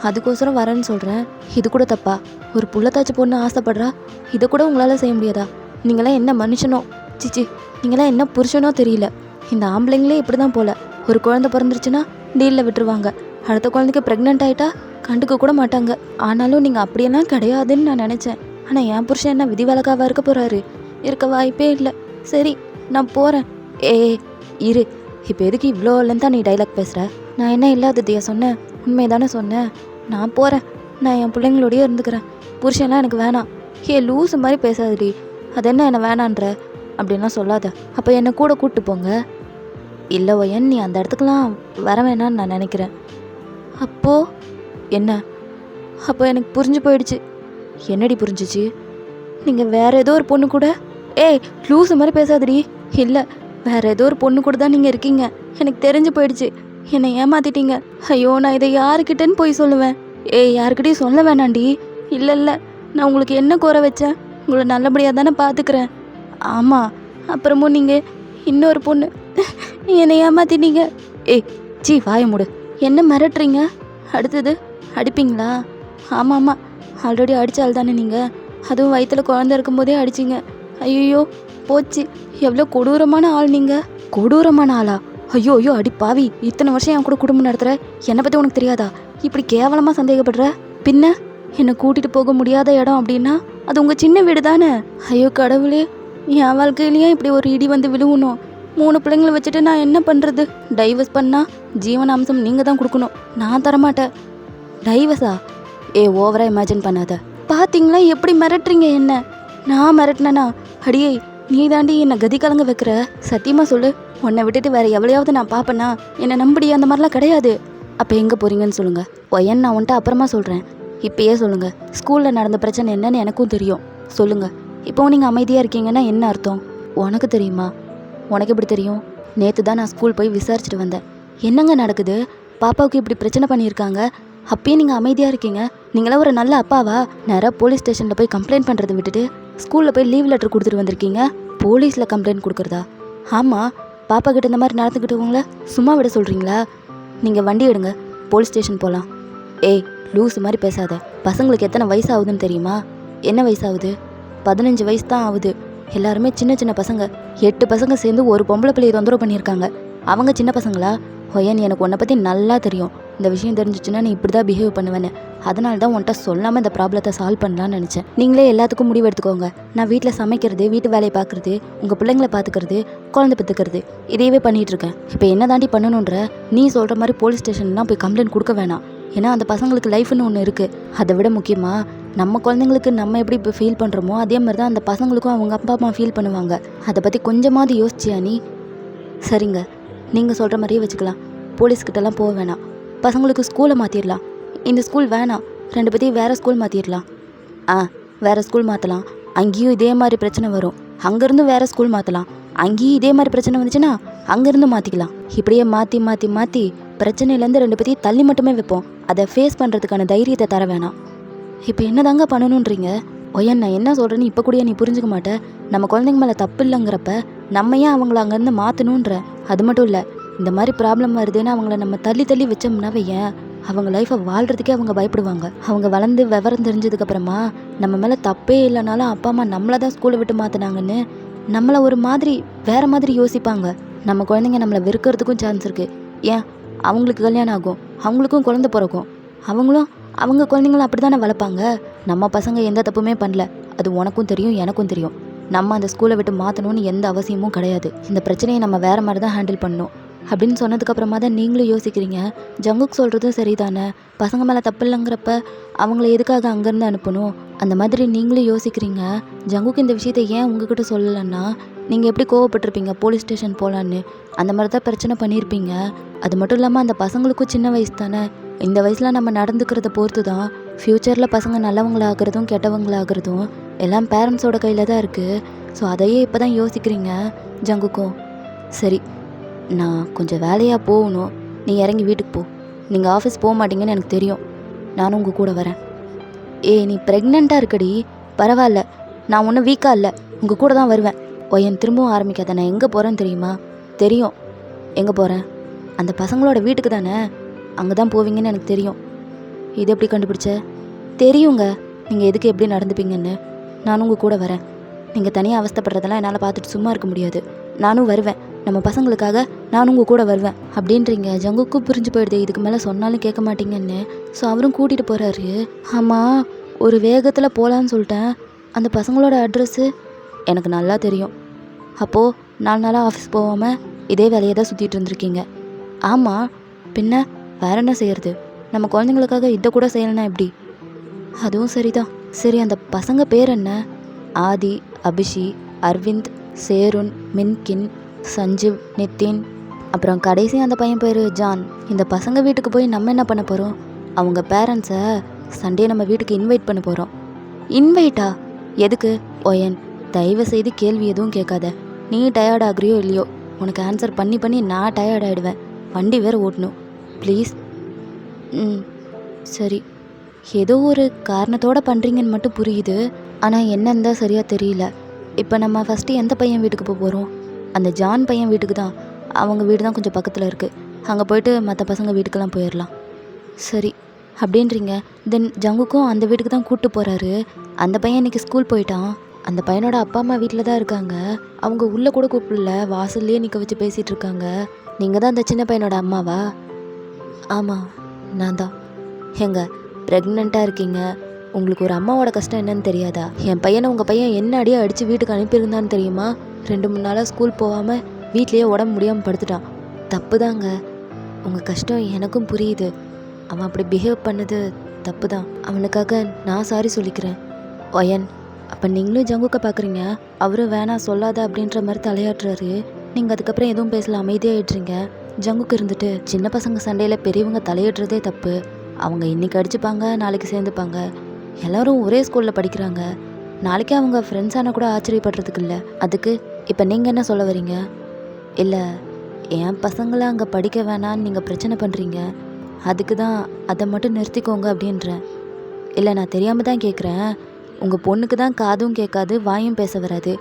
அதுக்கோசரம் வரேன்னு சொல்கிறேன். இது கூட தப்பா? ஒரு புள்ளத்தாச்சி பொண்ணு ஆசைப்படுறா, இதை கூட உங்களால் செய்ய முடியாதா? நீங்களாம் என்ன மனுஷனோ? சிச்சி, நீங்களாம் என்ன புருஷனோ தெரியல. இந்த ஆம்பளைங்களே இப்படி தான் போல். ஒரு குழந்தை பிறந்துருச்சுன்னா டீலில் விட்டுருவாங்க. அடுத்த குழந்தைக்கு ப்ரெக்னென்ட் ஆகிட்டா கண்டுக்க கூட மாட்டாங்க. ஆனாலும் நீங்கள் அப்படியெல்லாம் கிடையாதுன்னு நான் நினச்சேன். ஆனால் என் புருஷன் என்ன விதிவிலக்காவாக இருக்க போகிறாரு? இருக்க வாய்ப்பே இல்லை. சரி, நான் போகிறேன். இரு, இப்போ எதுக்கு இவ்வளோ லென்த்தாக நீ டைலாக் பேசுகிற? நான் என்ன இல்லாததையா சொன்னேன்? உண்மை தானே சொன்னேன். நான் போகிறேன். நான் என் பிள்ளைங்களோடையே இருந்துக்கிறேன். புருஷன்லாம் எனக்கு வேணாம். லூஸு மாதிரி பேசாதடி. அது என்ன என்னை வேணான்ற அப்படின்லாம் சொல்லாத. அப்போ என்னை கூட கூப்பிட்டு போங்க. இல்லை ஒயன், நீ அந்த இடத்துக்குலாம் வர வேணான்னு நான் நினைக்கிறேன். அப்போது என்ன? அப்போ எனக்கு புரிஞ்சு போயிடுச்சு. என்னடி புரிஞ்சிச்சு? நீங்கள் வேறு ஏதோ ஒரு பொண்ணு கூட லூஸு மாதிரி பேசாதடி. இல்லை, வேறு ஏதோ ஒரு பொண்ணு கூட தான் நீங்கள் இருக்கீங்க. எனக்கு தெரிஞ்சு போயிடுச்சு. என்னை ஏமாத்திட்டீங்க. ஐயோ, நான் இதை யாருக்கிட்டேன்னு போய் சொல்லுவேன்? யாருக்கிட்டையும் சொல்ல வேணாண்டி. இல்லை, நான் உங்களுக்கு என்ன குறை வச்சேன்? உங்களை நல்லபடியாக தானே பார்த்துக்கிறேன். ஆமாம், அப்புறமும் நீங்கள் இன்னொரு பொண்ணு என்னை ஏமாத்திட்டீங்க. சீ வாய மூடு. என்ன மிரட்டுறீங்க? அடுத்தது அடிப்பீங்களா? ஆமாம், ஆல்ரெடி அடித்தால் தானே நீங்கள். அதுவும் வயிற்றில் குழந்தை இருக்கும்போதே அடிச்சிங்க. ஐயோ போச்சு, எவ்வளோ கொடூரமான ஆள் நீங்கள். கொடூரமான ஆளா? ஐயோ அடி பாவி, இத்தனை வருஷம் என் கூட குடும்பம் நடத்துகிற, என்னை பற்றி உனக்கு தெரியாதா? இப்படி கேவலமாக சந்தேகப்படுற? பின்ன என்னை கூட்டிகிட்டு போக முடியாத இடம் அப்படின்னா அது உங்கள் சின்ன வீடு தானே. ஐயோ கடவுளே, என் வாழ்க்கையிலேயே இப்படி ஒரு இடி வந்து விழுவணும். 3 பிள்ளைங்களை வச்சுட்டு நான் என்ன பண்ணுறது? டைவர்ஸ் பண்ணால் ஜீவன அம்சம் நீங்கள் தான் கொடுக்கணும், நான் தரமாட்டேன். டைவர்ஸா? ஓவராக இமேஜின் பண்ணாத. பார்த்தீங்களா எப்படி மிரட்டுறீங்க என்ன? நான் மிரட்டினேனா? அடியே, நீ தாண்டி என்னை கதி கலங்க வைக்கிற. சத்தியமாக சொல்லு, உன்னை விட்டுட்டு வேறு எவ்வளையாவது நான் பார்ப்பேனா? என்னை நம்படி, அந்த மாதிரிலாம் கிடையாது. அப்போ எங்கே போகிறீங்கன்னு சொல்லுங்கள். ஒயன், நான் உன்ட்ட அப்புறமா சொல்கிறேன். இப்போயே சொல்லுங்கள். ஸ்கூலில் நடந்த பிரச்சனை என்னன்னு எனக்கும் தெரியும். சொல்லுங்கள். இப்போவும் நீங்கள் அமைதியாக இருக்கீங்கன்னா என்ன அர்த்தம்? உனக்கு தெரியுமா? உனக்கு எப்படி தெரியும்? நேற்று தான் நான் ஸ்கூல் போய் விசாரிச்சுட்டு வந்தேன். என்னங்க நடக்குது? பாப்பாவுக்கு இப்படி பிரச்சனை பண்ணியிருக்காங்க, அப்பயே நீங்கள் அமைதியாக இருக்கீங்க. நீங்களாம் ஒரு நல்ல அப்பாவா? நேராக போலீஸ் ஸ்டேஷனில் போய் கம்ப்ளைண்ட் பண்ணுறதை விட்டுட்டு ஸ்கூலில் போய் லீவ் லெட்டர் கொடுத்துட்டு வந்திருக்கீங்க. போலீஸில் கம்ப்ளைண்ட் கொடுக்குறதா? ஆமாம், பாப்பா கிட்ட இந்த மாதிரி நடந்துக்கிட்டவங்கள சும்மா விட சொல்கிறீங்களா? நீங்கள் வண்டி எடுங்க, போலீஸ் ஸ்டேஷன் போகலாம். லூஸு மாதிரி பேசாத. பசங்களுக்கு எத்தனை வயசு ஆகுதுன்னு தெரியுமா? என்ன வயசாகுது? 15 வயசு தான் ஆகுது. எல்லாருமே சின்ன சின்ன பசங்க. 8 பசங்க சேர்ந்து ஒரு பொம்பளை பிள்ளையை தொந்தரவு பண்ணியிருக்காங்க. அவங்க சின்ன பசங்களா? ஒயன், எனக்கு உன்னை பற்றி நல்லா தெரியும். இந்த விஷயம் தெரிஞ்சிச்சுன்னா நீ இப்படி தான் பிஹேவ் பண்ணுவேன்னு. அதனால தான் உன்ட்ட சொல்லாமல் இந்த ப்ராப்ளத்தை சால்வ் பண்ணலான்னு நினச்சேன். நீங்களே எல்லாத்துக்கும் முடிவு எடுத்துக்கோங்க. நான் வீட்டில் சமைக்கிறது, வீட்டு வேலையை பார்க்குறது, உங்கள் பிள்ளைங்களை பார்த்துக்கிறது, குழந்தை பெற்றுக்கிறது, இதையவே பண்ணிகிட்டு இருக்கேன். இப்போ என்ன தாண்டி பண்ணணுன்ற? நீ சொல்கிற மாதிரி போலீஸ் ஸ்டேஷன்லாம் போய் கம்ப்ளைண்ட் கொடுக்க வேணாம். ஏன்னா அந்த பசங்களுக்கு லைஃப்னு ஒன்று இருக்குது. அதை விட முக்கியமாக நம்ம குழந்தைங்களுக்கு நம்ம எப்படி இப்போ ஃபீல் பண்ணுறோமோ அதே மாதிரி தான் அந்த பசங்களுக்கும் அவங்க அப்பா அம்மா ஃபீல் பண்ணுவாங்க. அதை பற்றி கொஞ்சமாவது யோசிச்சியா நீ? சரிங்க, நீங்கள் சொல்கிற மாதிரியே வச்சுக்கலாம். போலீஸ்கிட்டலாம் போக வேணாம். பசங்களுக்கு ஸ்கூலை மாற்றிடலாம். இந்த ஸ்கூல் வேணாம், 2 பேத்தையும் வேறு ஸ்கூல் மாற்றிடலாம். வேறு ஸ்கூல் மாற்றலாம். அங்கேயும் இதே மாதிரி பிரச்சனை வரும். அங்கேருந்து வேறு ஸ்கூல் மாற்றலாம். அங்கேயும் இதே மாதிரி பிரச்சனை வந்துச்சுன்னா அங்கேருந்து மாற்றிக்கலாம். இப்படியே மாற்றி மாற்றி மாற்றி பிரச்சனையிலேருந்து 2 பேத்தையும் தள்ளி மட்டுமே வைப்போம். அதை ஃபேஸ் பண்ணுறதுக்கான தைரியத்தை தர வேணாம். இப்போ என்ன தாங்க பண்ணணுன்றீங்க? ஒயன், நான் என்ன சொல்கிறேன்னு இப்போ கூட நீ புரிஞ்சுக்க மாட்டேன். நம்ம குழந்தைங்க மேலே தப்பு இல்லைங்கிறப்ப நம்ம ஏன் அவங்கள அங்கேருந்து மாற்றணுன்ற? அது மட்டும் இல்லை, இந்த மாதிரி ப்ராப்ளம் வருதுன்னு அவங்கள நம்ம தள்ளி தள்ளி வச்சோம்னாவே ஏன் அவங்க லைஃப்பை வாழ்கிறதுக்கே அவங்க பயப்படுவாங்க. அவங்க வளர்ந்து விவரம் தெரிஞ்சதுக்கப்புறமா நம்ம மேலே தப்பே இல்லைனாலும் அப்பா அம்மா நம்மளை தான் ஸ்கூலை விட்டு மாற்றினாங்கன்னு நம்மளை ஒரு மாதிரி வேறு மாதிரி யோசிப்பாங்க. நம்ம குழந்தைங்க நம்மளை வெறுக்கிறதுக்கும் சான்ஸ் இருக்குது. ஏன், அவங்களுக்கு கல்யாணம் ஆகும், அவங்களுக்கும் குழந்தை பிறக்கும், அவங்களும் அவங்க குழந்தைங்களும் அப்படி தானே வளர்ப்பாங்க. நம்ம பசங்க எந்த தப்புமே பண்ணல, அது உனக்கும் தெரியும் எனக்கும் தெரியும். நம்ம அந்த ஸ்கூலை விட்டு மாற்றணும்னு எந்த அவசியமும் கிடையாது. இந்த பிரச்சனையை நம்ம வேறு மாதிரி தான் ஹேண்டில் பண்ணணும் அப்படின்னு சொன்னதுக்கப்புறமா தான் நீங்களும் யோசிக்கிறீங்க. ஜங்குக் சொல்கிறதும் சரிதானே, பசங்க மேலே தப்பு இல்லைங்கிறப்ப அவங்கள எதுக்காக அங்கேருந்து அனுப்பணும், அந்த மாதிரி நீங்களும் யோசிக்கிறீங்க. ஜங்குக் இந்த விஷயத்தை ஏன் உங்ககிட்ட சொல்லலைன்னா, நீங்கள் எப்படி கோவப்பட்டிருப்பீங்க, போலீஸ் ஸ்டேஷன் போகலான்னு அந்த மாதிரி தான் பிரச்சனை பண்ணியிருப்பீங்க. அது மட்டும் இல்லாமல் அந்த பசங்களுக்கும் சின்ன வயசு தானே, இந்த வயசில் நம்ம நடந்துக்கிறத பொறுத்து தான் ஃப்யூச்சரில் பசங்க நல்லவங்களாகிறதும் கெட்டவங்களாகிறதும் எல்லாம் பேரண்ட்ஸோட கையில் தான் இருக்குது. ஸோ அதையே இப்போ தான் யோசிக்கிறீங்க ஜங்குக்கும். சரி, நான் கொஞ்சம் வேலையாக போகணும், நீ இறங்கி வீட்டுக்கு போ. நீங்கள் ஆஃபீஸ் போக மாட்டீங்கன்னு எனக்கு தெரியும், நானும் உங்கள் கூட வரேன். நீ ப்ரெக்னெண்ட்டாக இருக்கடி, பரவாயில்ல, நான் ஒன்றும் வீக்காக இல்லை, உங்கள் கூட தான் வருவேன். என் திரும்பவும் ஆரம்பிக்காத. நான் எங்கே போகிறேன்னு தெரியுமா? தெரியும். எங்கே போகிறேன்? அந்த பசங்களோட வீட்டுக்கு தானே, அங்கே தான் போவீங்கன்னு எனக்கு தெரியும். இது எப்படி கண்டுபிடிச்ச? தெரியுங்க நீங்கள் எதுக்கு எப்படி நடந்துப்பீங்கன்னு. நானும் உங்கள் கூட வரேன். நீங்கள் தனியாக அவஸ்தைப்படுறதெல்லாம் என்னால் பார்த்துட்டு சும்மா இருக்க முடியாது. நானும் வருவேன், நம்ம பசங்களுக்காக நானும் உங்கள் கூட வருவேன் அப்படின்றீங்க. ஜங்குக்கும் புரிஞ்சு போயிடுது, இதுக்கு மேலே சொன்னாலும் கேட்க மாட்டீங்கன்னு. ஸோ அவரும் கூட்டிகிட்டு போகிறாரு. ஆமாம், ஒரு வேகத்தில் போகலான்னு சொல்லிட்டேன். அந்த பசங்களோட அட்ரெஸ்ஸு எனக்கு நல்லா தெரியும். அப்போது 4 நாளாக ஆஃபீஸ் போகாமல் இதே வேலையை தான் சுற்றிட்டு இருந்திருக்கீங்க. ஆமாம், பின்ன வேற என்ன செய்யறது, நம்ம குழந்தைங்களுக்காக இதை கூட செய்யலைன்னா எப்படி? அதுவும் சரிதான். சரி, அந்த பசங்க பேர் என்ன? ஆதி, அபிஷி, அரவிந்த், சேருன், மின்கின், சஞ்சீவ், நித்தின், அப்புறம் கடைசி அந்த பையன் பேர் ஜான். இந்த பசங்க வீட்டுக்கு போய் நம்ம என்ன பண்ண போகிறோம்? அவங்க பேரண்ட்ஸை சண்டே நம்ம வீட்டுக்கு இன்வைட் பண்ண போகிறோம். இன்வைட்டா? எதுக்கு? ஓயன், தயவு செய்து கேள்வி எதுவும் கேட்காத. நீ டயர்ட் ஆகுறியோ இல்லையோ, உனக்கு ஆன்சர் பண்ணி பண்ணி நான் டயர்ட் ஆகிடுவேன். வண்டி வேறு ஓட்டணும், ப்ளீஸ். சரி, ஏதோ ஒரு காரணத்தோடு பண்ணுறீங்கன்னு மட்டும் புரியுது, ஆனால் என்னன்னு தான் சரியாக தெரியல. இப்போ நம்ம ஃபஸ்ட்டு எந்த பையன் வீட்டுக்கு போக போகிறோம்? அந்த ஜான் பையன் வீட்டுக்கு தான். அவங்க வீடு தான் கொஞ்சம் பக்கத்தில் இருக்குது, அங்கே போயிட்டு மற்ற பசங்க வீட்டுக்கெல்லாம் போயிடலாம். சரி அப்படின்றீங்க. தென் ஜங்குக்கும் அந்த வீட்டுக்கு தான் கூப்பிட்டு போகிறாரு. அந்த பையன் இன்றைக்கி ஸ்கூல் போயிட்டான். அந்த பையனோட அப்பா அம்மா வீட்டில் தான் இருக்காங்க. அவங்க உள்ளே கூட கூப்பிடல, வாசல்லையே நிற்க வச்சு பேசிகிட்டு இருக்காங்க. நீங்கள் தான் அந்த சின்ன பையனோட அம்மாவா? ஆமாம், நான் தான். ப்ரெக்னெண்ட்டாக இருக்கீங்க, உங்களுக்கு ஒரு அம்மாவோட கஷ்டம் என்னன்னு தெரியாதா? என் பையனை உங்கள் பையன் என்ன அடியே அடித்து வீட்டுக்கு அனுப்பியிருந்தான்னு தெரியுமா? 2-3 நாளாக ஸ்கூல் போகாமல் வீட்லேயே உடம்பு முடியாமல் படுத்துட்டான். தப்பு தாங்க, உங்கள் கஷ்டம் எனக்கும் புரியுது. அவன் அப்படி பிஹேவ் பண்ணது தப்பு தான். அவனுக்காக நான் சாரி சொல்லிக்கிறேன். ஒயன், அப்போ நீங்களும் ஜங்குக்க பார்க்குறீங்க, அவரும் வேணாம் சொல்லாத அப்படின்ற மாதிரி தலையாட்டுறாரு. நீங்கள் அதுக்கப்புறம் எதுவும் பேசல, அமைதியாகிடுறீங்க. ஜங்குக்கு இருந்துட்டு, சின்ன பசங்க சண்டையில் பெரியவங்க தலையிடுறதே தப்பு. அவங்க இன்றைக்கி அடிச்சுப்பாங்க, நாளைக்கு சேர்ந்துப்பாங்க. எல்லோரும் ஒரே ஸ்கூலில் படிக்கிறாங்க, நாளைக்கே அவங்க ஃப்ரெண்ட்ஸான கூட ஆச்சரியப்படுறதுக்கு இல்லை. அதுக்கு இப்போ நீங்கள் என்ன சொல்ல வரீங்க? இல்லை, என் பசங்களை அங்கே படிக்க வேணான்னு நீங்கள் பிரச்சனை பண்ணுறீங்க, அதுக்கு தான் அதை மட்டும் நிறுத்திக்கோங்க அப்படின்றேன். இல்லை, நான் தெரியாமல் தான் கேட்குறேன். உங்கள் பொண்ணுக்கு தான் காதும் கேட்காது, வாயும் பேச வராது,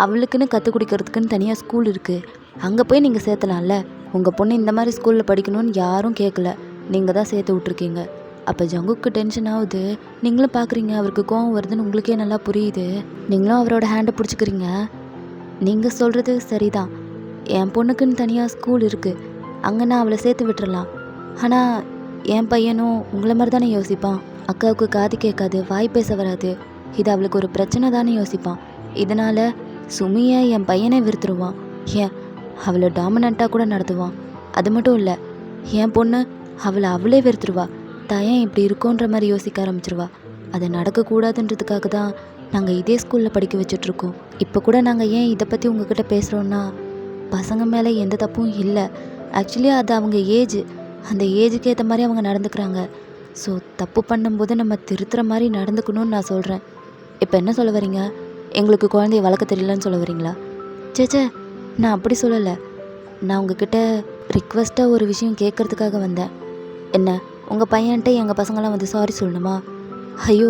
அவளுக்குன்னு கற்றுக் கொடுக்கறதுக்குன்னு தனியாக ஸ்கூல் இருக்குது, அங்கே போய் நீங்கள் சேர்த்தலாம்ல. உங்கள் பொண்ணு இந்த மாதிரி ஸ்கூலில் படிக்கணும்னு யாரும் கேட்கல, நீங்கள் தான் சேர்த்து விட்ருக்கீங்க. அப்போ ஜங்குக்கு டென்ஷன் ஆகுது, நீங்களும் பார்க்குறீங்க, அவருக்கு கோவம் வருதுன்னு உங்களுக்கே நல்லா புரியுது. நீங்களும் அவரோட ஹேண்டை பிடிச்சிக்கிறீங்க. நீங்கள் சொல்கிறது சரிதான், என் பொண்ணுக்குன்னு தனியாக ஸ்கூல் இருக்குது, அங்கே நான் அவளை சேர்த்து விட்டுறலாம். ஆனால் என் பையனும் உங்களை மாதிரி தானே யோசிப்பான். அக்காவுக்கு காது கேட்காது, வாய் பேச வராது, இது அவளுக்கு ஒரு பிரச்சனை தானே யோசிப்பான். இதனால் சுமியை என் பையனே வெறுத்துருவான். ஏன், அவளை டாமினண்ட்டாக கூட நடத்துவான். அது மட்டும் இல்லை, என் பொண்ணு அவளே வெறுத்துருவா. தயன் இப்படி இருக்கோன்ற மாதிரி யோசிக்க ஆரம்பிச்சிருவா. அது நடக்கக்கூடாதுன்றதுக்காக தான் நாங்கள் இதே ஸ்கூலில் படிக்க வச்சிட்ருக்கோம். இப்போ கூட நாங்கள் ஏன் இதை பற்றி உங்ககிட்ட பேசுகிறோன்னா, பசங்க மேலே எந்த தப்பும் இல்லை. ஆக்சுவலி அது அவங்க ஏஜ், அந்த ஏஜுக்கு ஏற்ற மாதிரி அவங்க நடந்துக்கிறாங்க. ஸோ தப்பு பண்ணும்போது நம்ம திருத்துற மாதிரி நடந்துக்கணும்னு நான் சொல்கிறேன். இப்போ என்ன சொல்ல வரீங்க? எங்களுக்கு குழந்தைய வளர்க்க தெரியலன்னு சொல்ல வரீங்களா? சேச்சே, நான் அப்படி சொல்லலை. நான் உங்ககிட்ட ரிக்வெஸ்ட்டாக ஒரு விஷயம் கேட்குறதுக்காக வந்தேன். என்ன, உங்கள் பையன்கிட்ட எங்கள் பசங்களாம் வந்து சாரி சொல்லணுமா? ஐயோ,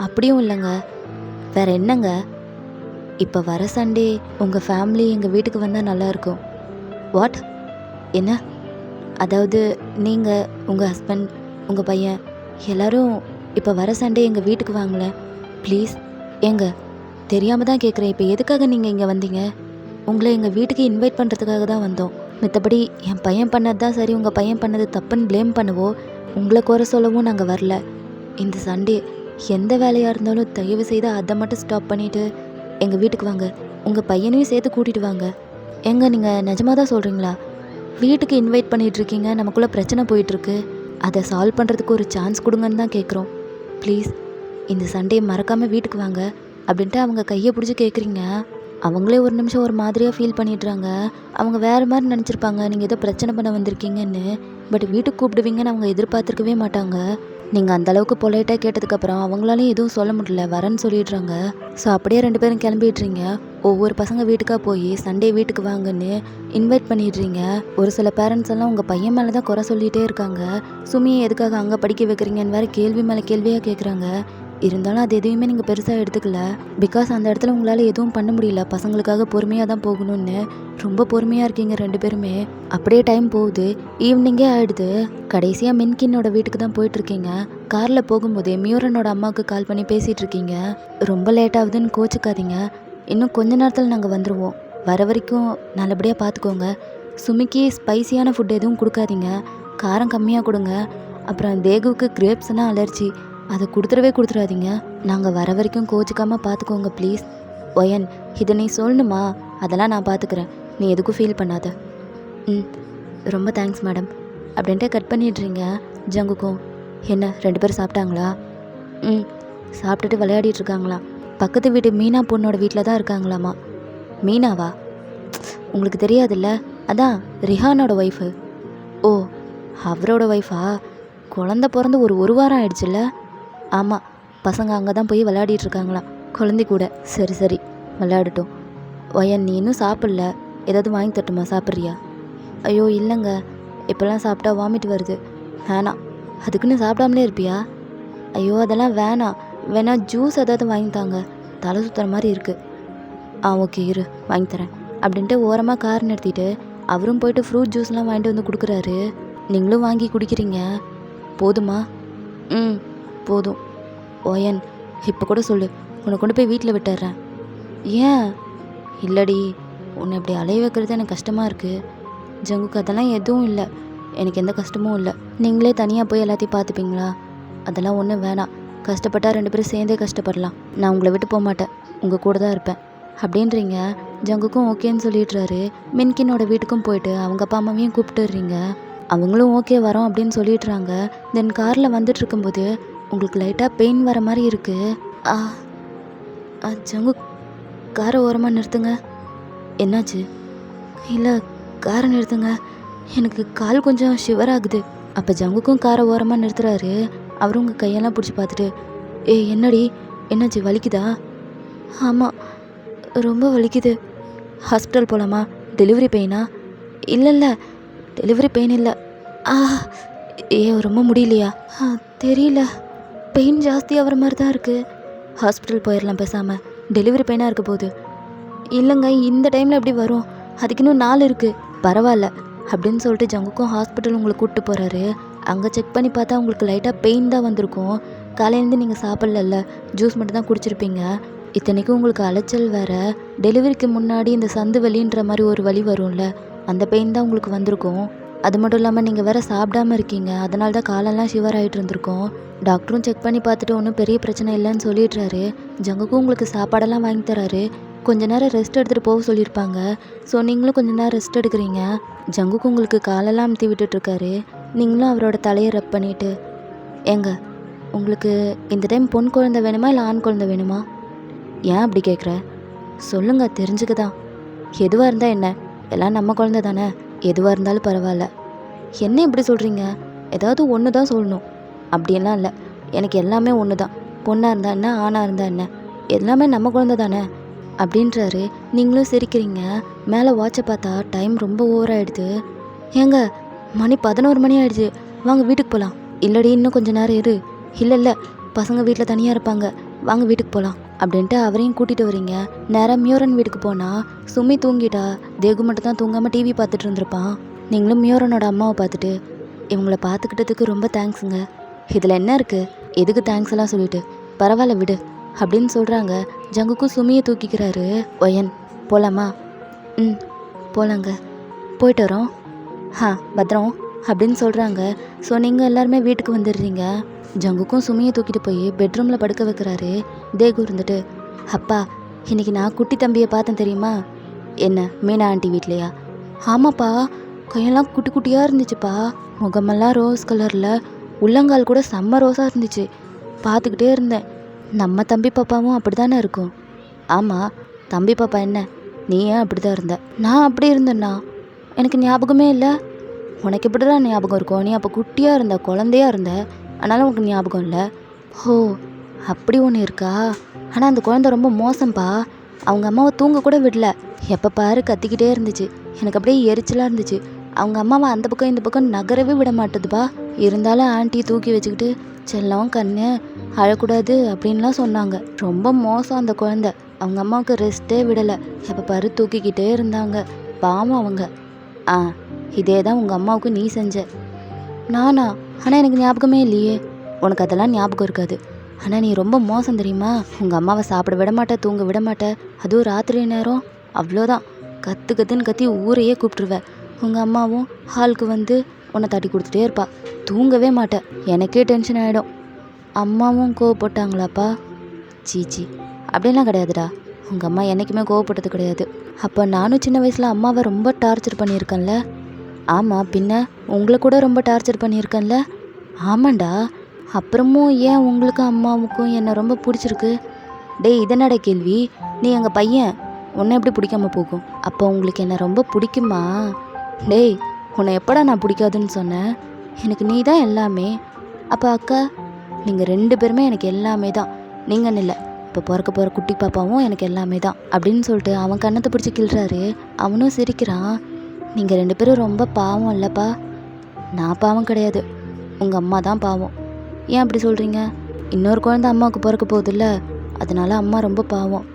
அப்படியும் இல்லைங்க. வேறு என்னங்க, இப்போ வர சண்டே உங்கள் ஃபேமிலி எங்கள் வீட்டுக்கு வந்தால் நல்லாயிருக்கும். வாட்? என்ன? அதாவது நீங்கள், உங்கள் ஹஸ்பண்ட், உங்கள் பையன் எல்லோரும் இப்போ வர சண்டே எங்கள் வீட்டுக்கு வாங்களேன் ப்ளீஸ். தெரியாமல் தான் கேட்குறேன். இப்போ எதுக்காக நீங்கள் இங்கே வந்தீங்க? உங்களை எங்கள் வீட்டுக்கு இன்வைட் பண்ணுறதுக்காக தான் வந்தோம். மற்றபடி என் பையன் பண்ணது தான் சரி, உங்கள் பையன் பண்ணது தப்புன்னு ப்ளேம் பண்ணவோ உங்களை குறை சொல்லவும் நாங்கள் வரல. இந்த சண்டே எந்த வேலையாக இருந்தாலும் தயவு செய்து அதை மட்டும் ஸ்டாப் பண்ணிவிட்டு எங்கள் வீட்டுக்கு வாங்க. உங்கள் பையனையும் சேர்த்து கூட்டிகிட்டு வாங்க. நீங்கள் நிஜமாக தான் சொல்கிறீங்களா? வீட்டுக்கு இன்வைட் பண்ணிகிட்ருக்கீங்க, நமக்குள்ளே பிரச்சனை போயிட்டுருக்கு. அதை சால்வ் பண்ணுறதுக்கு ஒரு சான்ஸ் கொடுங்கன்னு தான் கேட்குறோம். ப்ளீஸ் இந்த சண்டே மறக்காமல் வீட்டுக்கு வாங்க அப்படின்ட்டு அவங்க கையை பிடிச்சி கேட்குறீங்க. அவங்களே ஒரு நிமிஷம் ஒரு மாதிரியாக ஃபீல் பண்ணிடுறாங்க. அவங்க வேறு மாதிரி நினச்சிருப்பாங்க நீங்கள் ஏதோ பிரச்சனை பண்ண வந்திருக்கீங்கன்னு. பட் வீட்டுக்கு கூப்பிடுவீங்கன்னு அவங்க எதிர்பார்த்துருக்கவே மாட்டாங்க. நீங்கள் அந்தளவுக்கு பொலைட்டாக கேட்டதுக்கப்புறம் அவங்களாலையும் எதுவும் சொல்ல முடியல, வரேன்னு சொல்லிடுறாங்க. ஸோ அப்படியே 2 பேரும் கிளம்பிடுறீங்க. ஒவ்வொரு பசங்க வீட்டுக்காக போய் சண்டே வீட்டுக்கு வாங்கன்னு இன்வைட் பண்ணிடுறீங்க. ஒரு சில பேரண்ட்ஸ் எல்லாம் உங்கள் பையன் மேலே தான் குறை சொல்லிகிட்டே இருக்காங்க. சுமியை எதுக்காக அங்கே படிக்க வைக்கிறீங்கன்னு வேறு கேள்வி மேலே கேள்வியாக கேட்குறாங்க. இருந்தாலும் அது எதையுமே நீங்கள் பெருசாக எடுத்துக்கல. பிகாஸ் அந்த இடத்துல உங்களால் எதுவும் பண்ண முடியல. பசங்களுக்காக பொறுமையாக தான் போகணும்னு ரொம்ப பொறுமையாக இருக்கீங்க 2 பேருமே. அப்படியே டைம் போகுது, ஈவினிங்கே ஆகிடுது. கடைசியாக மின்கின்னோட வீட்டுக்கு தான் போயிட்டுருக்கீங்க. காரில் போகும்போதே மியூரனோட அம்மாவுக்கு கால் பண்ணி பேசிகிட்டு இருக்கீங்க. ரொம்ப லேட் ஆகுதுன்னு கோச்சிக்காதீங்க, இன்னும் கொஞ்ச நேரத்தில் நாங்கள் வந்துடுவோம். வர வரைக்கும் நல்லபடியாக பார்த்துக்கோங்க. சுமிக்கு ஸ்பைசியான ஃபுட் எதுவும் கொடுக்காதீங்க, காரம் கம்மியாக கொடுங்க. அப்புறம் தேகுவுக்கு கிரேப்ஸ்னால் அலர்ஜி, அதை கொடுத்துடாதீங்க. நாங்கள் வர வரைக்கும் கோச்சிக்காமல் பார்த்துக்கோங்க ப்ளீஸ். ஒயன், இதை நீ சொல்லணுமா? அதெல்லாம் நான் பார்த்துக்கிறேன், நீ எதுக்கும் ஃபீல் பண்ணாத. ரொம்ப தேங்க்ஸ் மேடம் அப்படின்ட்டு கட் பண்ணிடுறீங்க. ஜங்குக்கும், என்ன 2 பேரும் சாப்பிட்டாங்களா? சாப்பிட்டுட்டு விளையாடிட்டு இருக்காங்களா? பக்கத்து வீட்டு மீனா பொண்ணோட வீட்டில் தான் இருக்காங்களாமா. மீனாவா? உங்களுக்கு தெரியாதுல்ல, அதான் ரிஹானோட ஒய்ஃபு. ஓ, அவரோட ஒய்ஃபா? குழந்த பிறந்து ஒரு வாரம் ஆயிடுச்சுல்ல? ஆமாம், பசங்க அங்கே தான் போய் விளையாடிட்டுருக்காங்களாம் குழந்தை கூட. சரி விளையாடட்டும். ஒயன், நீ இன்னும் சாப்பிடல, ஏதாவது வாங்கி தட்டுமா? சாப்பிட்றியா? ஐயோ இல்லைங்க, இப்போல்லாம் சாப்பிட்டா வாமிட் வருது. வேணாம். அதுக்குன்னு சாப்பிடாமலே இருப்பியா? ஐயோ அதெல்லாம் வேணாம், வேணா ஜூஸ் ஏதாவது வாங்கி தாங்க, தலை சுற்றுற மாதிரி இருக்குது. ஓகே இரு வாங்கி தரேன் அப்படின்ட்டு ஓரமாக கார் நிறுத்திட்டு அவரும் போயிட்டு ஃப்ரூட் ஜூஸ்லாம் வாங்கிட்டு வந்து கொடுக்குறாரு. நீங்களும் வாங்கி குடிக்கிறீங்க. போதுமா? போதும். ஓயன், இப்போ கூட சொல்லு, உன்னை கொண்டு போய் வீட்டில் விட்டுறேன். ஏன்? இல்லடி, உன்னை இப்படி அலைய வைக்கிறது எனக்கு கஷ்டமாக இருக்குது. ஜங்குக்கு அதெல்லாம் எதுவும் இல்லை, எனக்கு எந்த கஷ்டமும் இல்லை. நீங்களே தனியாக போய் எல்லாத்தையும் பார்த்துப்பீங்களா? அதெல்லாம் ஒன்றும் வேணாம், கஷ்டப்பட்டா 2 பேரும் சேர்ந்தே கஷ்டப்படலாம். நான் உங்களை விட்டு போக மாட்டேன், உங்கள் கூட தான் இருப்பேன் அப்படின்றீங்க. ஜங்குக்கும் ஓகேன்னு சொல்லிடுறாரு. மின்கினோட வீட்டுக்கும் போயிட்டு அவங்க அப்பா அம்மாவையும் கூப்பிட்டுடுறீங்க. அவங்களும் ஓகே வரோம் அப்படின்னு சொல்லிடுறாங்க. தென் காரில் வந்துட்டு இருக்கும்போது உங்களுக்கு லைட்டாக பெயின் வர மாதிரி இருக்குது. ஜங்கு, காரை ஓரமாக நிறுத்துங்க. என்னாச்சு? இல்லை, காரை நிறுத்துங்க, எனக்கு கால் கொஞ்சம் ஷிவர் ஆகுது. அப்போ ஜங்குக்கும் காரை ஓரமாக நிறுத்துறாரு. அவரும் உங்கள் கையெல்லாம் பிடிச்சி பார்த்துட்டு, என்னடி என்னாச்சு, வலிக்குதா? ஆமாம், ரொம்ப வலிக்குது. ஹாஸ்பிட்டல் போகலாமா? டெலிவரி பெயினா? இல்லை டெலிவரி பெயின் இல்லை. ரொம்ப முடியலையா? தெரியல, பெயின் ஜாஸ்தியாக வர மாதிரி தான் இருக்குது. ஹாஸ்பிட்டல் போயிடலாம் பேசாமல், டெலிவரி பெயினாக இருக்க போகுது. இல்லைங்க, இந்த டைமில் எப்படி வரும், அதுக்கு இன்னும் 4 இருக்குது. பரவாயில்ல அப்படின்னு சொல்லிட்டு ஜங்குக்கும் ஹாஸ்பிட்டல் உங்களை கூப்பிட்டு போகிறாரு. அங்கே செக் பண்ணி பார்த்தா உங்களுக்கு லைட்டாக பெயின் தான் வந்திருக்கும். காலையிலேருந்து நீங்கள் சாப்பிட்ல, ஜூஸ் மட்டும் தான் குடிச்சிருப்பீங்க. இத்தனைக்கும் உங்களுக்கு அலைச்சல் வேறு. டெலிவரிக்கு முன்னாடி இந்த சந்து வலின்ற மாதிரி ஒரு வலி வரும்ல, அந்த பெயின் தான் உங்களுக்கு வந்திருக்கும். அது மட்டும் இல்லாமல் நீங்கள் வேறு சாப்பிடாமல் இருக்கீங்க, அதனால தான் காலெல்லாம் ஷிவர் ஆகிட்டு இருந்திருக்கும். டாக்டரும் செக் பண்ணி பார்த்துட்டு ஒன்றும் பெரிய பிரச்சனை இல்லைன்னு சொல்லிடுறாரு. ஜங்குக்கும் உங்களுக்கு சாப்பாடெல்லாம் வாங்கி தராரு. கொஞ்ச நேரம் ரெஸ்ட் எடுத்துகிட்டு போக சொல்லியிருப்பாங்க. ஸோ நீங்களும் கொஞ்ச நேரம் ரெஸ்ட் எடுக்கிறீங்க. ஜங்குக்கும் உங்களுக்கு காலெல்லாம் அமுத்தி விட்டுட்ருக்காரு. நீங்களும் அவரோட தலையை ரப் பண்ணிவிட்டு, ஏங்க உங்களுக்கு இந்த டைம் பொன் குழந்தை வேணுமா இல்லை ஆண் குழந்தை வேணுமா? ஏன் அப்படி கேட்குற? சொல்லுங்கள், தெரிஞ்சுக்கதான். எதுவாக இருந்தால் என்ன, எல்லாம் நம்ம குழந்தை தானே, எதுவாக இருந்தாலும் பரவாயில்ல. என்ன இப்படி சொல்கிறீங்க? ஏதாவது ஒன்று தான் சொல்லணும். அப்படியெல்லாம் இல்லை, எனக்கு எல்லாமே ஒன்று தான். பொண்ணாக இருந்தால் என்ன, ஆணாக இருந்தால் என்ன, எல்லாமே நம்ம குழந்தை தானே அப்படின்றாரு. நீங்களும் சிரிக்கிறீங்க. மேலே வாட்சை பார்த்தா டைம் ரொம்ப ஓவர் ஆகிடுது. ஏங்க மணி 11 மணி ஆகிடுச்சு, வாங்க வீட்டுக்கு போகலாம். இல்லடி, இன்னும் கொஞ்சம் நேரம் இரு. இல்லை பசங்க வீட்டில் தனியாக இருப்பாங்க, வாங்க வீட்டுக்கு போகலாம் அப்படின்ட்டு அவரையும் கூட்டிகிட்டு வரீங்க. நேராக மியூரன் வீட்டுக்கு போனால் சுமி தூங்கிட்டா. தேகு மட்டும் தான் தூங்காமல் டிவி பார்த்துட்டு இருந்திருப்பான். நீங்களும் மியூரனோட அம்மாவை பார்த்துட்டு, இவங்களை பார்த்துக்கிட்டதுக்கு ரொம்ப தேங்க்ஸுங்க. இதில் என்ன இருக்குது, எதுக்கு தேங்க்ஸ் எல்லாம் சொல்லிட்டு, பரவாயில்ல விடு அப்படின்னு சொல்கிறாங்க. ஜங்குக்கும் சுமியை தூக்கிக்கிறாரு ஒயன். போகலாமா? ம் போகலாங்க, போயிட்டு வரோம். பத்திரம் அப்படின்னு சொல்கிறாங்க. ஸோ நீங்கள் எல்லாருமே வீட்டுக்கு வந்துடுறீங்க. ஜங்குக்கும் சுமியை தூக்கிட்டு போய் பெட்ரூமில் படுக்க வைக்கிறாரு. தேகு இருந்துட்டு, அப்பா இன்னைக்கு நான் குட்டி தம்பியை பார்த்தேன் தெரியுமா? என்ன, மீனா ஆண்டி வீட்லையா? ஆமாப்பா, கையெல்லாம் குட்டி குட்டியாக இருந்துச்சுப்பா. முகமெல்லாம் ரோஸ் கலரில், உள்ளங்கால் கூட செம்ம ரோஸாக இருந்துச்சு. பார்த்துக்கிட்டே இருந்தேன். நம்ம தம்பி பாப்பாவும் அப்படி தானே இருக்கும்? ஆமாம், தம்பி பாப்பா என்ன, நீ ஏன் அப்படி தான் இருந்த? நான் அப்படி இருந்தேன்னா எனக்கு ஞாபகமே இல்லை. உனக்கு எப்படி தான் ஞாபகம் இருக்கும்? நீ அப்போ குட்டியாக இருந்த, குழந்தையாக இருந்த, அதனால் உனக்கு ஞாபகம் இல்லை. ஓ, அப்படி ஒன்று இருக்கா? ஆனால் அந்த குழந்தை ரொம்ப மோசம்ப்பா. அவங்க அம்மாவை தூங்க கூட விடல. எப்போ பாரு கத்திக்கிட்டே இருந்துச்சு. எனக்கு அப்படியே எரிச்சலாக இருந்துச்சு. அவங்க அம்மாவை அந்த பக்கம் இந்த பக்கம் நகரவே விட மாட்டுதுப்பா. இருந்தாலும் ஆண்டி தூக்கி வச்சுக்கிட்டு, செல்லம் கண்ணு அழக்கூடாது அப்படின்லாம் சொன்னாங்க. ரொம்ப மோசம் அந்த குழந்தை. அவங்க அம்மாவுக்கு ரெஸ்ட்டே விடலை. எப்போ பாரு தூக்கிக்கிட்டே இருந்தாங்க. பாவம் அவங்க. இதே தான் உங்கள் அம்மாவுக்கு நீ செஞ்ச. நானா? ஆனால் எனக்கு ஞாபகமே இல்லையே. உனக்கு அதெல்லாம் ஞாபகம் இருக்காது. ஆனால் நீ ரொம்ப மோசம் தெரியுமா? உங்கள் அம்மாவை சாப்பிட விட மாட்டே, தூங்க விட மாட்டே. அதுவும் ராத்திரி நேரம் அவ்வளோதான், கத்துன்னு கத்தி ஊரையே கூப்பிட்டுருவேன். உங்கள் அம்மாவும் ஹாலுக்கு வந்து உன்னை தட்டி கொடுத்துட்டே இருப்பா. தூங்கவே மாட்டேன். எனக்கே டென்ஷன் ஆகிடும். அம்மாவும் கோவப்பட்டாங்களாப்பா? சீச்சி, அப்படின்லாம் கிடையாதுடா. உங்கள் அம்மா என்றைக்குமே கோவப்பட்டது கிடையாது. அப்போ நானும் சின்ன வயசில் அம்மாவை ரொம்ப டார்ச்சர் பண்ணியிருக்கேன்ல? ஆமாம், பின்ன உங்களை கூட ரொம்ப டார்ச்சர் பண்ணியிருக்கேன்ல? ஆமாண்டா. அப்புறமும் ஏன் உங்களுக்கும் அம்மாவுக்கும் என்னை ரொம்ப பிடிச்சிருக்கு? டேய், இதனோட கேள்வி. நீ எங்கள் பையன், உன்னை எப்படி பிடிக்காம போகும்? அப்போ உங்களுக்கு என்னை ரொம்ப பிடிக்குமா? டேய், உன்னை எப்படா நான் பிடிக்காதுன்னு சொன்னேன்? எனக்கு நீ தான் எல்லாமே. அப்போ அக்கா, நீங்கள் 2 பேருமே எனக்கு எல்லாமே தான். நீங்கன்னு இல்லை, இப்போ பிறக்க போகிற குட்டி பாப்பாவும் எனக்கு எல்லாமே தான் அப்படின்னு சொல்லிட்டு அவன் கண்ணத்தை பிடிச்சி கிள்றாரு. அவனும் சிரிக்கிறான். நீங்கள் 2 பேரும் ரொம்ப பாவம் இல்லைப்பா. நான் பாவம் கிடையாது, உங்கள் அம்மா தான் பாவம். ஏன் அப்படி சொல்கிறீங்க? இன்னொரு குழந்தை அம்மாவுக்கு பிறக்க போகுதுல்ல, அதனால அம்மா ரொம்ப பாவம்.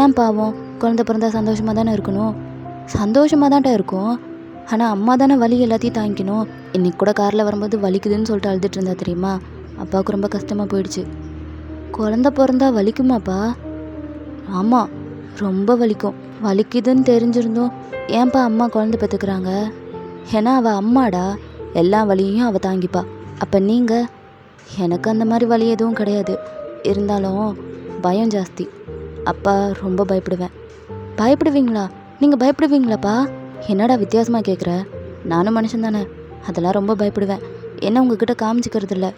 ஏன் பாவம்? குழந்தை பிறந்தா சந்தோஷமாக தானே இருக்கணும். சந்தோஷமாக தான்டா இருக்கும். ஆனால் அம்மா தானே வலி எல்லாத்தையும் தாங்கிக்கணும். இன்னைக்கு கூட காரில் வரும்போது வலிக்குதுன்னு சொல்லிட்டு அழுதுட்டு இருந்தா தெரியுமா? அப்பாவுக்கு ரொம்ப கஷ்டமாக போயிடுச்சு. குழந்தை பிறந்தா வலிக்குமாப்பா? ஆமாம், ரொம்ப வலிக்கும். வலிக்குதுன்னு தெரிஞ்சிருந்தோம் ஏன்பா அம்மா குழந்தை பெற்றுக்கிறாங்க? ஏன்னா அவள் அம்மாடா, எல்லா வலியையும் அவள் தாங்கிப்பா. அப்போ நீங்கள்? எனக்கு அந்த மாதிரி வலி எதுவும் கிடையாது. இருந்தாலும் பயம் ஜாஸ்தி. அப்பா ரொம்ப பயப்படுவேன். பயப்படுவீங்களா? நீங்கள் பயப்படுவீங்களாப்பா? என்னடா வித்தியாசமாக கேட்குற? நானும் மனுஷன் தானே, அதெல்லாம் ரொம்ப பயப்படுவேன். என்ன உங்ககிட்ட காமிச்சிக்கிறது இல்லை.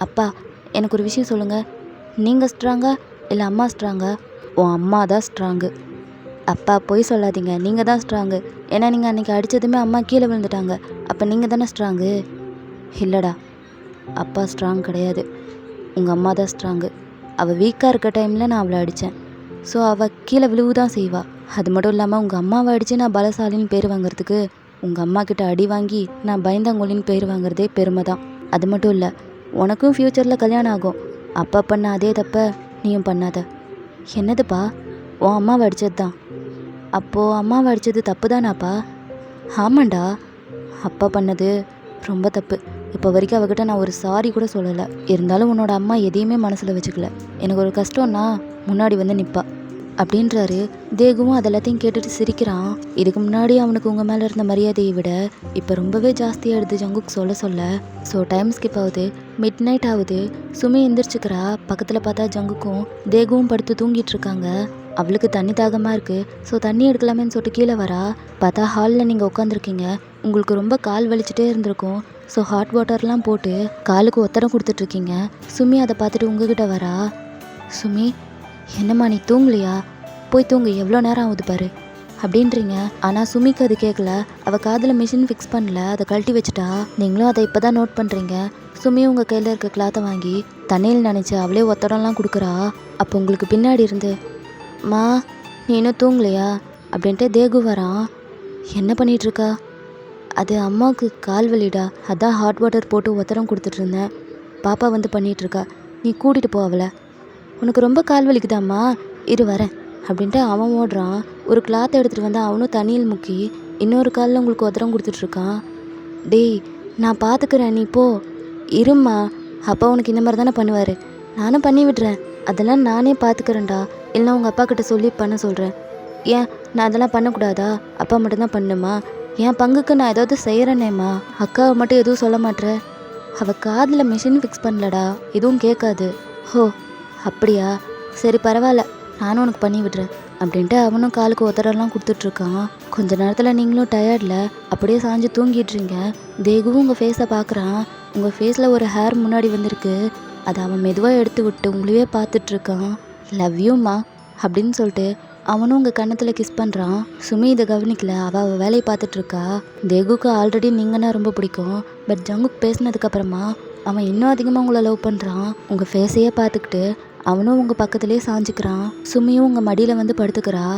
அப்பா, எனக்கு ஒரு விஷயம் சொல்லுங்கள். நீங்கள் ஸ்ட்ராங்கா இல்லை அம்மா ஸ்ட்ராங்கா? உன் அம்மா தான் ஸ்ட்ராங்கு. அப்பா போய் சொல்லாதீங்க, நீங்கள் தான் ஸ்ட்ராங்கு. ஏன்னா நீங்கள் அன்றைக்கி அடித்ததுமே அம்மா கீழே விழுந்துட்டாங்க. அப்போ நீங்கள் தானே ஸ்ட்ராங்கு. இல்லைடா, அப்பா ஸ்ட்ராங் கிடையாது, உங்கள் அம்மா தான் ஸ்ட்ராங்கு. அவள் வீக்காக இருக்க டைமில் நான் அவளை அடித்தேன். ஸோ அவள் கீழே விழுவு தான் செய்வாள். அது மட்டும் இல்லாமல் உங்கள் அம்மாவை அடித்து நான் பலசாலின்னு பேர் வாங்குறதுக்கு உங்கள் அம்மா கிட்ட அடி வாங்கி நான் பயந்தாங்கொல்லின்னு பேர் வாங்குறதே பெருமை தான். அது மட்டும் இல்லை, உனக்கும் ஃப்யூச்சரில் கல்யாணம் ஆகும். அப்பா பண்ண அதே தப்பை நீயும் பண்ணாத. என்னதுப்பா? உன் அம்மாவை அடித்தது தான். அப்போது அம்மாவை அடித்தது தப்பு தானாப்பா? ஆமாண்டா, அப்பா பண்ணது ரொம்ப தப்பு. இப்போ வரைக்கும் அவகிட்ட நான் ஒரு சாரி கூட சொல்லலை. இருந்தாலும் உன்னோட அம்மா எதையுமே மனசில் வச்சுக்கல. எனக்கு ஒரு கஷ்டம்னா முன்னாடி வந்து நிற்பா அப்படின்றாரு. தேகுவும் அதெல்லாத்தையும் கேட்டுட்டு சிரிக்கிறான். இதுக்கு முன்னாடி அவனுக்கு உங்கள் மேலே இருந்த மரியாதையை விட இப்போ ரொம்பவே ஜாஸ்தியாகிடுது ஜங்குக்கு சொல்ல. ஸோ டைம் ஸ்கிப் ஆகுது. மிட் நைட் ஆகுது. சுமி எந்திரிச்சுக்கிறா. பக்கத்தில் பார்த்தா ஜங்குக்கும் தேகுவும் படுத்து தூங்கிட்டு இருக்காங்க. அவளுக்கு தண்ணி தாகமாக இருக்குது. ஸோ தண்ணி எடுக்கலாமேன்னு சொல்லிட்டு கீழே வரா. பார்த்தா ஹாலில் நீங்கள் உட்காந்துருக்கீங்க. உங்களுக்கு ரொம்ப கால் வலிச்சுட்டே இருந்திருக்கும். ஸோ ஹாட் வாட்டர்லாம் போட்டு காலுக்கு ஒத்தடம் கொடுத்துட்ருக்கீங்க. சுமி அதை பார்த்துட்டு உங்ககிட்ட வரா. சுமி, என்னம்மா நீ தூங்கலையா? போய் தூங்கு, எவ்வளோ நேரம் ஆகுது பாரு அப்படின்றீங்க. ஆனால் சுமிக்கு அது கேட்கல. அவள் காதில் மிஷின் ஃபிக்ஸ் பண்ணல, அதை கழட்டி வச்சுட்டா. நீங்களும் அதை இப்போ தான் நோட் பண்ணுறீங்க. சுமி உங்கள் கையில் இருக்க கிளாத்தை வாங்கி தண்ணியில் நினச்சி அவளே ஒத்தடம்லாம் கொடுக்குறா. அப்போ உங்களுக்கு பின்னாடி இருந்து, மா நீ இன்னும் தூங்கலையா அப்படின்ட்டு தேகு வரான். என்ன பண்ணிகிட்ருக்கா? அது அம்மாவுக்கு கால் வலிடா, அதான் ஹாட் வாட்டர் போட்டு ஒத்தடம் கொடுத்துட்ருந்தேன். பாப்பா வந்து பண்ணிகிட்ருக்கா, நீ கூட்டிகிட்டு போ அவளை. உனக்கு ரொம்ப கால் வலிக்குதாம்மா, இரு வரேன் அப்படின்ட்டு அவன் ஓடுறான். ஒரு கிளாத்தை எடுத்துகிட்டு வந்து அவனும் தண்ணியில் முக்கி இன்னொரு காலில் உங்களுக்கு ஒத்தடம் கொடுத்துட்ருக்கான். டேய், நான் பார்த்துக்கிறேன், நீ போ. இரும்மா, அப்பா உனக்கு இந்த மாதிரி தானே பண்ணுவார், நானும் பண்ணி விடுறேன் அதெல்லாம் நானே பார்த்துக்கிறேன்டா. இல்லைனா உங்கள் அப்பா கிட்ட சொல்லி பண்ண சொல்கிறேன். ஏன் நான் அதெல்லாம் பண்ணக்கூடாதா? அப்பா மட்டும்தான் பண்ணணுமா? என் பங்குக்கு நான் ஏதாவது செய்கிறேனேம்மா. அக்காவை மட்டும் எதுவும் சொல்ல மாட்ற? அவள் காதில் மிஷின் ஃபிக்ஸ் பண்ணலடா, எதுவும் கேட்காது. ஹோ அப்படியா, சரி பரவாயில்ல, நானும் உனக்கு பண்ணி விடுறேன் அப்படின்ட்டு அவனும் காலுக்கு ஒத்தடெல்லாம் கொடுத்துட்ருக்கான். கொஞ்ச நேரத்தில் நீங்களும் டயர்டில் அப்படியே சாஞ்சு தூங்கிடுறீங்க. தேகுவும் உங்கள் ஃபேஸை பார்க்குறான். உங்கள் ஃபேஸில் ஒரு ஹேர் முன்னாடி வந்திருக்கு. அதை அவன் மெதுவாக எடுத்து விட்டு உங்களையே பார்த்துட்ருக்கான். லவ் யூம்மா அப்படின்னு சொல்லிட்டு அவனும் உங்கள் கன்னத்தில் கிஸ் பண்ணுறான். சுமி இதை கவனிக்கல, அவள் வேலையை பார்த்துட்ருக்கா. தேகுக்கு ஆல்ரெடி நீங்கன்னா ரொம்ப பிடிக்கும். பட் ஜங்குக் பேசினதுக்கப்புறமா அவன் இன்னும் அதிகமாக உங்களை லவ் பண்ணுறான். உங்கள் ஃபேஸையே பார்த்துக்கிட்டு அவனும் உங்கள் பக்கத்துலேயே சாஞ்சிக்கிறான். சுமியும் உங்கள் மடியில் வந்து படுத்துக்கிறா.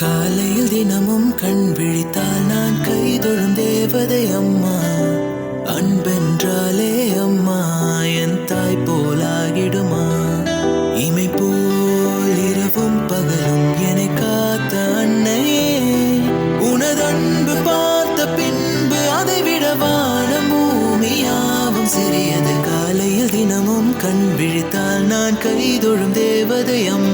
காலையில் தினமும் கண் விழித்தால் நான் கைதொழும் தேவதை அம்மா. அன்பென்றாலே அம்மா என் தாய் போலாகிடுமா. இமை போல் இரவும் பகலும் என்னை காத்த அன்னையே, உனதன்பு பார்த்த பின்பு அதை விட வானம் பூமியாவும் சிறியது. காலையில் தினமும் கண் விழித்தால் நான் கைதொழும் தேவதை அம்மா.